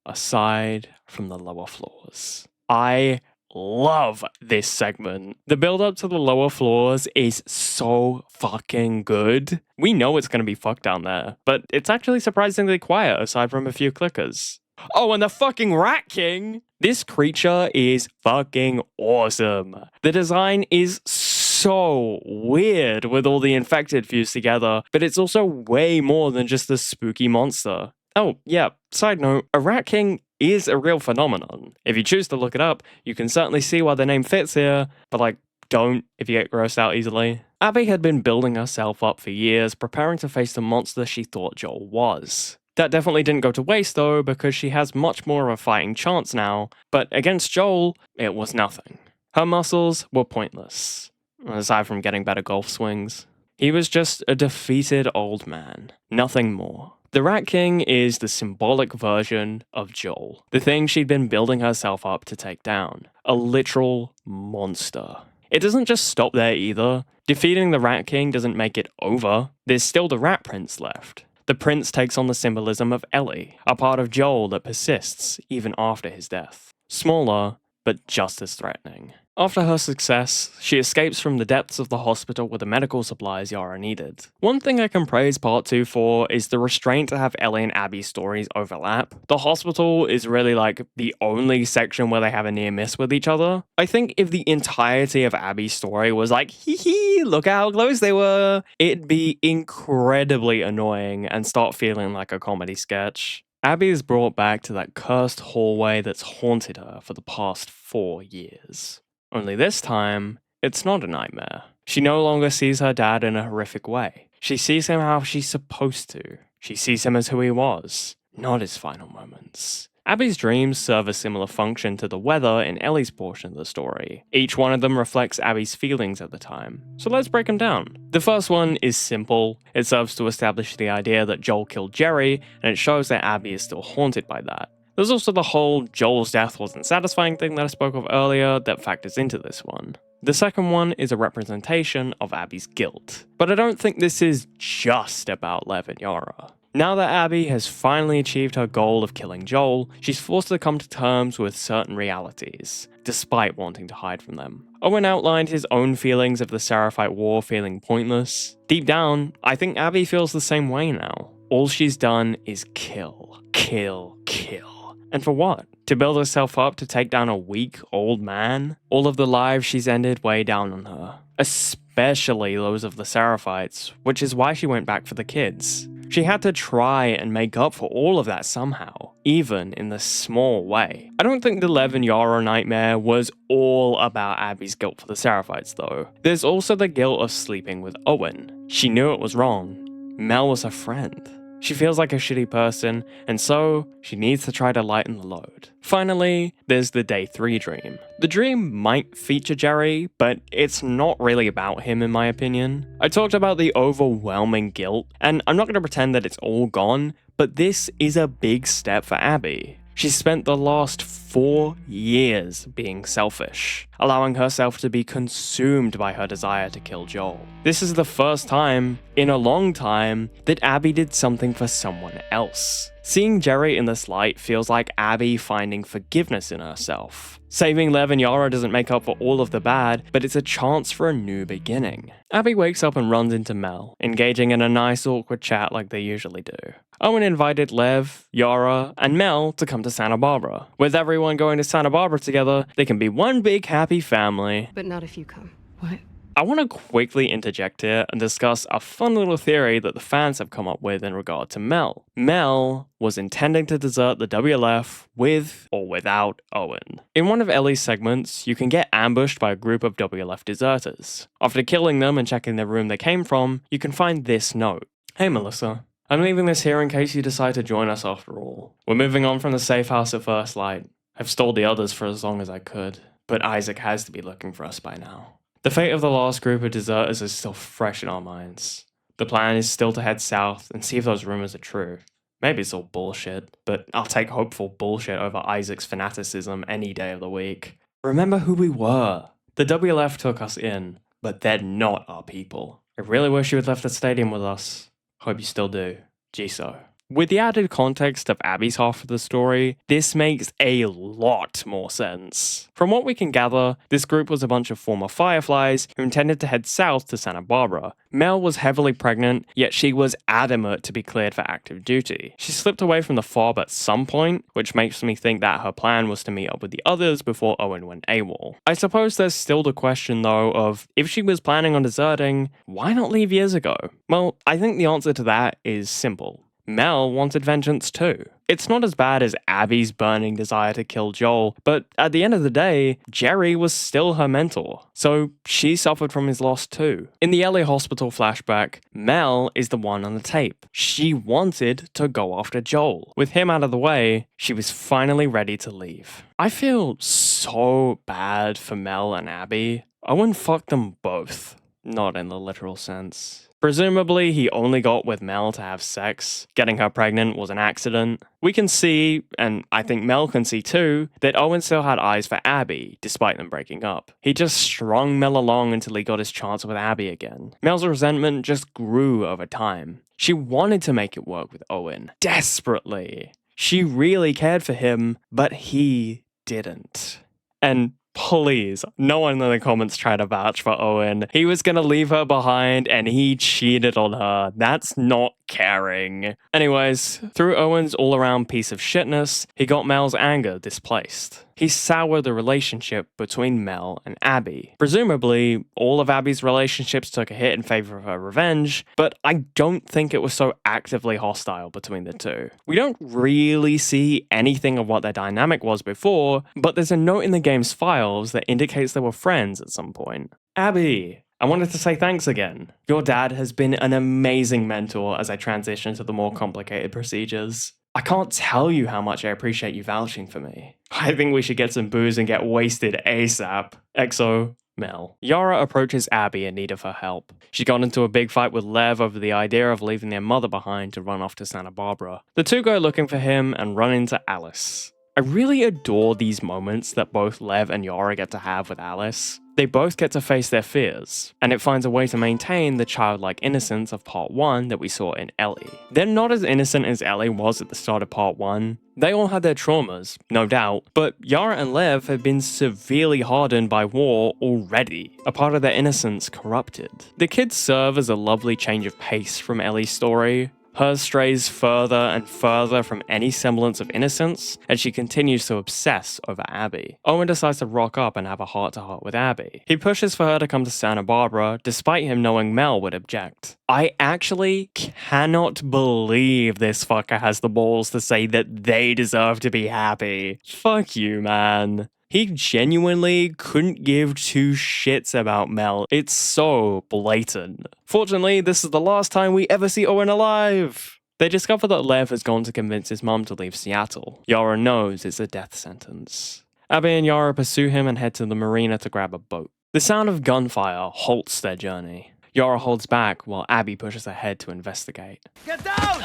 Aside from the lower floors. I love this segment. The build up to the lower floors is so fucking good. We know it's going to be fucked down there, but it's actually surprisingly quiet aside from a few clickers. Oh, and the fucking Rat King! This creature is fucking awesome. The design is so weird with all the infected fused together, but it's also way more than just a spooky monster. Oh, yeah, side note, a Rat King is a real phenomenon. If you choose to look it up, you can certainly see why the name fits here, but like, don't if you get grossed out easily. Abby had been building herself up for years, preparing to face the monster she thought Joel was. That definitely didn't go to waste though, because she has much more of a fighting chance now, but against Joel, it was nothing. Her muscles were pointless, aside from getting better golf swings. He was just a defeated old man, nothing more. The Rat King is the symbolic version of Joel, the thing she'd been building herself up to take down. A literal monster. It doesn't just stop there either. Defeating the Rat King doesn't make it over. There's still the Rat Prince left. The prince takes on the symbolism of Ellie, a part of Joel that persists even after his death. Smaller, but just as threatening. After her success, she escapes from the depths of the hospital with the medical supplies Yara needed. One thing I can praise Part 2 for is the restraint to have Ellie and Abby's stories overlap. The hospital is really like the only section where they have a near miss with each other. I think if the entirety of Abby's story was like, hee hee, look how close they were, it'd be incredibly annoying and start feeling like a comedy sketch. Abby is brought back to that cursed hallway that's haunted her for the past 4 years. Only this time, it's not a nightmare. She no longer sees her dad in a horrific way. She sees him how she's supposed to. She sees him as who he was, not his final moments. Abby's dreams serve a similar function to the weather in Ellie's portion of the story. Each one of them reflects Abby's feelings at the time. So let's break them down. The first one is simple. It serves to establish the idea that Joel killed Jerry, and it shows that Abby is still haunted by that. There's also the whole Joel's death wasn't satisfying thing that I spoke of earlier that factors into this one. The second one is a representation of Abby's guilt. But I don't think this is just about Lev and Yara. Now that Abby has finally achieved her goal of killing Joel, she's forced to come to terms with certain realities, despite wanting to hide from them. Owen outlined his own feelings of the Seraphite War feeling pointless. Deep down, I think Abby feels the same way now. All she's done is kill, kill, kill. And for what? To build herself up to take down a weak, old man? All of the lives she's ended weigh down on her. Especially those of the Seraphites, which is why she went back for the kids. She had to try and make up for all of that somehow, even in the small way. I don't think the Lev and Yara nightmare was all about Abby's guilt for the Seraphites though. There's also the guilt of sleeping with Owen. She knew it was wrong. Mel was her friend. She feels like a shitty person, and so she needs to try to lighten the load. Finally, there's the Day 3 dream. The dream might feature Jerry, but it's not really about him in my opinion. I talked about the overwhelming guilt, and I'm not going to pretend that it's all gone, but this is a big step for Abby. She spent the last 4 years being selfish, allowing herself to be consumed by her desire to kill Joel. This is the first time, in a long time, that Abby did something for someone else. Seeing Jerry in this light feels like Abby finding forgiveness in herself. Saving Lev and Yara doesn't make up for all of the bad, but it's a chance for a new beginning. Abby wakes up and runs into Mel, engaging in a nice awkward chat like they usually do. Owen invited Lev, Yara, and Mel to come to Santa Barbara. With everyone going to Santa Barbara together, they can be one big happy family. But not if you come. What? I want to quickly interject here and discuss a fun little theory that the fans have come up with in regard to Mel. Mel was intending to desert the WLF with or without Owen. In one of Ellie's segments, you can get ambushed by a group of WLF deserters. After killing them and checking the room they came from, you can find this note. Hey Melissa, I'm leaving this here in case you decide to join us after all. We're moving on from the safe house at first light. I've stalled the others for as long as I could, but Isaac has to be looking for us by now. The fate of the last group of deserters is still fresh in our minds. The plan is still to head south and see if those rumors are true. Maybe it's all bullshit, but I'll take hopeful bullshit over Isaac's fanaticism any day of the week. Remember who we were. The WLF took us in, but they're not our people. I really wish you had left the stadium with us. Hope you still do. Jiso. With the added context of Abby's half of the story, this makes a lot more sense. From what we can gather, this group was a bunch of former Fireflies who intended to head south to Santa Barbara. Mel was heavily pregnant, yet she was adamant to be cleared for active duty. She slipped away from the fob at some point, which makes me think that her plan was to meet up with the others before Owen went AWOL. I suppose there's still the question though of, if she was planning on deserting, why not leave years ago? Well, I think the answer to that is simple. Mel wanted vengeance too. It's not as bad as Abby's burning desire to kill Joel, but at the end of the day, Jerry was still her mentor, so she suffered from his loss too. In the LA hospital flashback, Mel is the one on the tape. She wanted to go after Joel. With him out of the way, she was finally ready to leave. I feel so bad for Mel and Abby. Owen fucked them both. Not in the literal sense. Presumably, he only got with Mel to have sex. Getting her pregnant was an accident. We can see, and I think Mel can see too, that Owen still had eyes for Abby, despite them breaking up. He just strung Mel along until he got his chance with Abby again. Mel's resentment just grew over time. She wanted to make it work with Owen, desperately. She really cared for him, but he didn't. And please, no one in the comments try to vouch for Owen. He was gonna leave her behind and he cheated on her. That's not caring. Anyways, through Owen's all-around piece of shitness, he got Mel's anger displaced. He soured the relationship between Mel and Abby. Presumably, all of Abby's relationships took a hit in favor of her revenge, but I don't think it was so actively hostile between the two. We don't really see anything of what their dynamic was before, but there's a note in the game's files that indicates they were friends at some point. Abby, I wanted to say thanks again. Your dad has been an amazing mentor as I transition to the more complicated procedures. I can't tell you how much I appreciate you vouching for me. I think we should get some booze and get wasted ASAP. XO, Mel. Yara approaches Abby in need of her help. She got into a big fight with Lev over the idea of leaving their mother behind to run off to Santa Barbara. The two go looking for him and run into Alice. I really adore these moments that both Lev and Yara get to have with Alice. They both get to face their fears, and it finds a way to maintain the childlike innocence of Part 1 that we saw in Ellie. They're not as innocent as Ellie was at the start of Part 1. They all had their traumas, no doubt, but Yara and Lev have been severely hardened by war already, a part of their innocence corrupted. The kids serve as a lovely change of pace from Ellie's story. Hers strays further and further from any semblance of innocence, and she continues to obsess over Abby. Owen decides to rock up and have a heart-to-heart with Abby. He pushes for her to come to Santa Barbara, despite him knowing Mel would object. I actually cannot believe this fucker has the balls to say that they deserve to be happy. Fuck you, man. He genuinely couldn't give two shits about Mel. It's so blatant. Fortunately, this is the last time we ever see Owen alive. They discover that Lev has gone to convince his mom to leave Seattle. Yara knows it's a death sentence. Abby and Yara pursue him and head to the marina to grab a boat. The sound of gunfire halts their journey. Yara holds back while Abby pushes ahead to investigate. Get down!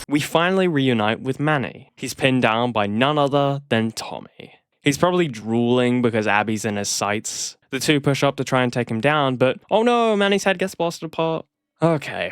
We finally reunite with Manny. He's pinned down by none other than Tommy. He's probably drooling because Abby's in his sights. The two push up to try and take him down, but oh no, Manny's head gets blasted apart. Okay,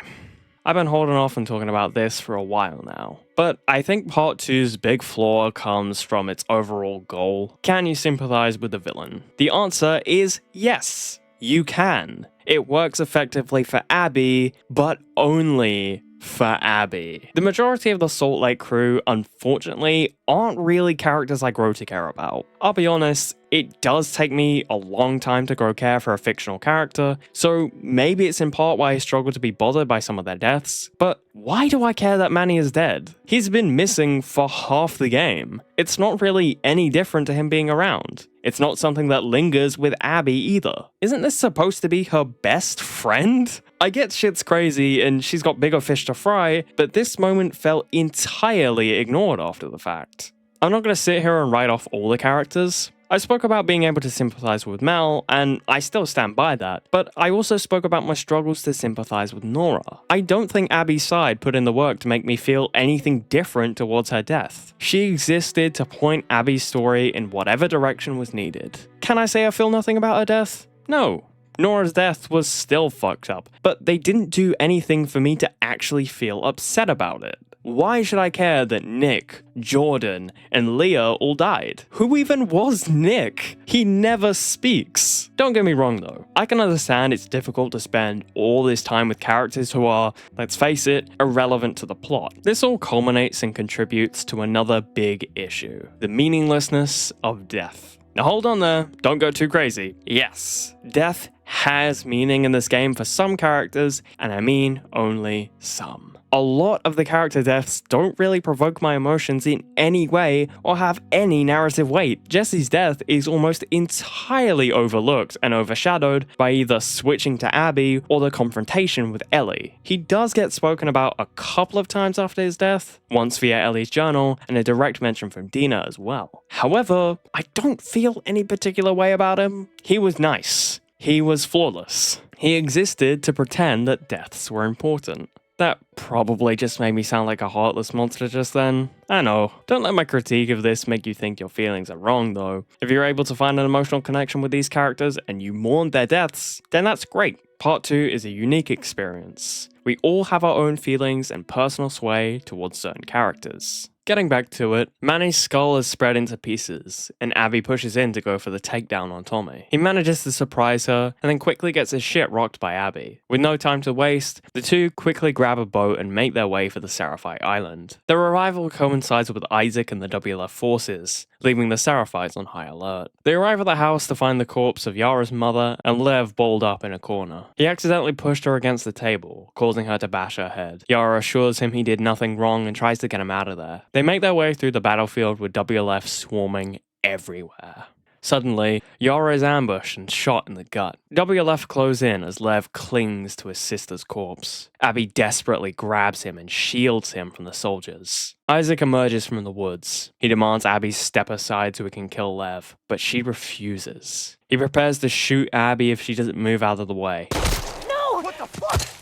I've been holding off on talking about this for a while now, but I think Part 2's big flaw comes from its overall goal. Can you sympathize with the villain? The answer is yes, you can. It works effectively for Abby, but only for Abby. The majority of the Salt Lake crew, unfortunately, aren't really characters I grow to care about. I'll be honest, it does take me a long time to grow care for a fictional character, so maybe it's in part why I struggle to be bothered by some of their deaths, but why do I care that Manny is dead? He's been missing for half the game. It's not really any different to him being around. It's not something that lingers with Abby either. Isn't this supposed to be her best friend? I get shit's crazy and she's got bigger fish to fry, but this moment felt entirely ignored after the fact. I'm not going to sit here and write off all the characters. I spoke about being able to sympathize with Mel, and I still stand by that, but I also spoke about my struggles to sympathize with Nora. I don't think Abby's side put in the work to make me feel anything different towards her death. She existed to point Abby's story in whatever direction was needed. Can I say I feel nothing about her death? No. Nora's death was still fucked up, but they didn't do anything for me to actually feel upset about it. Why should I care that Nick, Jordan, and Leah all died? Who even was Nick? He never speaks. Don't get me wrong though, I can understand it's difficult to spend all this time with characters who are, let's face it, irrelevant to the plot. This all culminates and contributes to another big issue, the meaninglessness of death. Now hold on there, don't go too crazy. Yes, death has meaning in this game for some characters, and I mean only some. A lot of the character deaths don't really provoke my emotions in any way or have any narrative weight. Jesse's death is almost entirely overlooked and overshadowed by either switching to Abby or the confrontation with Ellie. He does get spoken about a couple of times after his death, once via Ellie's journal and a direct mention from Dina as well. However, I don't feel any particular way about him. He was nice. He was flawless. He existed to pretend that deaths were important. That probably just made me sound like a heartless monster just then. I know. Don't let my critique of this make you think your feelings are wrong though. If you're able to find an emotional connection with these characters and you mourn their deaths, then that's great. Part 2 is a unique experience. We all have our own feelings and personal sway towards certain characters. Getting back to it, Manny's skull is spread into pieces, and Abby pushes in to go for the takedown on Tommy. He manages to surprise her, and then quickly gets his shit rocked by Abby. With no time to waste, the two quickly grab a boat and make their way for the Seraphite Island. Their arrival coincides with Isaac and the WLF forces, leaving the Seraphites on high alert. They arrive at the house to find the corpse of Yara's mother and Lev balled up in a corner. He accidentally pushed her against the table, causing her to bash her head. Yara assures him he did nothing wrong and tries to get him out of there. They make their way through the battlefield with WLF swarming everywhere. Suddenly, Yara is ambushed and shot in the gut. WLF close in as Lev clings to his sister's corpse. Abby desperately grabs him and shields him from the soldiers. Isaac emerges from the woods. He demands Abby step aside so he can kill Lev, but she refuses. He prepares to shoot Abby if she doesn't move out of the way. No! What the fuck?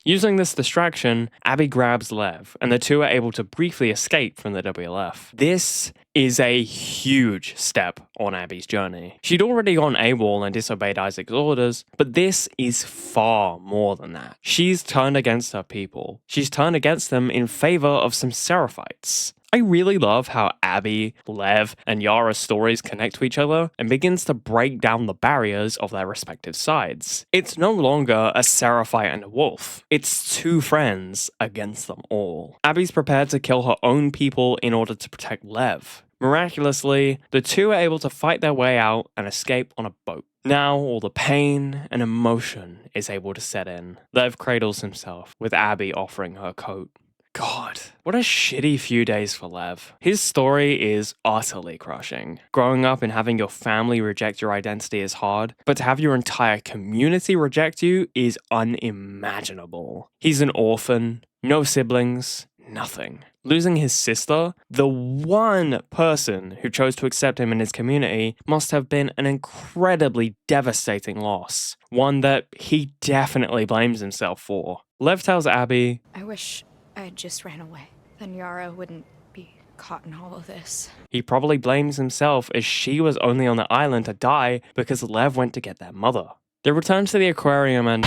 Using this distraction, Abby grabs Lev, and the two are able to briefly escape from the WLF. This is a huge step on Abby's journey. She'd already gone AWOL and disobeyed Isaac's orders, but this is far more than that. She's turned against her people. She's turned against them in favor of some Seraphites. I really love how Abby, Lev, and Yara's stories connect to each other and begins to break down the barriers of their respective sides. It's no longer a Seraphite and a wolf. It's two friends against them all. Abby's prepared to kill her own people in order to protect Lev. Miraculously, the two are able to fight their way out and escape on a boat. Now, all the pain and emotion is able to set in. Lev cradles himself, with Abby offering her coat. God, what a shitty few days for Lev. His story is utterly crushing. Growing up and having your family reject your identity is hard, but to have your entire community reject you is unimaginable. He's an orphan, no siblings, nothing. Losing his sister, the one person who chose to accept him in his community, must have been an incredibly devastating loss. One that he definitely blames himself for. Lev tells Abby, I wish I had just ran away. Then Yara wouldn't be caught in all of this. He probably blames himself as she was only on the island to die because Lev went to get their mother. They return to the aquarium and...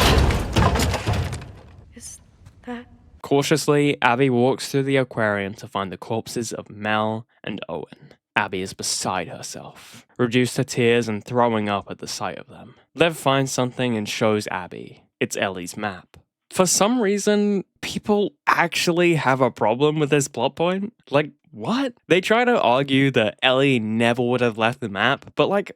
Is that... Cautiously, Abby walks through the aquarium to find the corpses of Mel and Owen. Abby is beside herself, reduced to tears and throwing up at the sight of them. Lev finds something and shows Abby. It's Ellie's map. For some reason, people actually have a problem with this plot point. Like, what? They try to argue that Ellie never would have left the map, but like,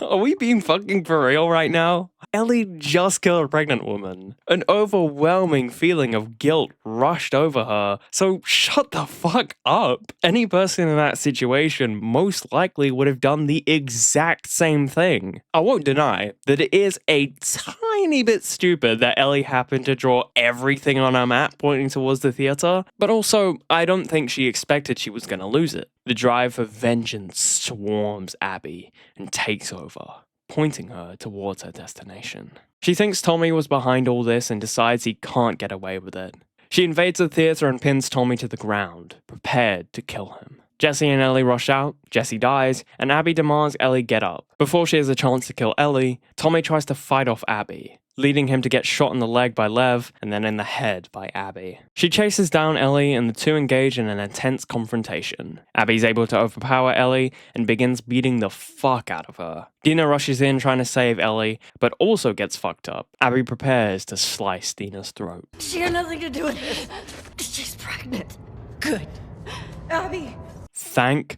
are we being fucking for real right now? Ellie just killed a pregnant woman. An overwhelming feeling of guilt rushed over her, so shut the fuck up. Any person in that situation most likely would have done the exact same thing. I won't deny that it is a tiny bit stupid that Ellie happened to draw everything on her map pointing towards the theater, but also I don't think she expected she was gonna lose it. The drive for vengeance swarms Abby and takes over, pointing her towards her destination. She thinks Tommy was behind all this and decides he can't get away with it. She invades the theater and pins Tommy to the ground, prepared to kill him. Jesse and Ellie rush out, Jesse dies, and Abby demands Ellie get up. Before she has a chance to kill Ellie, Tommy tries to fight off Abby, leading him to get shot in the leg by Lev and then in the head by Abby. She chases down Ellie and the two engage in an intense confrontation. Abby's able to overpower Ellie and begins beating the fuck out of her. Dina rushes in trying to save Ellie, but also gets fucked up. Abby prepares to slice Dina's throat. She had nothing to do with this. She's pregnant. Good. Abby! Thank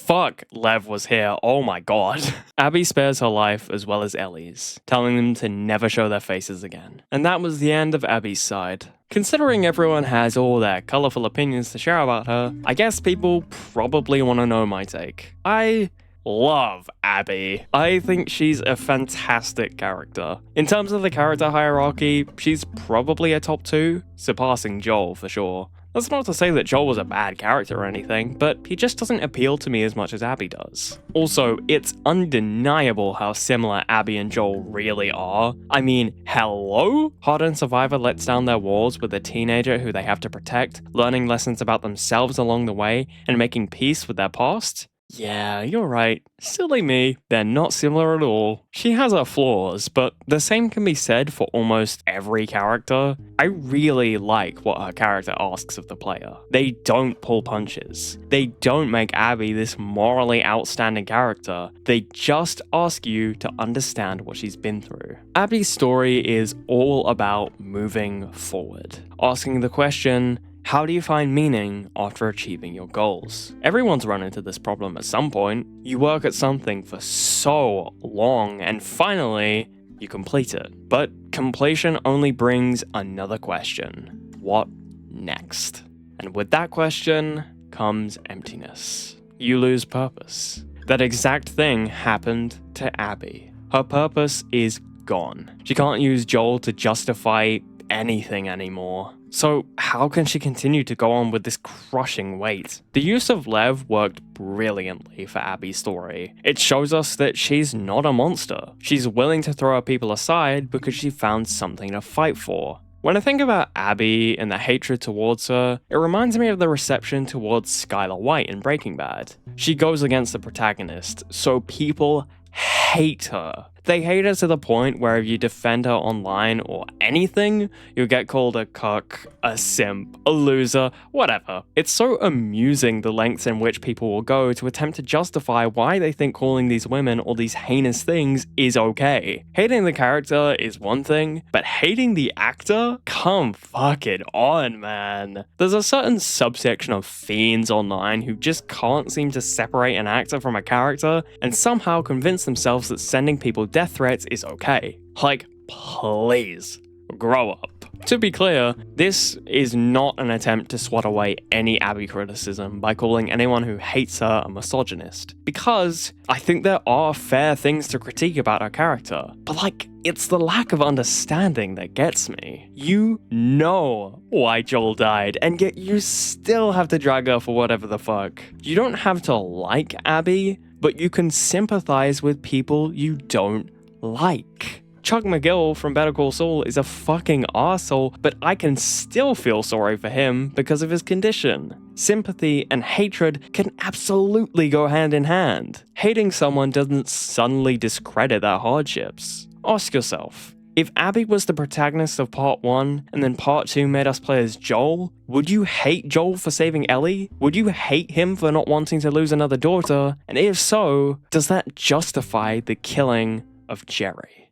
fuck Lev was here, oh my god. Abby spares her life as well as Ellie's, telling them to never show their faces again. And that was the end of Abby's side. Considering everyone has all their colourful opinions to share about her, I guess people probably want to know my take. I love Abby. I think she's a fantastic character. In terms of the character hierarchy, she's probably a top 2, surpassing Joel for sure. That's not to say that Joel was a bad character or anything, but he just doesn't appeal to me as much as Abby does. Also, it's undeniable how similar Abby and Joel really are. I mean, hello? Hardened survivor lets down their walls with a teenager who they have to protect, learning lessons about themselves along the way, and making peace with their past. Yeah, you're right. Silly me. They're not similar at all. She has her flaws, but the same can be said for almost every character. I really like what her character asks of the player. They don't pull punches. They don't make Abby this morally outstanding character. They just ask you to understand what she's been through. Abby's story is all about moving forward, asking the question, how do you find meaning after achieving your goals? Everyone's run into this problem at some point. You work at something for so long and finally, you complete it. But completion only brings another question. What next? And with that question comes emptiness. You lose purpose. That exact thing happened to Abby. Her purpose is gone. She can't use Joel to justify anything anymore. So how can she continue to go on with this crushing weight? The use of Lev worked brilliantly for Abby's story. It shows us that she's not a monster. She's willing to throw her people aside because she found something to fight for. When I think about Abby and the hatred towards her, it reminds me of the reception towards Skylar White in Breaking Bad. She goes against the protagonist, so people hate her. They hate her to the point where if you defend her online or anything, you'll get called a cuck, a simp, a loser, whatever. It's so amusing the lengths in which people will go to attempt to justify why they think calling these women all these heinous things is okay. Hating the character is one thing, but hating the actor? Come fuck it on, man. There's a certain subsection of fiends online who just can't seem to separate an actor from a character and somehow convince themselves that sending people death threats is okay. Like, please, grow up. To be clear, this is not an attempt to swat away any Abby criticism by calling anyone who hates her a misogynist, because I think there are fair things to critique about her character, but like, it's the lack of understanding that gets me. You know why Joel died, and yet you still have to drag her for whatever the fuck. You don't have to like Abby, but you can sympathize with people you don't like. Chuck McGill from Better Call Saul is a fucking arsehole, but I can still feel sorry for him because of his condition. Sympathy and hatred can absolutely go hand in hand. Hating someone doesn't suddenly discredit their hardships. Ask yourself, if Abby was the protagonist of part 1 and then part 2 made us play as Joel, would you hate Joel for saving Ellie? Would you hate him for not wanting to lose another daughter? And if so, does that justify the killing of Jerry?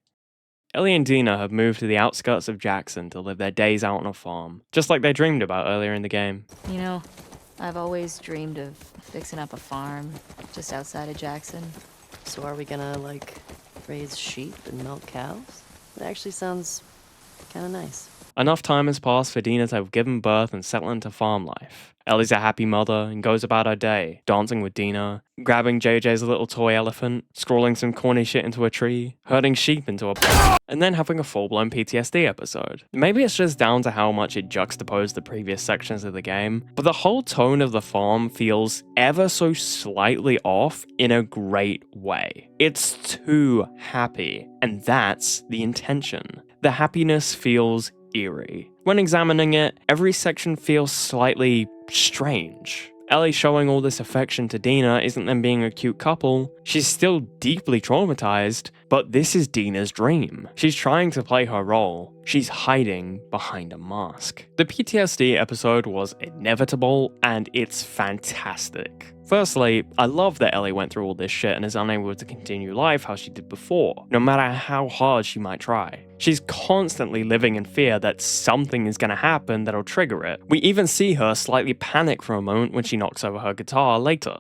Ellie and Dina have moved to the outskirts of Jackson to live their days out on a farm, just like they dreamed about earlier in the game. You know, I've always dreamed of fixing up a farm just outside of Jackson. So are we gonna, like, raise sheep and milk cows? It actually sounds kind of nice. Enough time has passed for Dina to have given birth and settle into farm life. Ellie's a happy mother and goes about her day, dancing with Dina, grabbing JJ's little toy elephant, scrawling some corny shit into a tree, herding sheep into a pond, and then having a full-blown PTSD episode. Maybe it's just down to how much it juxtaposed the previous sections of the game, but the whole tone of the farm feels ever so slightly off in a great way. It's too happy, and that's the intention. The happiness feels eerie. When examining it, every section feels slightly strange. Ellie showing all this affection to Dina isn't them being a cute couple. She's still deeply traumatized, but this is Dina's dream. She's trying to play her role. She's hiding behind a mask. The PTSD episode was inevitable, and it's fantastic. Firstly, I love that Ellie went through all this shit and is unable to continue life how she did before, no matter how hard she might try. She's constantly living in fear that something is going to happen that'll trigger it. We even see her slightly panic for a moment when she knocks over her guitar later.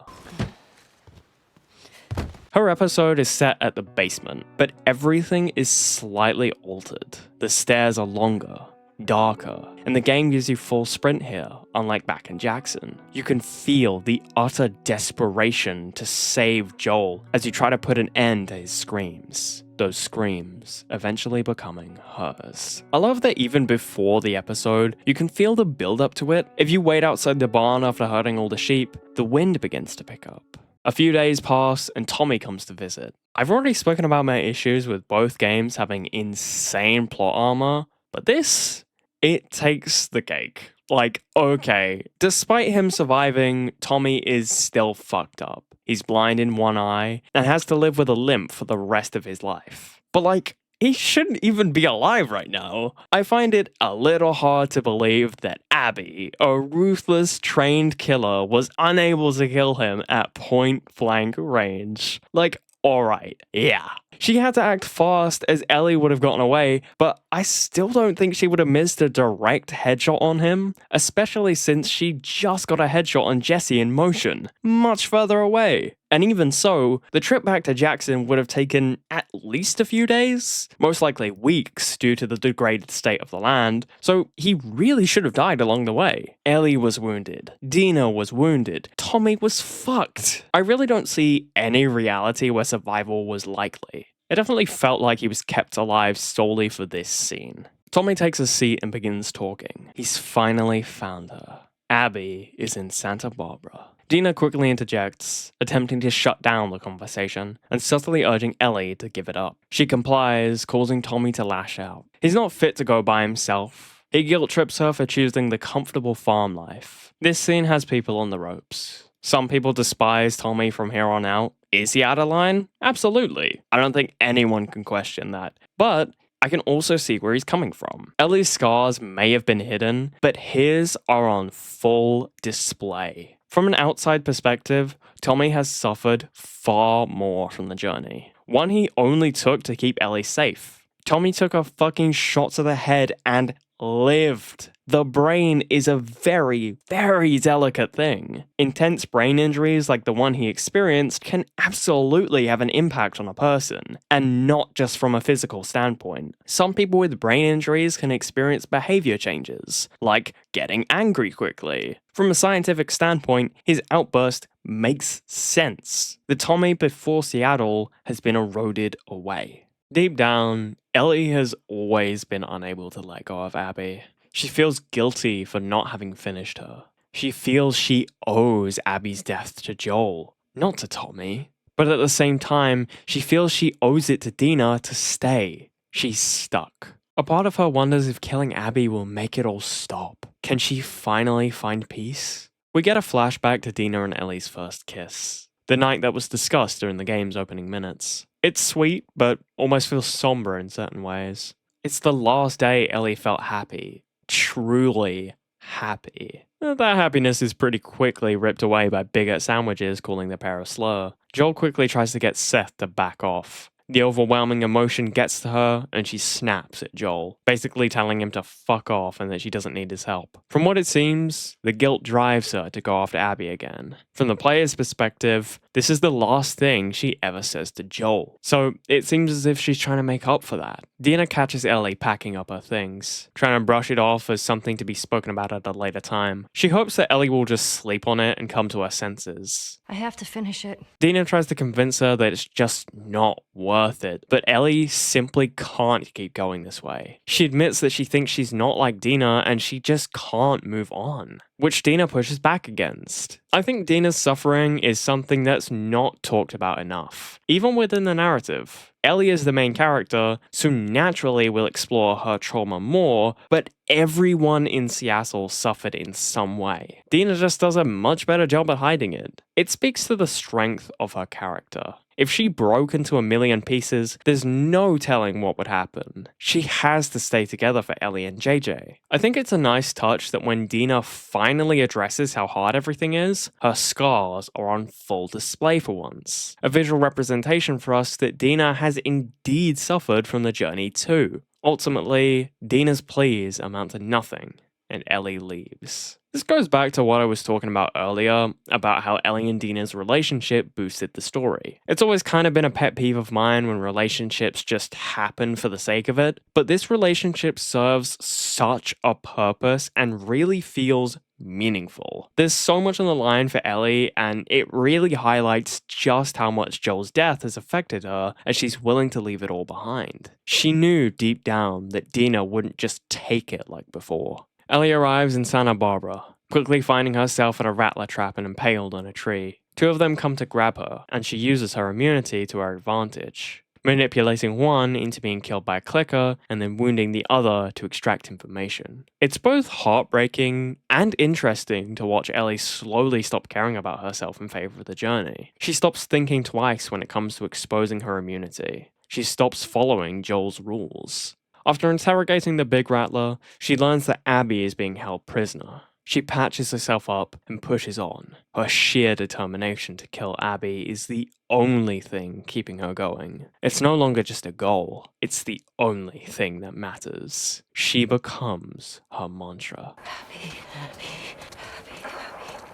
Her episode is set at the basement, but everything is slightly altered. The stairs are longer, darker, and the game gives you full sprint here, unlike back in Jackson. You can feel the utter desperation to save Joel as you try to put an end to his screams. those screams eventually becoming hers. I love that even before the episode, you can feel the build up to it. If you wait outside the barn after herding all the sheep, the wind begins to pick up. A few days pass and Tommy comes to visit. I've already spoken about my issues with both games having insane plot armor, but this, it takes the cake. Like, okay, despite him surviving, Tommy is still fucked up. He's blind in one eye and has to live with a limp for the rest of his life. But like, he shouldn't even be alive right now. I find it a little hard to believe that Abby, a ruthless trained killer, was unable to kill him at point blank range. Like, alright, yeah. She had to act fast as Ellie would have gotten away, but I still don't think she would have missed a direct headshot on him, especially since she just got a headshot on Jesse in motion, much further away. And even so, the trip back to Jackson would have taken at least a few days, most likely weeks due to the degraded state of the land, so he really should have died along the way. Ellie was wounded, Dina was wounded, Tommy was fucked. I really don't see any reality where survival was likely. It definitely felt like he was kept alive solely for this scene. Tommy takes a seat and begins talking. He's finally found her. Abby is in Santa Barbara. Dina quickly interjects, attempting to shut down the conversation and subtly urging Ellie to give it up. She complies, causing Tommy to lash out. He's not fit to go by himself. He guilt trips her for choosing the comfortable farm life. This scene has people on the ropes. Some people despise Tommy from here on out. Is he out of line? Absolutely. I don't think anyone can question that. But I can also see where he's coming from. Ellie's scars may have been hidden, but his are on full display. From an outside perspective, Tommy has suffered far more from the journey. One he only took to keep Ellie safe. Tommy took a fucking shot to the head and lived. The brain is a very, very delicate thing. Intense brain injuries like the one he experienced can absolutely have an impact on a person, and not just from a physical standpoint. Some people with brain injuries can experience behavior changes, like getting angry quickly. From a scientific standpoint, his outburst makes sense. The Tommy before Seattle has been eroded away. Deep down, Ellie has always been unable to let go of Abby. She feels guilty for not having finished her. She feels she owes Abby's death to Joel, not to Tommy. But at the same time, she feels she owes it to Dina to stay. She's stuck. A part of her wonders if killing Abby will make it all stop. Can she finally find peace? We get a flashback to Dina and Ellie's first kiss, the night that was discussed during the game's opening minutes. It's sweet, but almost feels somber in certain ways. It's the last day Ellie felt happy. Truly happy. That happiness is pretty quickly ripped away by bigot sandwiches calling the pair a slur. Joel quickly tries to get Seth to back off. The overwhelming emotion gets to her, and she snaps at Joel, basically telling him to fuck off and that she doesn't need his help. From what it seems, the guilt drives her to go after Abby again. From the player's perspective, this is the last thing she ever says to Joel. So it seems as if she's trying to make up for that. Dina catches Ellie packing up her things, trying to brush it off as something to be spoken about at a later time. She hopes that Ellie will just sleep on it and come to her senses. I have to finish it. Dina tries to convince her that it's just not worth it, but Ellie simply can't keep going this way. She admits that she thinks she's not like Dina and she just can't move on, which Dina pushes back against. I think Dina's suffering is something that's not talked about enough, even within the narrative. Ellie is the main character, so naturally we'll explore her trauma more, but everyone in Seattle suffered in some way. Dina just does a much better job at hiding it. It speaks to the strength of her character. If she broke into a million pieces, there's no telling what would happen. She has to stay together for Ellie and JJ. I think it's a nice touch that when Dina finally addresses how hard everything is, her scars are on full display for once. A visual representation for us that Dina has indeed suffered from the journey too. Ultimately, Dina's pleas amount to nothing, and Ellie leaves. This goes back to what I was talking about earlier, about how Ellie and Dina's relationship boosted the story. It's always kind of been a pet peeve of mine when relationships just happen for the sake of it, but this relationship serves such a purpose and really feels meaningful. There's so much on the line for Ellie, and it really highlights just how much Joel's death has affected her, as she's willing to leave it all behind. She knew deep down that Dina wouldn't just take it like before. Ellie arrives in Santa Barbara, quickly finding herself in a rattler trap and impaled on a tree. Two of them come to grab her, and she uses her immunity to her advantage, manipulating one into being killed by a clicker and then wounding the other to extract information. It's both heartbreaking and interesting to watch Ellie slowly stop caring about herself in favor of the journey. She stops thinking twice when it comes to exposing her immunity. She stops following Joel's rules. After interrogating the big rattler, she learns that Abby is being held prisoner. She patches herself up and pushes on. Her sheer determination to kill Abby is the only thing keeping her going. It's no longer just a goal, it's the only thing that matters. She becomes her mantra.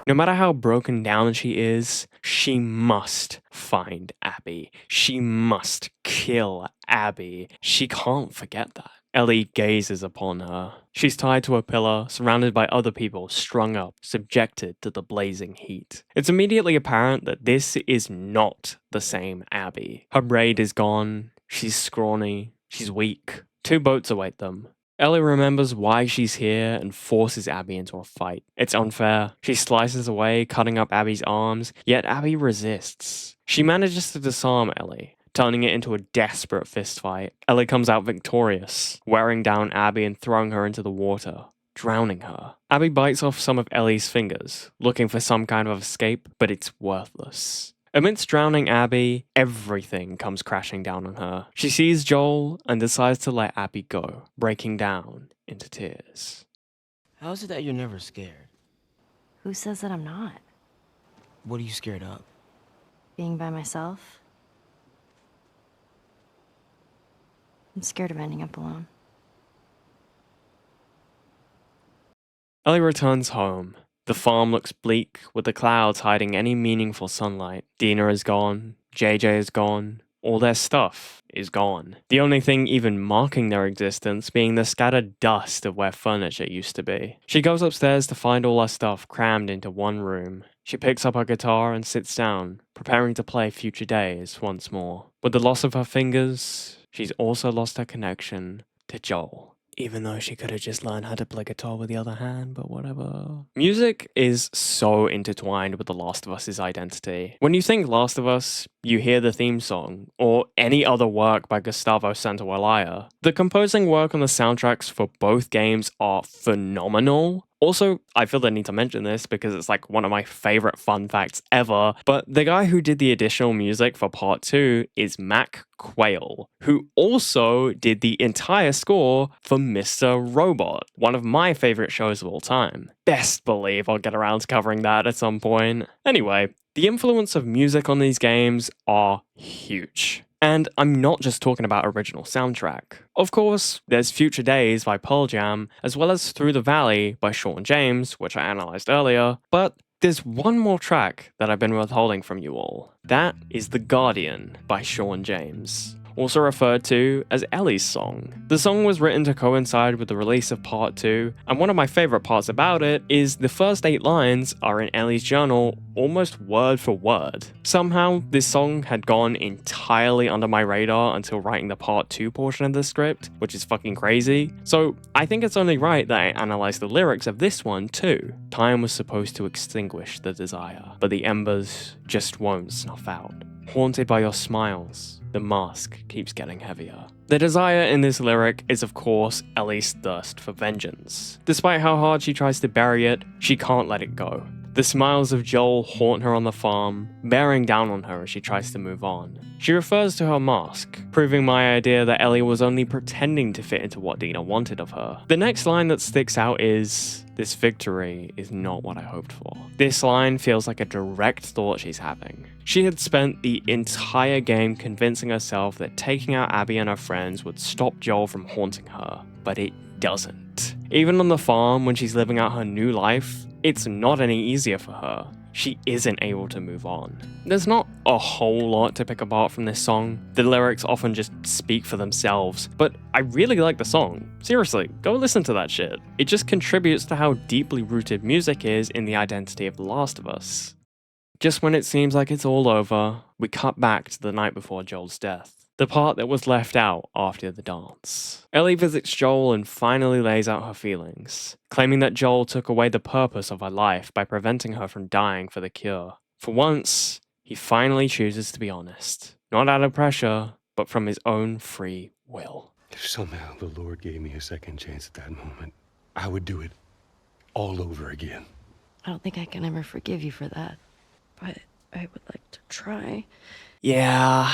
No matter how broken down she is, she must find Abby. She must kill Abby. She can't forget that. Ellie gazes upon her. She's tied to a pillar, surrounded by other people strung up, subjected to the blazing heat. It's immediately apparent that this is not the same Abby. Her braid is gone, she's scrawny, she's weak. Two boats await them. Ellie remembers why she's here and forces Abby into a fight. It's unfair. She slices away, cutting up Abby's arms, yet Abby resists. She manages to disarm Ellie, turning it into a desperate fistfight. Ellie comes out victorious, wearing down Abby and throwing her into the water, drowning her. Abby bites off some of Ellie's fingers, looking for some kind of escape, but it's worthless. Amidst drowning Abby, everything comes crashing down on her. She sees Joel and decides to let Abby go, breaking down into tears. How is it that you're never scared? Who says that I'm not? What are you scared of? Being by myself? I'm scared of ending up alone. Ellie returns home. The farm looks bleak, with the clouds hiding any meaningful sunlight. Dina is gone, JJ is gone, all their stuff is gone. The only thing even marking their existence being the scattered dust of where furniture used to be. She goes upstairs to find all her stuff crammed into one room. She picks up her guitar and sits down, preparing to play Future Days once more. With the loss of her fingers, she's also lost her connection to Joel. Even though she could have just learned how to play guitar with the other hand, but whatever. Music is so intertwined with The Last of Us's identity. When you think Last of Us, you hear the theme song, or any other work by Gustavo Santaolalla. The composing work on the soundtracks for both games are phenomenal. Also, I feel the need to mention this because it's like one of my favorite fun facts ever, but the guy who did the additional music for Part 2 is Mac Quayle, who also did the entire score for Mr. Robot, one of my favorite shows of all time. Best believe I'll get around to covering that at some point. Anyway, the influence of music on these games are huge. And I'm not just talking about original soundtrack. Of course, there's Future Days by Pearl Jam, as well as Through the Valley by Sean James, which I analysed earlier, but there's one more track that I've been withholding from you all. That is The Guardian by Sean James, also referred to as Ellie's song. The song was written to coincide with the release of Part 2, and one of my favourite parts about it is the first 8 lines are in Ellie's journal almost word for word. Somehow, this song had gone entirely under my radar until writing the Part 2 portion of the script, which is fucking crazy. So I think it's only right that I analyse the lyrics of this one too. Time was supposed to extinguish the desire, but the embers just won't snuff out. Haunted by your smiles, the mask keeps getting heavier. The desire in this lyric is of course Ellie's thirst for vengeance. Despite how hard she tries to bury it, she can't let it go. The smiles of Joel haunt her on the farm, bearing down on her as she tries to move on. She refers to her mask, proving my idea that Ellie was only pretending to fit into what Dina wanted of her. The next line that sticks out is, "This victory is not what I hoped for." This line feels like a direct thought she's having. She had spent the entire game convincing herself that taking out Abby and her friends would stop Joel from haunting her, but it doesn't. Even on the farm when she's living out her new life, it's not any easier for her. she isn't able to move on. There's not a whole lot to pick apart from this song. The lyrics often just speak for themselves, but I really like the song. Seriously, go listen to that shit. It just contributes to how deeply rooted music is in the identity of The Last of Us. Just when it seems like it's all over, we cut back to the night before Joel's death. The part that was left out after the dance. Ellie visits Joel and finally lays out her feelings, claiming that Joel took away the purpose of her life by preventing her from dying for the cure. For once, he finally chooses to be honest. Not out of pressure, but from his own free will. If somehow the Lord gave me a second chance at that moment, I would do it all over again. I don't think I can ever forgive you for that, but I would like to try. Yeah,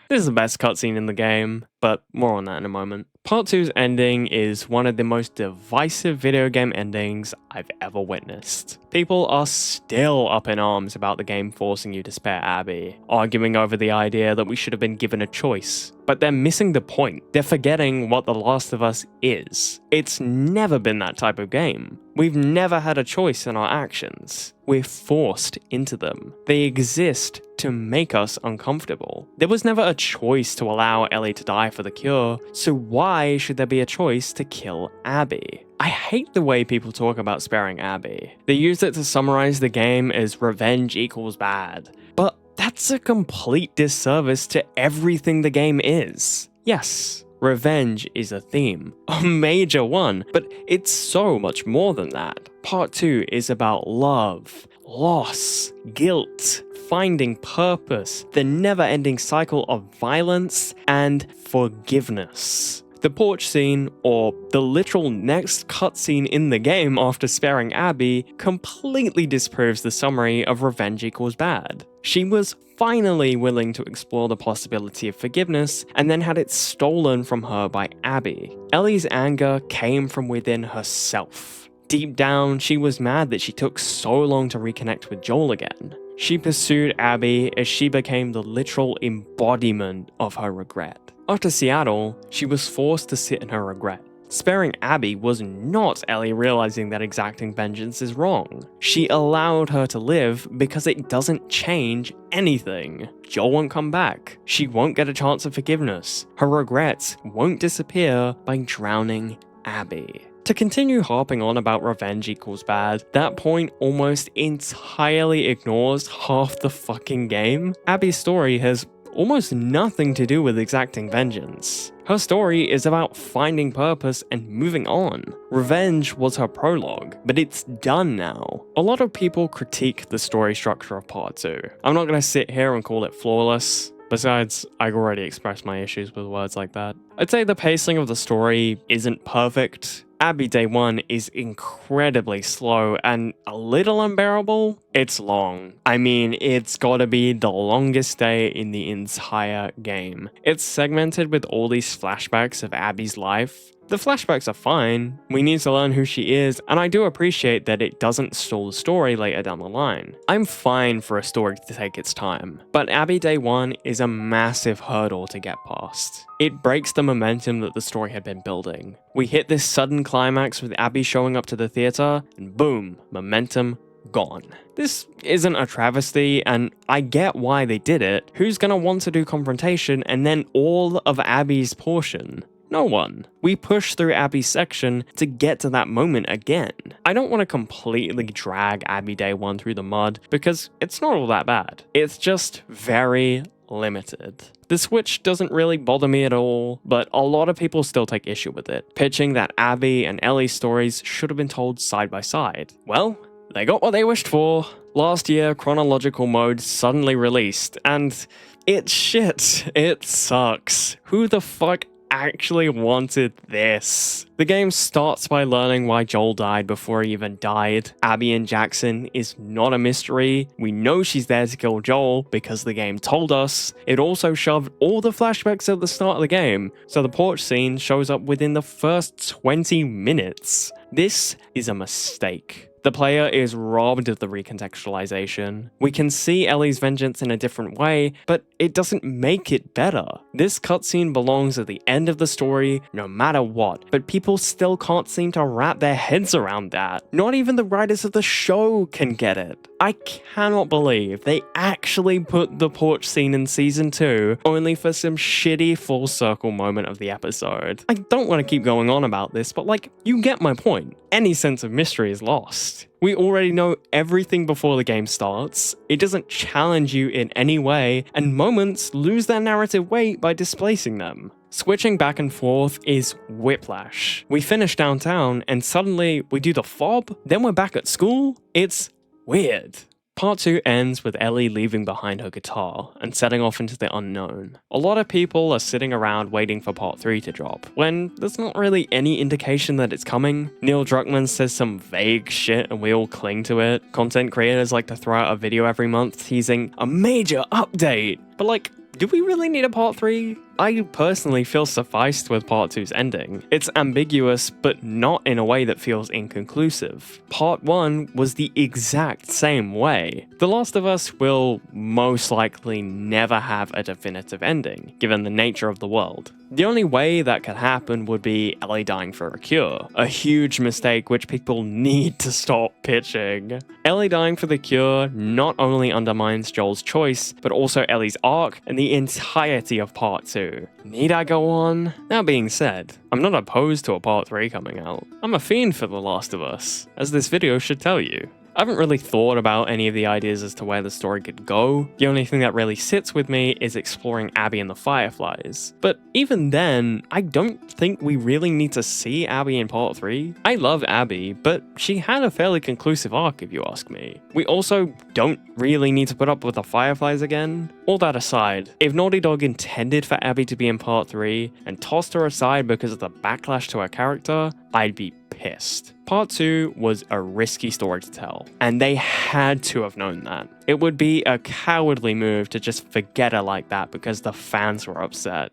this is the best cutscene in the game, but more on that in a moment. Part 2's ending is one of the most divisive video game endings I've ever witnessed. People are still up in arms about the game forcing you to spare Abby, arguing over the idea that we should have been given a choice. But they're missing the point. They're forgetting what The Last of Us is. It's never been that type of game. We've never had a choice in our actions. We're forced into them. They exist to make us uncomfortable. There was never a choice to allow Ellie to die for the cure, so why should there be a choice to kill Abby? I hate the way people talk about sparing Abby. They use it to summarize the game as revenge equals bad. But that's a complete disservice to everything the game is. Yes, revenge is a theme, a major one, but it's so much more than that. Part 2 is about love, loss, guilt, finding purpose, the never-ending cycle of violence, and forgiveness. The porch scene, or the literal next cutscene in the game after sparing Abby, completely disproves the summary of revenge equals bad. She was finally willing to explore the possibility of forgiveness, and then had it stolen from her by Abby. Ellie's anger came from within herself. Deep down, she was mad that she took so long to reconnect with Joel again. She pursued Abby as she became the literal embodiment of her regret. After Seattle, she was forced to sit in her regret. Sparing Abby was not Ellie realizing that exacting vengeance is wrong. She allowed her to live because it doesn't change anything. Joel won't come back. She won't get a chance of forgiveness. Her regrets won't disappear by drowning Abby. To continue harping on about revenge equals bad, that point almost entirely ignores half the fucking game. Abby's story has almost nothing to do with exacting vengeance. Her story is about finding purpose and moving on. Revenge was her prologue, but it's done now. A lot of people critique the story structure of Part 2. I'm not going to sit here and call it flawless. Besides, I've already expressed my issues with words like that. I'd say the pacing of the story isn't perfect. Abby Day 1 is incredibly slow and a little unbearable. It's long. I mean, it's gotta be the longest day in the entire game. It's segmented with all these flashbacks of Abby's life. The flashbacks are fine, we need to learn who she is, and I do appreciate that it doesn't stall the story later down the line. I'm fine for a story to take its time, but Abby Day 1 is a massive hurdle to get past. It breaks the momentum that the story had been building. We hit this sudden climax with Abby showing up to the theater, and boom, momentum gone. This isn't a travesty, and I get why they did it. Who's gonna want to do confrontation and then all of Abby's portion? No one. We push through Abby's section to get to that moment again. I don't want to completely drag Abby Day 1 through the mud, because it's not all that bad. It's just very limited. The switch doesn't really bother me at all, but a lot of people still take issue with it, pitching that Abby and Ellie's stories should have been told side by side. Well, they got what they wished for. Last year, chronological mode suddenly released, and it's shit. It sucks. Who the fuck actually wanted this? The game starts by learning why Joel died before he even died. Abby and Jackson is not a mystery. We know she's there to kill Joel because the game told us. It also shoved all the flashbacks at the start of the game, so the porch scene shows up within the first 20 minutes. This is a mistake. The player is robbed of the recontextualization. We can see Ellie's vengeance in a different way, but it doesn't make it better. This cutscene belongs at the end of the story no matter what, but people still can't seem to wrap their heads around that. Not even the writers of the show can get it. I cannot believe they actually put the porch scene in season 2 only for some shitty full circle moment of the episode. I don't want to keep going on about this, but like, you get my point. Any sense of mystery is lost. We already know everything before the game starts, it doesn't challenge you in any way, and moments lose their narrative weight by displacing them. Switching back and forth is whiplash. We finish downtown and suddenly we do the fob, then we're back at school? It's weird. Part 2 ends with Ellie leaving behind her guitar and setting off into the unknown. A lot of people are sitting around waiting for Part 3 to drop, when there's not really any indication that it's coming. Neil Druckmann says some vague shit and we all cling to it. Content creators like to throw out a video every month teasing a major update, but like, do we really need a Part 3? I personally feel sufficed with Part 2's ending. It's ambiguous, but not in a way that feels inconclusive. Part 1 was the exact same way. The Last of Us will most likely never have a definitive ending, given the nature of the world. The only way that could happen would be Ellie dying for a cure, a huge mistake which people need to stop pitching. Ellie dying for the cure not only undermines Joel's choice, but also Ellie's arc and the entirety of Part 2. Need I go on? That being said, I'm not opposed to a Part 3 coming out. I'm a fiend for The Last of Us, as this video should tell you. I haven't really thought about any of the ideas as to where the story could go. The only thing that really sits with me is exploring Abby and the Fireflies. But even then, I don't think we really need to see Abby in Part 3. I love Abby, but she had a fairly conclusive arc if you ask me. We also don't really need to put up with the Fireflies again. All that aside, if Naughty Dog intended for Abby to be in Part 3 and tossed her aside because of the backlash to her character, I'd be pissed. Part 2 was a risky story to tell, and they had to have known that. It would be a cowardly move to just forget her like that because the fans were upset.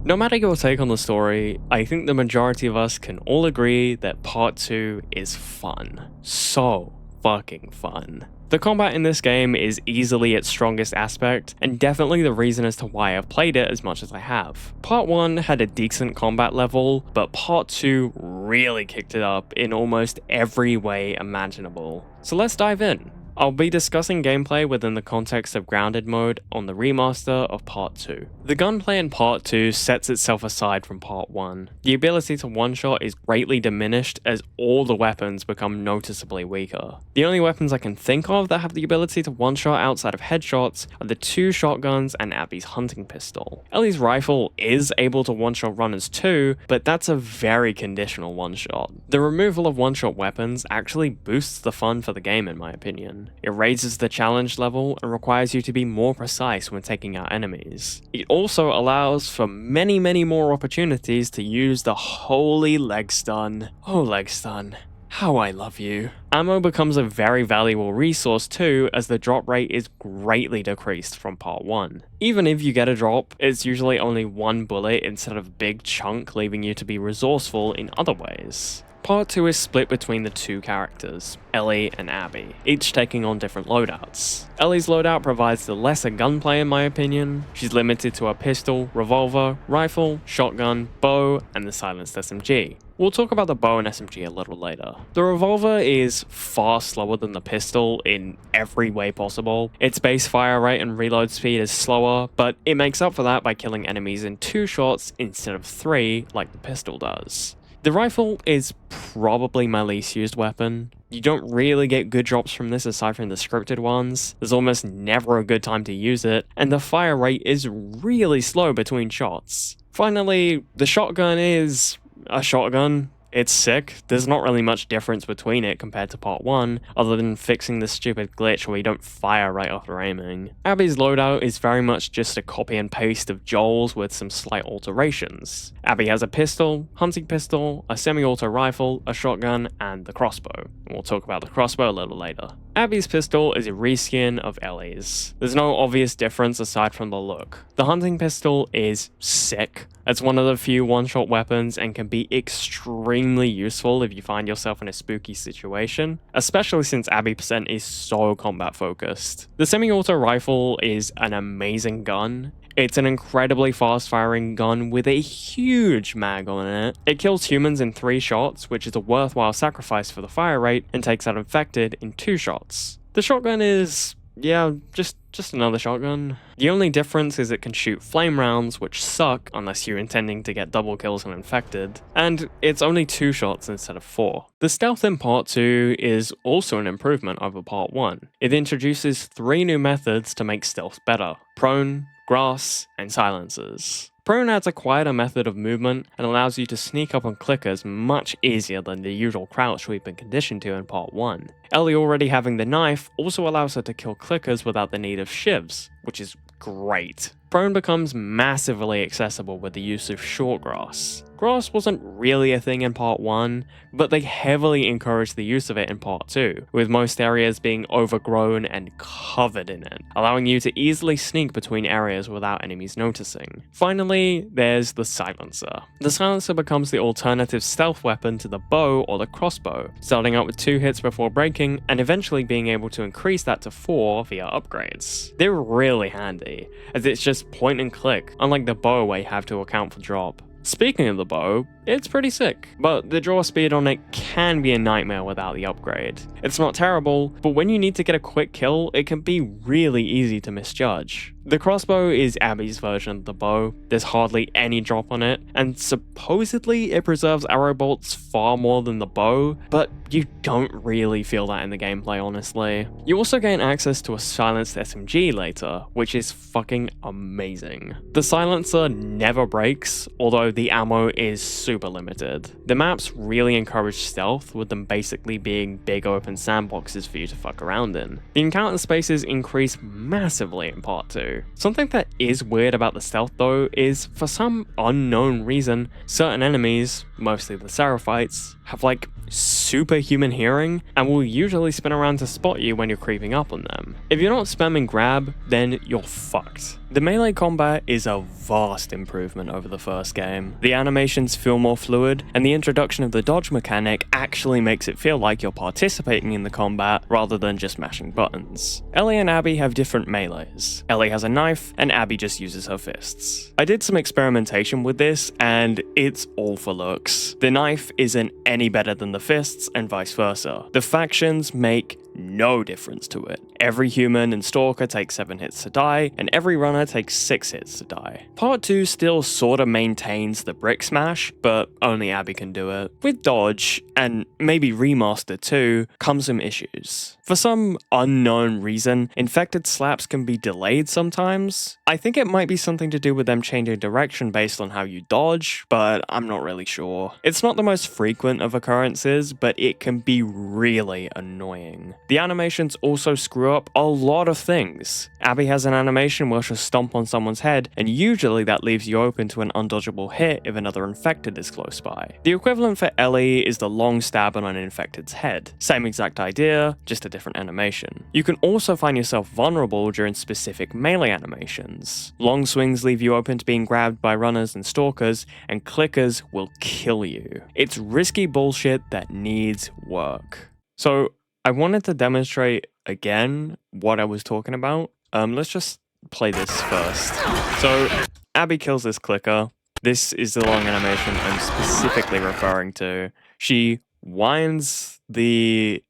No matter your take on the story, I think the majority of us can all agree that Part 2 is fun. So fucking fun. The combat in this game is easily its strongest aspect, and definitely the reason as to why I've played it as much as I have. Part 1 had a decent combat level, but Part 2 really kicked it up in almost every way imaginable. So let's dive in. I'll be discussing gameplay within the context of Grounded mode on the remaster of Part 2. The gunplay in Part 2 sets itself aside from Part 1. The ability to one-shot is greatly diminished as all the weapons become noticeably weaker. The only weapons I can think of that have the ability to one-shot outside of headshots are the 2 shotguns and Abby's hunting pistol. Ellie's rifle is able to one-shot runners too, but that's a very conditional one-shot. The removal of one-shot weapons actually boosts the fun for the game in my opinion. It raises the challenge level and requires you to be more precise when taking out enemies. It also allows for many more opportunities to use the holy leg stun. Oh, leg stun. How I love you. Ammo becomes a very valuable resource too, as the drop rate is greatly decreased from Part 1. Even if you get a drop, it's usually only one bullet instead of a big chunk, leaving you to be resourceful in other ways. Part 2 is split between the 2 characters, Ellie and Abby, each taking on different loadouts. Ellie's loadout provides the lesser gunplay in my opinion. She's limited to a pistol, revolver, rifle, shotgun, bow, and the silenced SMG. We'll talk about the bow and SMG a little later. The revolver is far slower than the pistol in every way possible. Its base fire rate and reload speed is slower, but it makes up for that by killing enemies in 2 shots instead of 3 like the pistol does. The rifle is probably my least used weapon. You don't really get good drops from this aside from the scripted ones, there's almost never a good time to use it, and the fire rate is really slow between shots. Finally, the shotgun is a shotgun. It's sick. There's not really much difference between it compared to Part 1, other than fixing the stupid glitch where you don't fire right after aiming. Abby's loadout is very much just a copy and paste of Joel's with some slight alterations. Abby has a pistol, hunting pistol, a semi-auto rifle, a shotgun, and the crossbow. And we'll talk about the crossbow a little later. Abby's pistol is a reskin of Ellie's. There's no obvious difference aside from the look. The hunting pistol is sick. It's one of the few one-shot weapons and can be extremely useful if you find yourself in a spooky situation, especially since Abby % is so combat focused. The semi-auto rifle is an amazing gun. It's an incredibly fast-firing gun with a huge mag on it. It kills humans in 3 shots, which is a worthwhile sacrifice for the fire rate, and takes out infected in 2 shots. The shotgun is, yeah, just another shotgun. The only difference is it can shoot flame rounds, which suck unless you're intending to get double kills on infected, and it's only 2 shots instead of 4. The stealth in Part 2 is also an improvement over Part 1. It introduces 3 new methods to make stealth better: prone, grass, and silencers. Prone adds a quieter method of movement and allows you to sneak up on clickers much easier than the usual crouch we've been conditioned to in Part 1. Ellie already having the knife also allows her to kill clickers without the need of shivs, which is great. Prone becomes massively accessible with the use of short grass. Grass wasn't really a thing in Part 1, but they heavily encouraged the use of it in Part 2, with most areas being overgrown and covered in it, allowing you to easily sneak between areas without enemies noticing. Finally, there's the silencer. The silencer becomes the alternative stealth weapon to the bow or the crossbow, starting out with 2 hits before breaking, and eventually being able to increase that to 4 via upgrades. They're really handy, as it's just point and click, unlike the bow where you have to account for drop. Speaking of the bow, it's pretty sick, but the draw speed on it can be a nightmare without the upgrade. It's not terrible, but when you need to get a quick kill, it can be really easy to misjudge. The crossbow is Abby's version of the bow. There's hardly any drop on it, and supposedly it preserves arrow bolts far more than the bow, but you don't really feel that in the gameplay, honestly. You also gain access to a silenced SMG later, which is fucking amazing. The silencer never breaks, although the ammo is super limited. The maps really encourage stealth, with them basically being big open sandboxes for you to fuck around in. The encounter spaces increase massively in Part 2. Something that is weird about the stealth though is, for some unknown reason, certain enemies, mostly the Seraphites, have like superhuman hearing and will usually spin around to spot you when you're creeping up on them. If you're not spamming grab, then you're fucked. The melee combat is a vast improvement over the first game. The animations feel more fluid, and the introduction of the dodge mechanic actually makes it feel like you're participating in the combat rather than just mashing buttons. Ellie and Abby have different melees. Ellie has a knife, and Abby just uses her fists. I did some experimentation with this, and it's all for looks. The knife isn't any better than the fists, and vice versa. The factions make no difference to it. Every human and stalker takes 7 hits to die, and every runner takes 6 hits to die. Part 2 still sorta maintains the brick smash, but only Abby can do it. With dodge, and maybe remaster too, comes some issues. For some unknown reason, infected slaps can be delayed sometimes. I think it might be something to do with them changing direction based on how you dodge, but I'm not really sure. It's not the most frequent of occurrences, but it can be really annoying. The animations also screw up a lot of things. Abby has an animation where she'll stomp on someone's head, and usually that leaves you open to an undodgeable hit if another infected is close by. The equivalent for Ellie is the long stab on an infected's head. Same exact idea, just a different animation. You can also find yourself vulnerable during specific melee animations. Long swings leave you open to being grabbed by runners and stalkers, and clickers will kill you. It's risky bullshit that needs work. So, I wanted to demonstrate again what I was talking about. Let's just play this first. So, Abby kills this clicker. This is the long animation I'm specifically referring to. She winds the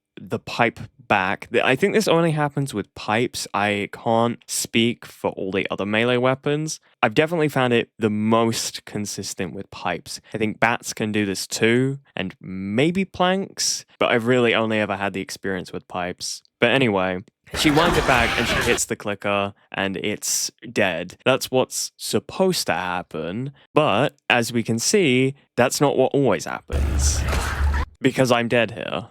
pipe back. I think this only happens with pipes. I can't speak for all the other melee weapons. I've definitely found it the most consistent with pipes. I think bats can do this too, and maybe planks, but I've really only ever had the experience with pipes. But anyway, she winds it back and she hits the clicker and it's dead. That's what's supposed to happen, but as we can see, that's not what always happens. Because I'm dead here.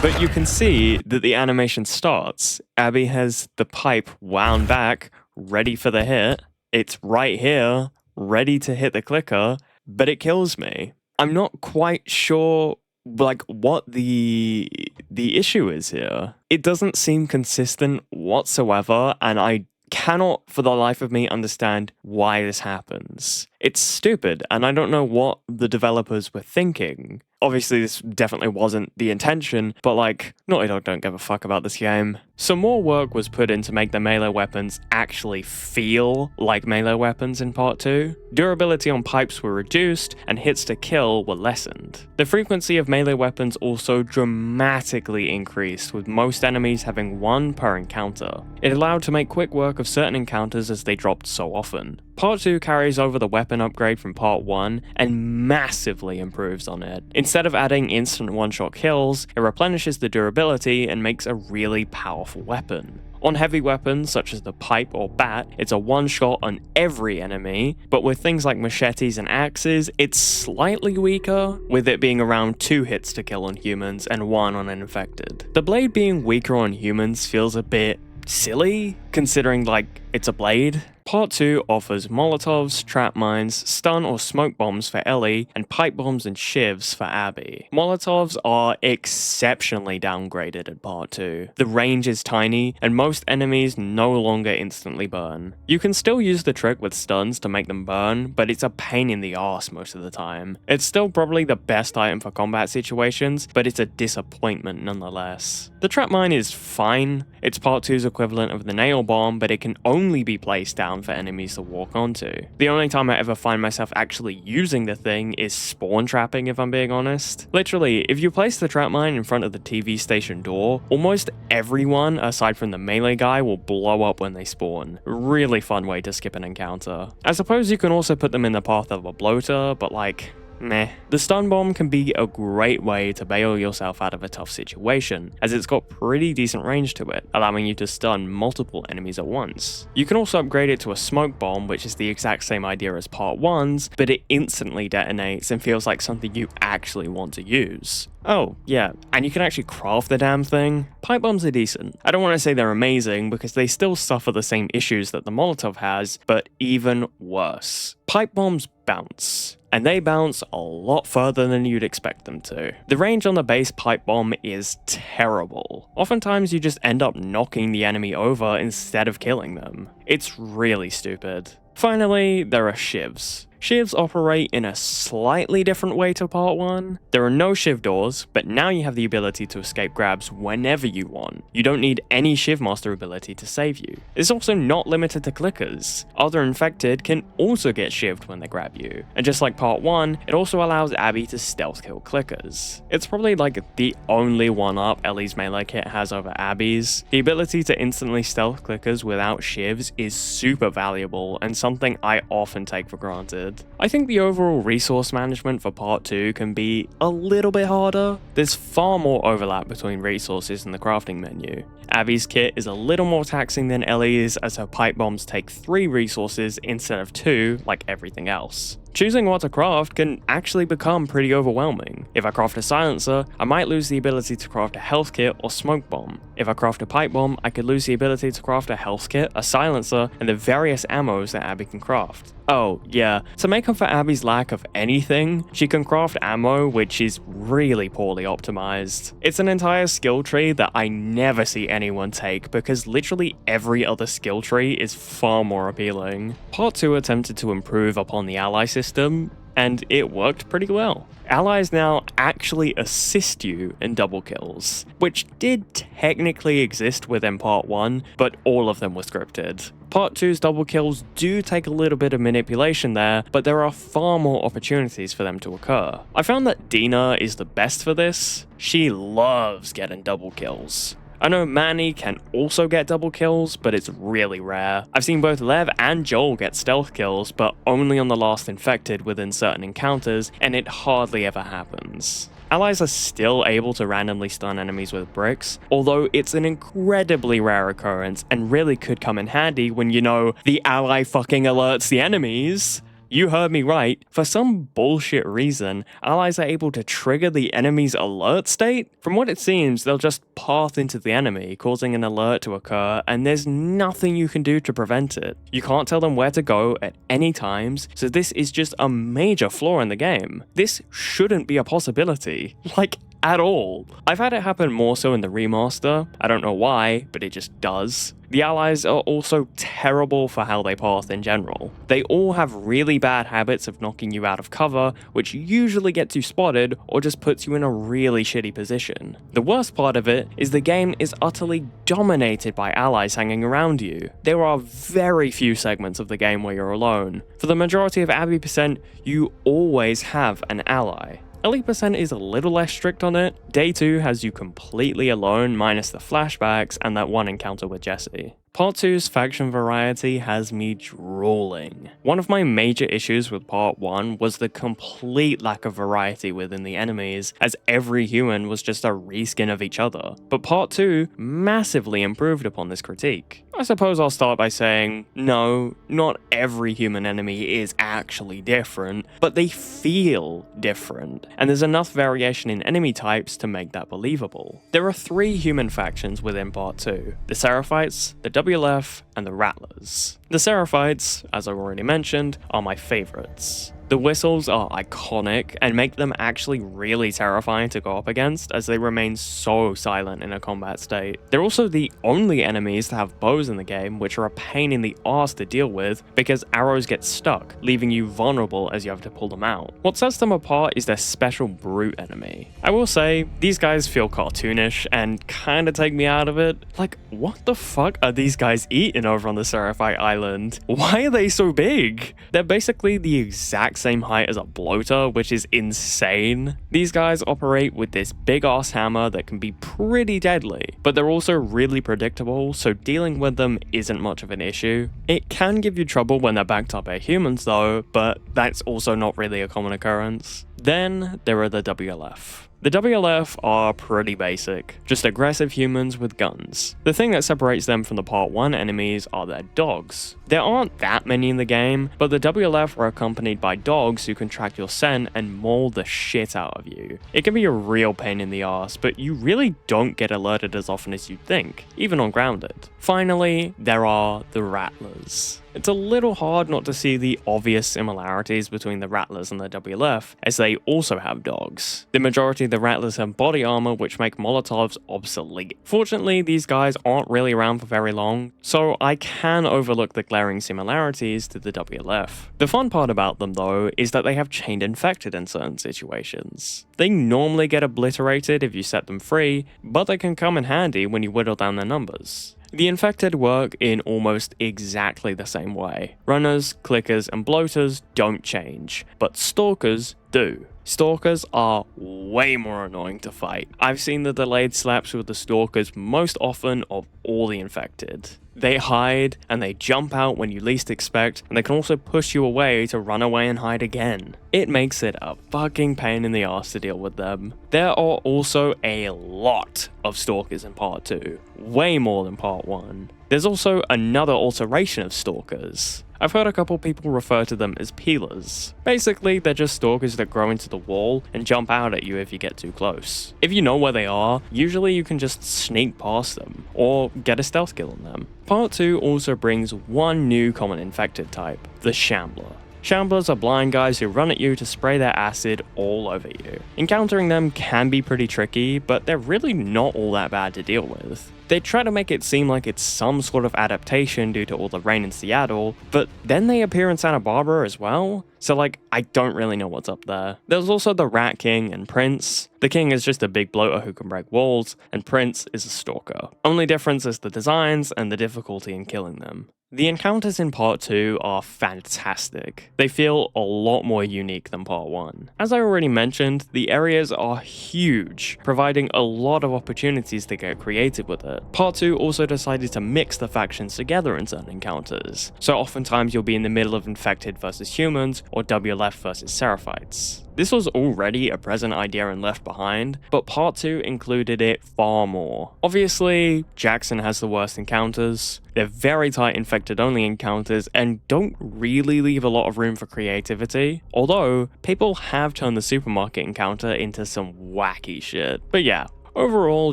But you can see that the animation starts. Abby has the pipe wound back, ready for the hit. It's right here, ready to hit the clicker, but it kills me. I'm not quite sure what the the issue is here. It doesn't seem consistent whatsoever, and I cannot for the life of me understand why this happens. It's stupid, and I don't know what the developers were thinking. Obviously, this definitely wasn't the intention, but like, Naughty Dog don't give a fuck about this game. Some more work was put in to make the melee weapons actually feel like melee weapons in Part 2. Durability on pipes were reduced, and hits to kill were lessened. The frequency of melee weapons also dramatically increased, with most enemies having one per encounter. It allowed to make quick work of certain encounters as they dropped so often. Part 2 carries over the weapon upgrade from Part 1 and massively improves on it. Instead of adding instant one-shot kills, it replenishes the durability and makes a really powerful weapon. On heavy weapons such as the pipe or bat, it's a one-shot on every enemy, but with things like machetes and axes, it's slightly weaker, with it being around 2 hits to kill on humans and 1 on an infected. The blade being weaker on humans feels a bit silly, considering like it's a blade. Part 2 offers Molotovs, trap mines, stun or smoke bombs for Ellie, and pipe bombs and shivs for Abby. Molotovs are exceptionally downgraded in Part 2. The range is tiny, and most enemies no longer instantly burn. You can still use the trick with stuns to make them burn, but it's a pain in the arse most of the time. It's still probably the best item for combat situations, but it's a disappointment nonetheless. The trap mine is fine. It's Part 2's equivalent of the nail bomb, but it can only be placed down for enemies to walk onto. The only time I ever find myself actually using the thing is spawn trapping, if I'm being honest. Literally, if you place the trap mine in front of the TV station door, almost everyone aside from the melee guy will blow up when they spawn. Really fun way to skip an encounter. I suppose you can also put them in the path of a bloater, but like, meh. The stun bomb can be a great way to bail yourself out of a tough situation, as it's got pretty decent range to it, allowing you to stun multiple enemies at once. You can also upgrade it to a smoke bomb, which is the exact same idea as Part 1's, but it instantly detonates and feels like something you actually want to use. Oh, yeah, and you can actually craft the damn thing. Pipe bombs are decent. I don't want to say they're amazing because they still suffer the same issues that the Molotov has, but even worse. Pipe bombs bounce, and they bounce a lot further than you'd expect them to. The range on the base pipe bomb is terrible. Oftentimes you just end up knocking the enemy over instead of killing them. It's really stupid. Finally, there are shivs. Shivs operate in a slightly different way to Part 1. There are no shiv doors, but now you have the ability to escape grabs whenever you want. You don't need any shiv master ability to save you. It's also not limited to clickers. Other infected can also get shivved when they grab you. And just like Part 1, it also allows Abby to stealth kill clickers. It's probably like the only one-up Ellie's melee kit has over Abby's. The ability to instantly stealth clickers without shivs is super valuable and something I often take for granted. I think the overall resource management for Part 2 can be a little bit harder. There's far more overlap between resources in the crafting menu. Abby's kit is a little more taxing than Ellie's, as her pipe bombs take 3 resources instead of 2 like everything else. Choosing what to craft can actually become pretty overwhelming. If I craft a silencer, I might lose the ability to craft a health kit or smoke bomb. If I craft a pipe bomb, I could lose the ability to craft a health kit, a silencer, and the various ammos that Abby can craft. Oh, yeah, to make up for Abby's lack of anything, she can craft ammo which is really poorly optimized. It's an entire skill tree that I never see anyone take because literally every other skill tree is far more appealing. Part 2 attempted to improve upon the ally system, and it worked pretty well. Allies now actually assist you in double kills, which did technically exist within Part 1, but all of them were scripted. Part 2's double kills do take a little bit of manipulation there, but there are far more opportunities for them to occur. I found that Dina is the best for this. She loves getting double kills. I know Manny can also get double kills, but it's really rare. I've seen both Lev and Joel get stealth kills, but only on the last infected within certain encounters, and it hardly ever happens. Allies are still able to randomly stun enemies with bricks, although it's an incredibly rare occurrence and really could come in handy when, you know, the ally fucking alerts the enemies. You heard me right. For some bullshit reason, allies are able to trigger the enemy's alert state. From what it seems, they'll just path into the enemy, causing an alert to occur, and there's nothing you can do to prevent it. You can't tell them where to go at any times, so this is just a major flaw in the game. This shouldn't be a possibility. Like, at all. I've had it happen more so in the remaster. I don't know why, but it just does. The allies are also terrible for how they path in general. They all have really bad habits of knocking you out of cover, which usually gets you spotted or just puts you in a really shitty position. The worst part of it is the game is utterly dominated by allies hanging around you. There are very few segments of the game where you're alone. For the majority of Abbey percent, you always have an ally. Ellie percent is a little less strict on it. Day 2 has you completely alone minus the flashbacks and that one encounter with Jesse. Part 2's faction variety has me drooling. One of my major issues with Part 1 was the complete lack of variety within the enemies, as every human was just a reskin of each other. But Part 2 massively improved upon this critique. I suppose I'll start by saying, no, not every human enemy is actually different, but they feel different, and there's enough variation in enemy types to make that believable. There are 3 human factions within Part 2, the Seraphites, the WLF, and the Rattlers. The Seraphites, as I already mentioned, are my favourites. The whistles are iconic and make them actually really terrifying to go up against, as they remain so silent in a combat state. They're also the only enemies to have bows in the game, which are a pain in the arse to deal with because arrows get stuck, leaving you vulnerable as you have to pull them out. What sets them apart is their special brute enemy. I will say, these guys feel cartoonish and kinda take me out of it. Like, what the fuck are these guys eating over on the Seraphite Island? Why are they so big? They're basically the exact same height as a bloater, which is insane. These guys operate with this big ass hammer that can be pretty deadly, but they're also really predictable, so dealing with them isn't much of an issue. It can give you trouble when they're backed up by humans though, but that's also not really a common occurrence. Then there are the WLF. The WLF are pretty basic, just aggressive humans with guns. The thing that separates them from the Part 1 enemies are their dogs. There aren't that many in the game, but the WLF are accompanied by dogs who can track your scent and maul the shit out of you. It can be a real pain in the ass, but you really don't get alerted as often as you'd think, even on grounded. Finally, there are the Rattlers. It's a little hard not to see the obvious similarities between the Rattlers and the WLF, as they also have dogs. The majority of the Rattlers have body armor which make Molotovs obsolete. Fortunately, these guys aren't really around for very long, so I can overlook the glaring similarities to the WLF. The fun part about them though is that they have chained infected in certain situations. They normally get obliterated if you set them free, but they can come in handy when you whittle down their numbers. The infected work in almost exactly the same way. Runners, clickers, and bloaters don't change, but stalkers do. Stalkers are way more annoying to fight. I've seen the delayed slaps with the stalkers most often of all the infected. They hide, and they jump out when you least expect, and they can also push you away to run away and hide again. It makes it a fucking pain in the ass to deal with them. There are also a lot of stalkers in Part 2, way more than Part 1. There's also another alteration of stalkers. I've heard a couple people refer to them as peelers. Basically, they're just stalkers that grow into the wall and jump out at you if you get too close. If you know where they are, usually you can just sneak past them, or get a stealth kill on them. Part 2 also brings one new common infected type, the Shambler. Shamblers are blind guys who run at you to spray their acid all over you. Encountering them can be pretty tricky, but they're really not all that bad to deal with. They try to make it seem like it's some sort of adaptation due to all the rain in Seattle, but then they appear in Santa Barbara as well, so I don't really know what's up there. There's also the Rat King and Prince. The King is just a big bloater who can break walls, and Prince is a stalker. Only difference is the designs and the difficulty in killing them. The encounters in Part 2 are fantastic. They feel a lot more unique than Part 1. As I already mentioned, the areas are huge, providing a lot of opportunities to get creative with it. Part 2 also decided to mix the factions together in certain encounters, so oftentimes you'll be in the middle of infected versus humans or WLF versus Seraphites. This was already a present idea in Left Behind, but Part 2 included it far more. Obviously, Jackson has the worst encounters. They're very tight infected-only encounters and don't really leave a lot of room for creativity, although people have turned the supermarket encounter into some wacky shit. But yeah, overall,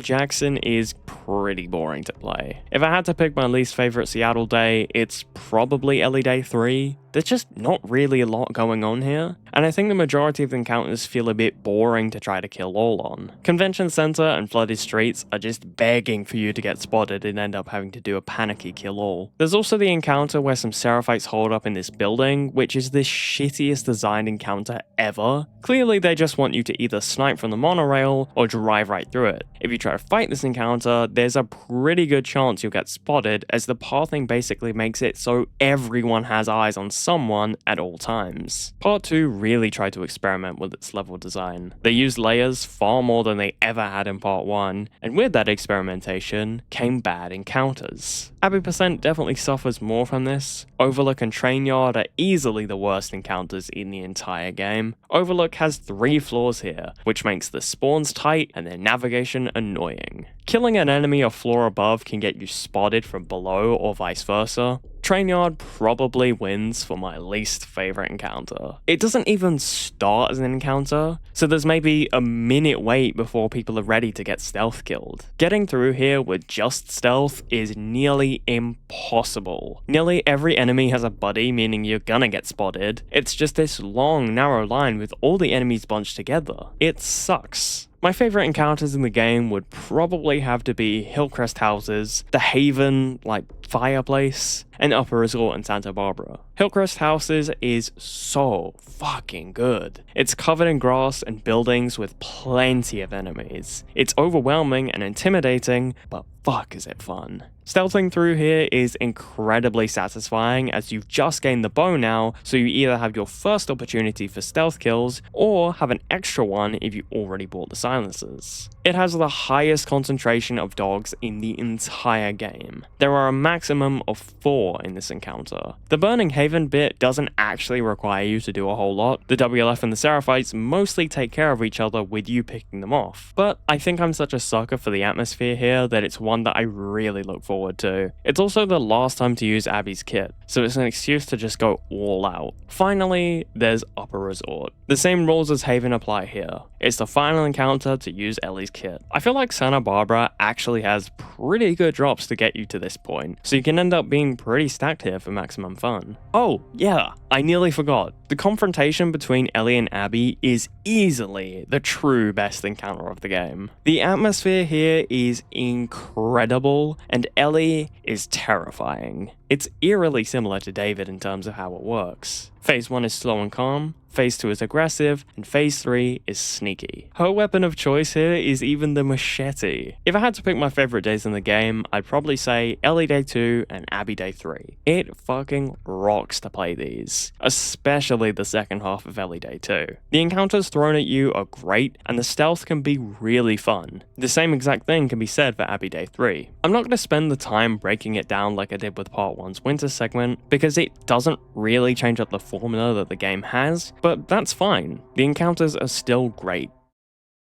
Jackson is pretty boring to play. If I had to pick my least favorite Seattle day, it's probably Ellie Day 3. there's just not really a lot going on here, and I think the majority of the encounters feel a bit boring to try to kill all on. Convention Center and flooded streets are just begging for you to get spotted and end up having to do a panicky kill all. There's also the encounter where some Seraphites hold up in this building, which is the shittiest designed encounter ever. Clearly they just want you to either snipe from the monorail or drive right through it. If you try to fight this encounter, there's a pretty good chance you'll get spotted, as the pathing basically makes it so everyone has eyes on someone at all times. Part 2 really tried to experiment with its level design. They used layers far more than they ever had in Part 1, and with that experimentation came bad encounters. Abbey Percent definitely suffers more from this. Overlook and Train Yard are easily the worst encounters in the entire game. Overlook has 3 floors here, which makes the spawns tight and their navigation annoying. Killing an enemy a floor above can get you spotted from below or vice versa. Train Yard probably wins for my least favorite encounter. It doesn't even start as an encounter, so there's maybe a minute wait before people are ready to get stealth killed. Getting through here with just stealth is nearly impossible. Nearly every enemy has a buddy, meaning you're gonna get spotted. It's just this long, narrow line with all the enemies bunched together. It sucks. My favourite encounters in the game would probably have to be Hillcrest Houses, the Haven, fireplace, and Upper Resort in Santa Barbara. Hillcrest Houses is so fucking good. It's covered in grass and buildings with plenty of enemies. It's overwhelming and intimidating, but fuck is it fun. Stealthing through here is incredibly satisfying, as you've just gained the bow now, so you either have your first opportunity for stealth kills, or have an extra one if you already bought the silencers. It has the highest concentration of dogs in the entire game. There are a maximum of 4 in this encounter. The Burning Haven bit doesn't actually require you to do a whole lot. The WLF and the Seraphites mostly take care of each other with you picking them off. But I think I'm such a sucker for the atmosphere here that it's one that I really look forward to. It's also the last time to use Abby's kit, so it's an excuse to just go all out. Finally, there's Upper Resort. The same rules as Haven apply here. It's the final encounter to use Ellie's kit. I feel like Santa Barbara actually has pretty good drops to get you to this point, so you can end up being pretty stacked here for maximum fun. Oh, yeah, I nearly forgot. The confrontation between Ellie and Abby is easily the true best encounter of the game. The atmosphere here is incredible, and Ellie is terrifying. It's eerily similar to David in terms of how it works. Phase 1 is slow and calm, Phase 2 is aggressive, and Phase 3 is sneaky. Her weapon of choice here is even the machete. If I had to pick my favorite days in the game, I'd probably say Ellie Day 2 and Abby Day 3. It fucking rocks to play these, especially the second half of Ellie Day 2. The encounters thrown at you are great, and the stealth can be really fun. The same exact thing can be said for Abby Day 3. I'm not going to spend the time breaking it down like I did with Part 1's winter segment, because it doesn't really change up the formula that the game has, but that's fine. The encounters are still great.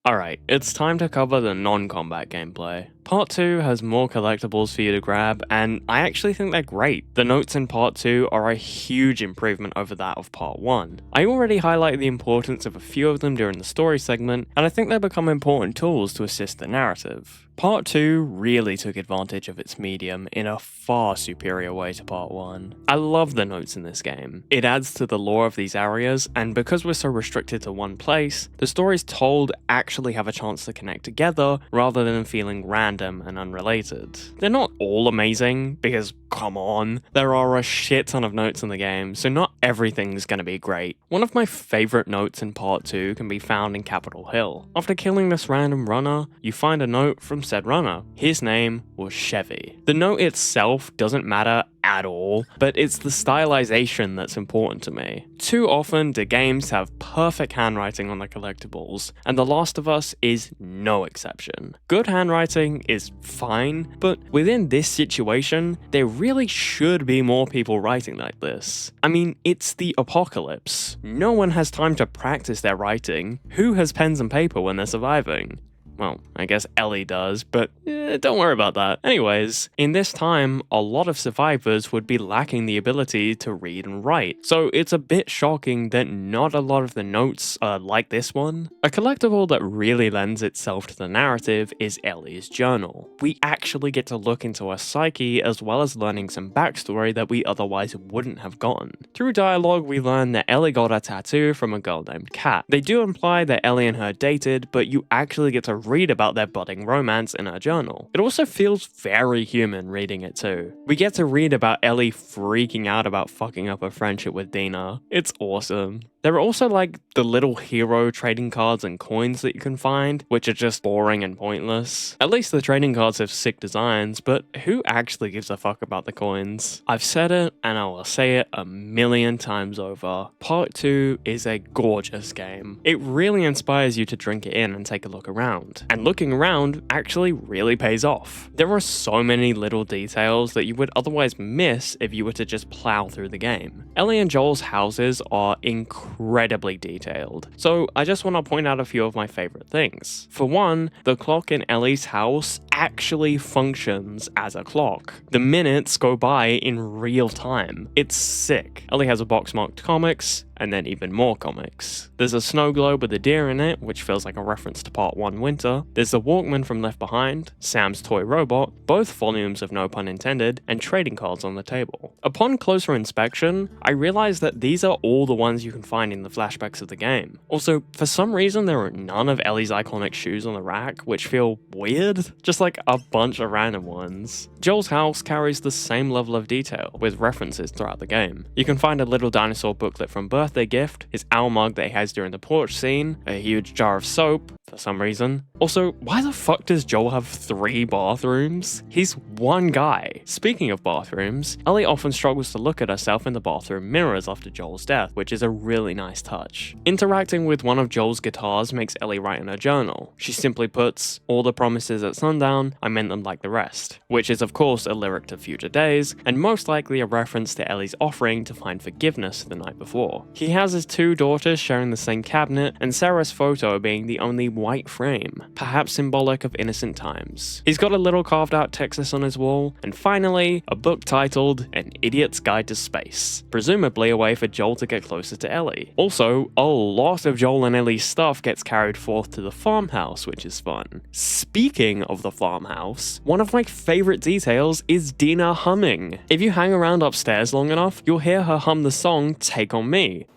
Alright, it's time to cover the non-combat gameplay. Part 2 has more collectibles for you to grab, and I actually think they're great. The notes in Part 2 are a huge improvement over that of Part 1. I already highlighted the importance of a few of them during the story segment, and I think they become important tools to assist the narrative. Part 2 really took advantage of its medium in a far superior way to Part 1. I love the notes in this game. It adds to the lore of these areas, and because we're so restricted to one place, the stories told actually have a chance to connect together rather than feeling random and unrelated. They're not all amazing, because come on, there are a shit ton of notes in the game, so not everything's gonna be great. One of my favorite notes in Part 2 can be found in Capitol Hill. After killing this random runner, you find a note from said runner. His name was Chevy. The note itself doesn't matter at all, but it's the stylization that's important to me. Too often do games have perfect handwriting on the collectibles, and The Last of Us is no exception. Good handwriting is fine, but within this situation, there really should be more people writing like this. I mean, it's the apocalypse. No one has time to practice their writing. Who has pens and paper when they're surviving? Well, I guess Ellie does, but don't worry about that. Anyways, in this time, a lot of survivors would be lacking the ability to read and write, so it's a bit shocking that not a lot of the notes are like this one. A collectible that really lends itself to the narrative is Ellie's journal. We actually get to look into her psyche as well as learning some backstory that we otherwise wouldn't have gotten. Through dialogue, we learn that Ellie got a tattoo from a girl named Kat. They do imply that Ellie and her dated, but you actually get to read about their budding romance in her journal. It also feels very human reading it too. We get to read about Ellie freaking out about fucking up her friendship with Dina. It's awesome. There are also like the little hero trading cards and coins that you can find, which are just boring and pointless. At least the trading cards have sick designs, but who actually gives a fuck about the coins? I've said it and I will say it a million times over. Part 2 is a gorgeous game. It really inspires you to drink it in and take a look around. And looking around actually really pays off. There are so many little details that you would otherwise miss if you were to just plow through the game. Ellie and Joel's houses are incredibly detailed, so I just want to point out a few of my favorite things. For one, the clock in Ellie's house actually functions as a clock. The minutes go by in real time. It's sick. Ellie has a box marked comics, and then even more comics. There's a snow globe with a deer in it, which feels like a reference to Part 1 Winter. There's the Walkman from Left Behind, Sam's toy robot, both volumes of No Pun Intended, and trading cards on the table. Upon closer inspection, I realized that these are all the ones you can find in the flashbacks of the game. Also, for some reason there are none of Ellie's iconic shoes on the rack, which feel weird, just like a bunch of random ones. Joel's house carries the same level of detail, with references throughout the game. You can find a little dinosaur booklet from Birthday Gift, his owl mug that he has during the porch scene, a huge jar of soap, for some reason. Also, why the fuck does Joel have 3 bathrooms? He's one guy. Speaking of bathrooms, Ellie often struggles to look at herself in the bathroom mirrors after Joel's death, which is a really nice touch. Interacting with one of Joel's guitars makes Ellie write in her journal. She simply puts, "All the promises at sundown, I meant them like the rest," which is of course a lyric to Future Days, and most likely a reference to Ellie's offering to find forgiveness the night before. He has his 2 daughters sharing the same cabinet, and Sarah's photo being the only white frame, perhaps symbolic of innocent times. He's got a little carved out Texas on his wall, and finally, a book titled An Idiot's Guide to Space, presumably a way for Joel to get closer to Ellie. Also, a lot of Joel and Ellie's stuff gets carried forth to the farmhouse, which is fun. Speaking of the farmhouse, one of my favorite details is Dina humming. If you hang around upstairs long enough, you'll hear her hum the song Take On Me.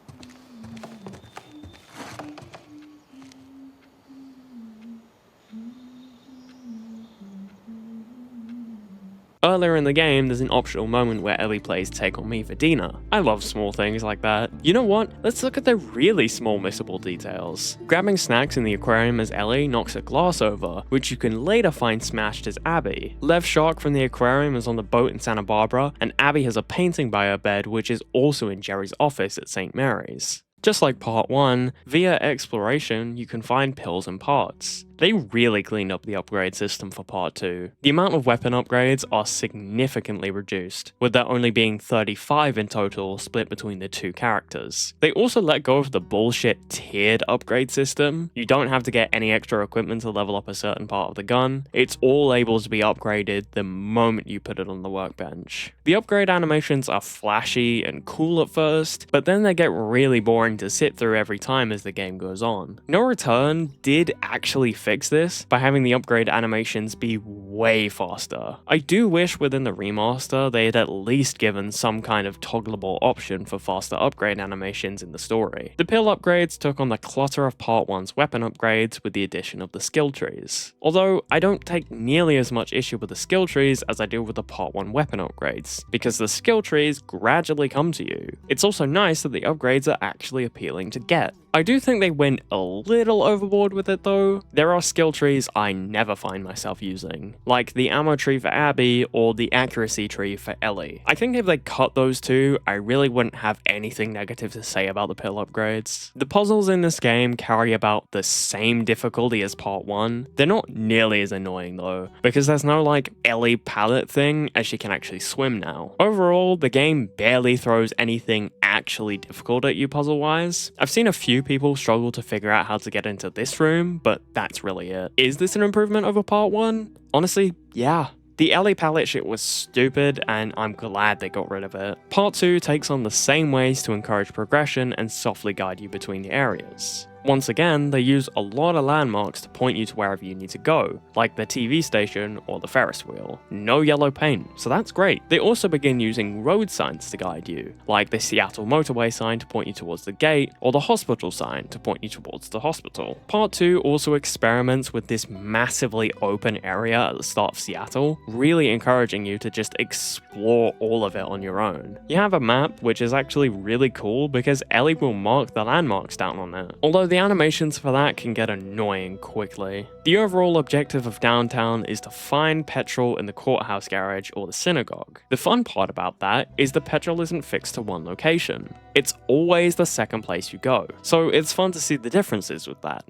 Earlier in the game, there's an optional moment where Ellie plays Take On Me for Dina. I love small things like that. You know what? Let's look at the really small missable details. Grabbing snacks in the aquarium as Ellie knocks a glass over, which you can later find smashed as Abby. Lev Shark from the aquarium is on the boat in Santa Barbara, and Abby has a painting by her bed which is also in Jerry's office at St. Mary's. Just like Part 1, via exploration, you can find pills and parts. They really cleaned up the upgrade system for Part 2. The amount of weapon upgrades are significantly reduced, with there only being 35 in total split between the 2 characters. They also let go of the bullshit tiered upgrade system. You don't have to get any extra equipment to level up a certain part of the gun. It's all able to be upgraded the moment you put it on the workbench. The upgrade animations are flashy and cool at first, but then they get really boring to sit through every time as the game goes on. No Return did actually fix this by having the upgrade animations be way faster. I do wish within the remaster they had at least given some kind of toggleable option for faster upgrade animations in the story. The pill upgrades took on the clutter of Part 1's weapon upgrades with the addition of the skill trees. Although I don't take nearly as much issue with the skill trees as I do with the Part 1 weapon upgrades, because the skill trees gradually come to you. It's also nice that the upgrades are actually appealing to get. I do think they went a little overboard with it though. There are skill trees I never find myself using, like the ammo tree for Abby or the accuracy tree for Ellie. I think if they cut those 2, I really wouldn't have anything negative to say about the pill upgrades. The puzzles in this game carry about the same difficulty as Part 1. They're not nearly as annoying though, because there's no like Ellie palette thing as she can actually swim now. Overall, the game barely throws anything actually difficult at you puzzle-wise. I've seen a few people struggle to figure out how to get into this room, but that's really it. Is this an improvement over part 1? Honestly, yeah. The Ellie palette shit was stupid, and I'm glad they got rid of it. Part 2 takes on the same ways to encourage progression and softly guide you between the areas. Once again, they use a lot of landmarks to point you to wherever you need to go, like the TV station or the Ferris wheel. No yellow paint, so that's great. They also begin using road signs to guide you, like the Seattle motorway sign to point you towards the gate, or the hospital sign to point you towards the hospital. Part 2 also experiments with this massively open area at the start of Seattle, really encouraging you to just explore all of it on your own. You have a map, which is actually really cool because Ellie will mark the landmarks down on it, although the animations for that can get annoying quickly. The overall objective of downtown is to find petrol in the courthouse garage or the synagogue. The fun part about that is the petrol isn't fixed to one location. It's always the second place you go, so it's fun to see the differences with that.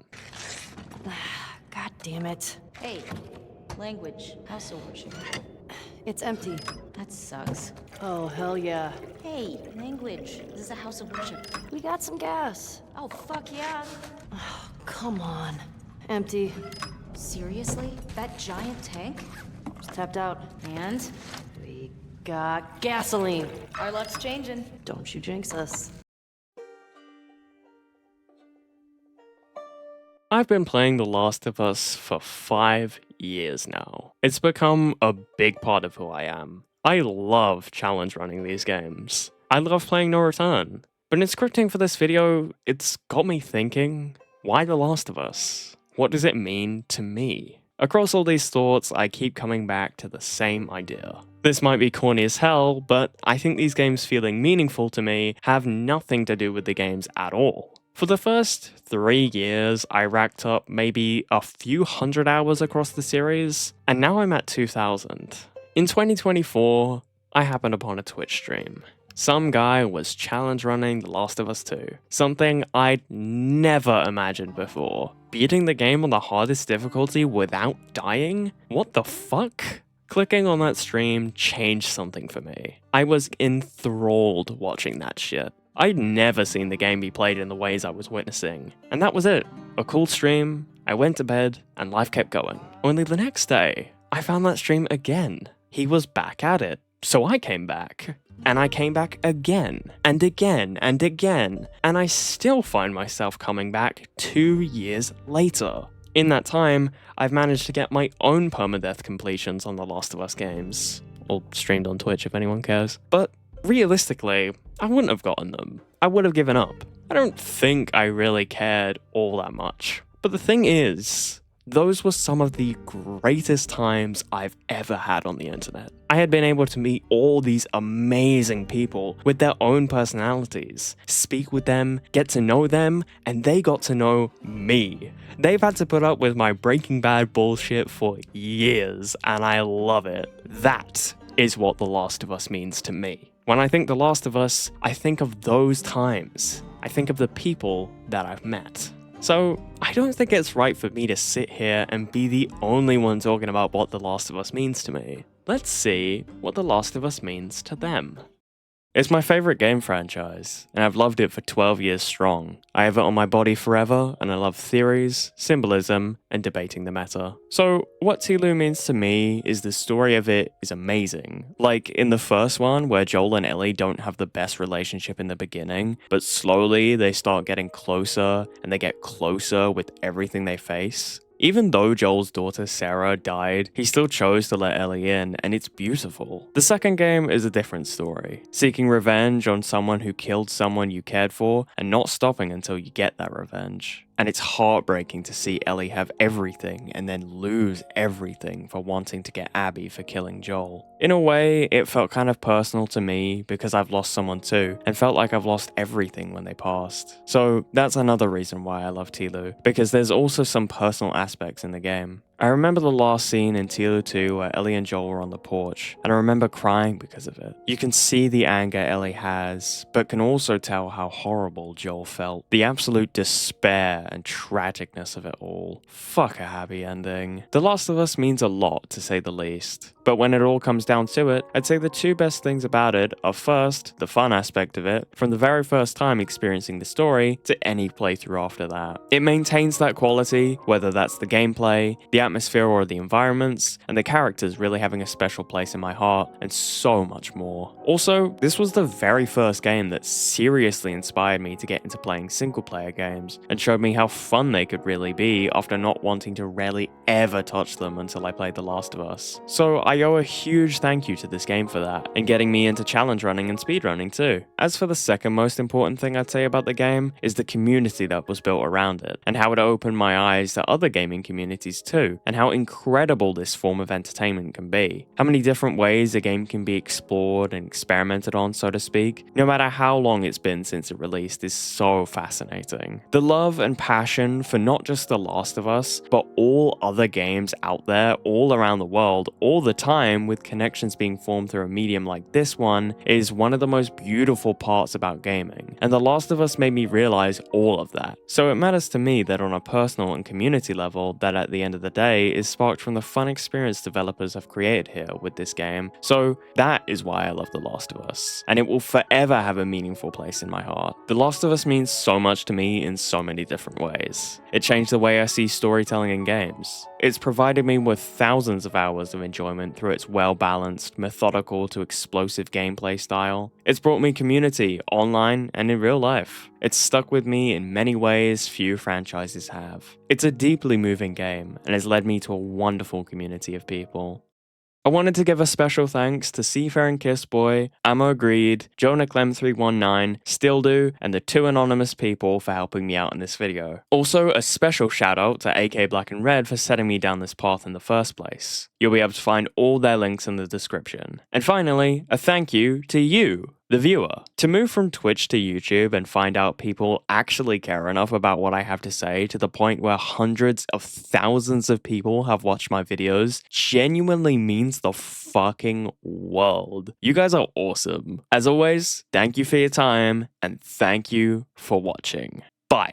God damn it. Hey, language, house of worship. It's empty. That sucks. Oh, hell yeah. Hey, language, this is a house of worship. We got some gas. Oh, fuck yeah. Oh, come on. Empty. Seriously? That giant tank? Just tapped out. And? We got gasoline. Our luck's changing. Don't you jinx us. I've been playing The Last of Us for 5 years now. It's become a big part of who I am. I love challenge running these games. I love playing No Return. But in scripting for this video, it's got me thinking, why The Last of Us? What does it mean to me? Across all these thoughts, I keep coming back to the same idea. This might be corny as hell, but I think these games feeling meaningful to me have nothing to do with the games at all. For the first 3 years, I racked up maybe a few hundred hours across the series, and now I'm at 2,000. In 2024, I happened upon a Twitch stream. Some guy was challenge running The Last of Us 2, something I'd never imagined before. Beating the game on the hardest difficulty without dying? What the fuck? Clicking on that stream changed something for me. I was enthralled watching that shit. I'd never seen the game be played in the ways I was witnessing. And that was it. A cool stream, I went to bed, and life kept going. Only the next day, I found that stream again. He was back at it. So I came back. And I came back again, and again, and again. And I still find myself coming back 2 years later. In that time, I've managed to get my own permadeath completions on The Last of Us games. Or streamed on Twitch if anyone cares. But realistically, I wouldn't have gotten them. I would have given up. I don't think I really cared all that much. But the thing is, those were some of the greatest times I've ever had on the internet. I had been able to meet all these amazing people with their own personalities, speak with them, get to know them, and they got to know me. They've had to put up with my Breaking Bad bullshit for years, and I love it. That is what The Last of Us means to me. When I think The Last of Us, I think of those times. I think of the people that I've met. So, I don't think it's right for me to sit here and be the only one talking about what The Last of Us means to me. Let's see what The Last of Us means to them. It's my favorite game franchise, and I've loved it for 12 years strong. I have it on my body forever, and I love theories, symbolism, and debating the meta. So, what TLOU means to me is the story of it is amazing. Like in the first one, where Joel and Ellie don't have the best relationship in the beginning, but slowly they start getting closer, and they get closer with everything they face. Even though Joel's daughter Sarah died, he still chose to let Ellie in, and it's beautiful. The second game is a different story, seeking revenge on someone who killed someone you cared for, and not stopping until you get that revenge. And it's heartbreaking to see Ellie have everything and then lose everything for wanting to get Abby for killing Joel. In a way, it felt kind of personal to me because I've lost someone too, and felt like I've lost everything when they passed. So that's another reason why I love TLOU, because there's also some personal aspects in the game. I remember the last scene in TLOU 2 where Ellie and Joel were on the porch, and I remember crying because of it. You can see the anger Ellie has, but can also tell how horrible Joel felt. The absolute despair and tragicness of it all. Fuck a happy ending. The Last of Us means a lot, to say the least. But when it all comes down to it, I'd say the two best things about it are first, the fun aspect of it, from the very first time experiencing the story to any playthrough after that. It maintains that quality, whether that's the gameplay, the atmosphere or the environments, and the characters really having a special place in my heart, and so much more. Also, this was the very first game that seriously inspired me to get into playing single player games, and showed me how fun they could really be after not wanting to rarely ever touch them until I played The Last of Us. So I owe a huge thank you to this game for that, and getting me into challenge running and speedrunning too. As for the second most important thing I'd say about the game, is the community that was built around it, and how it opened my eyes to other gaming communities too, and how incredible this form of entertainment can be. How many different ways a game can be explored and experimented on, so to speak, no matter how long it's been since it released, is so fascinating. The love and passion for not just The Last of Us, but all other games out there, all around the world, all the time, with connections being formed through a medium like this one, is one of the most beautiful parts about gaming. And The Last of Us made me realize all of that. So it matters to me that on a personal and community level, that at the end of the day is sparked from the fun experience developers have created here with this game. So that is why I love The Last of Us, and it will forever have a meaningful place in my heart. The Last of Us means so much to me in so many different ways. It changed the way I see storytelling in games. It's provided me with thousands of hours of enjoyment through its well-balanced, methodical to explosive gameplay style. It's brought me community, online and in real life. It's stuck with me in many ways few franchises have. It's a deeply moving game, and has led me to a wonderful community of people. I wanted to give a special thanks to Seafaring Kissboy, Ammo Greed, Jonah Clem319, Stildo, and the two anonymous people for helping me out in this video. Also, a special shout out to AK Black and Red for setting me down this path in the first place. You'll be able to find all their links in the description. And finally, a thank you to you, the viewer. To move from Twitch to YouTube and find out people actually care enough about what I have to say to the point where hundreds of thousands of people have watched my videos genuinely means the fucking world. You guys are awesome. As always, thank you for your time and thank you for watching.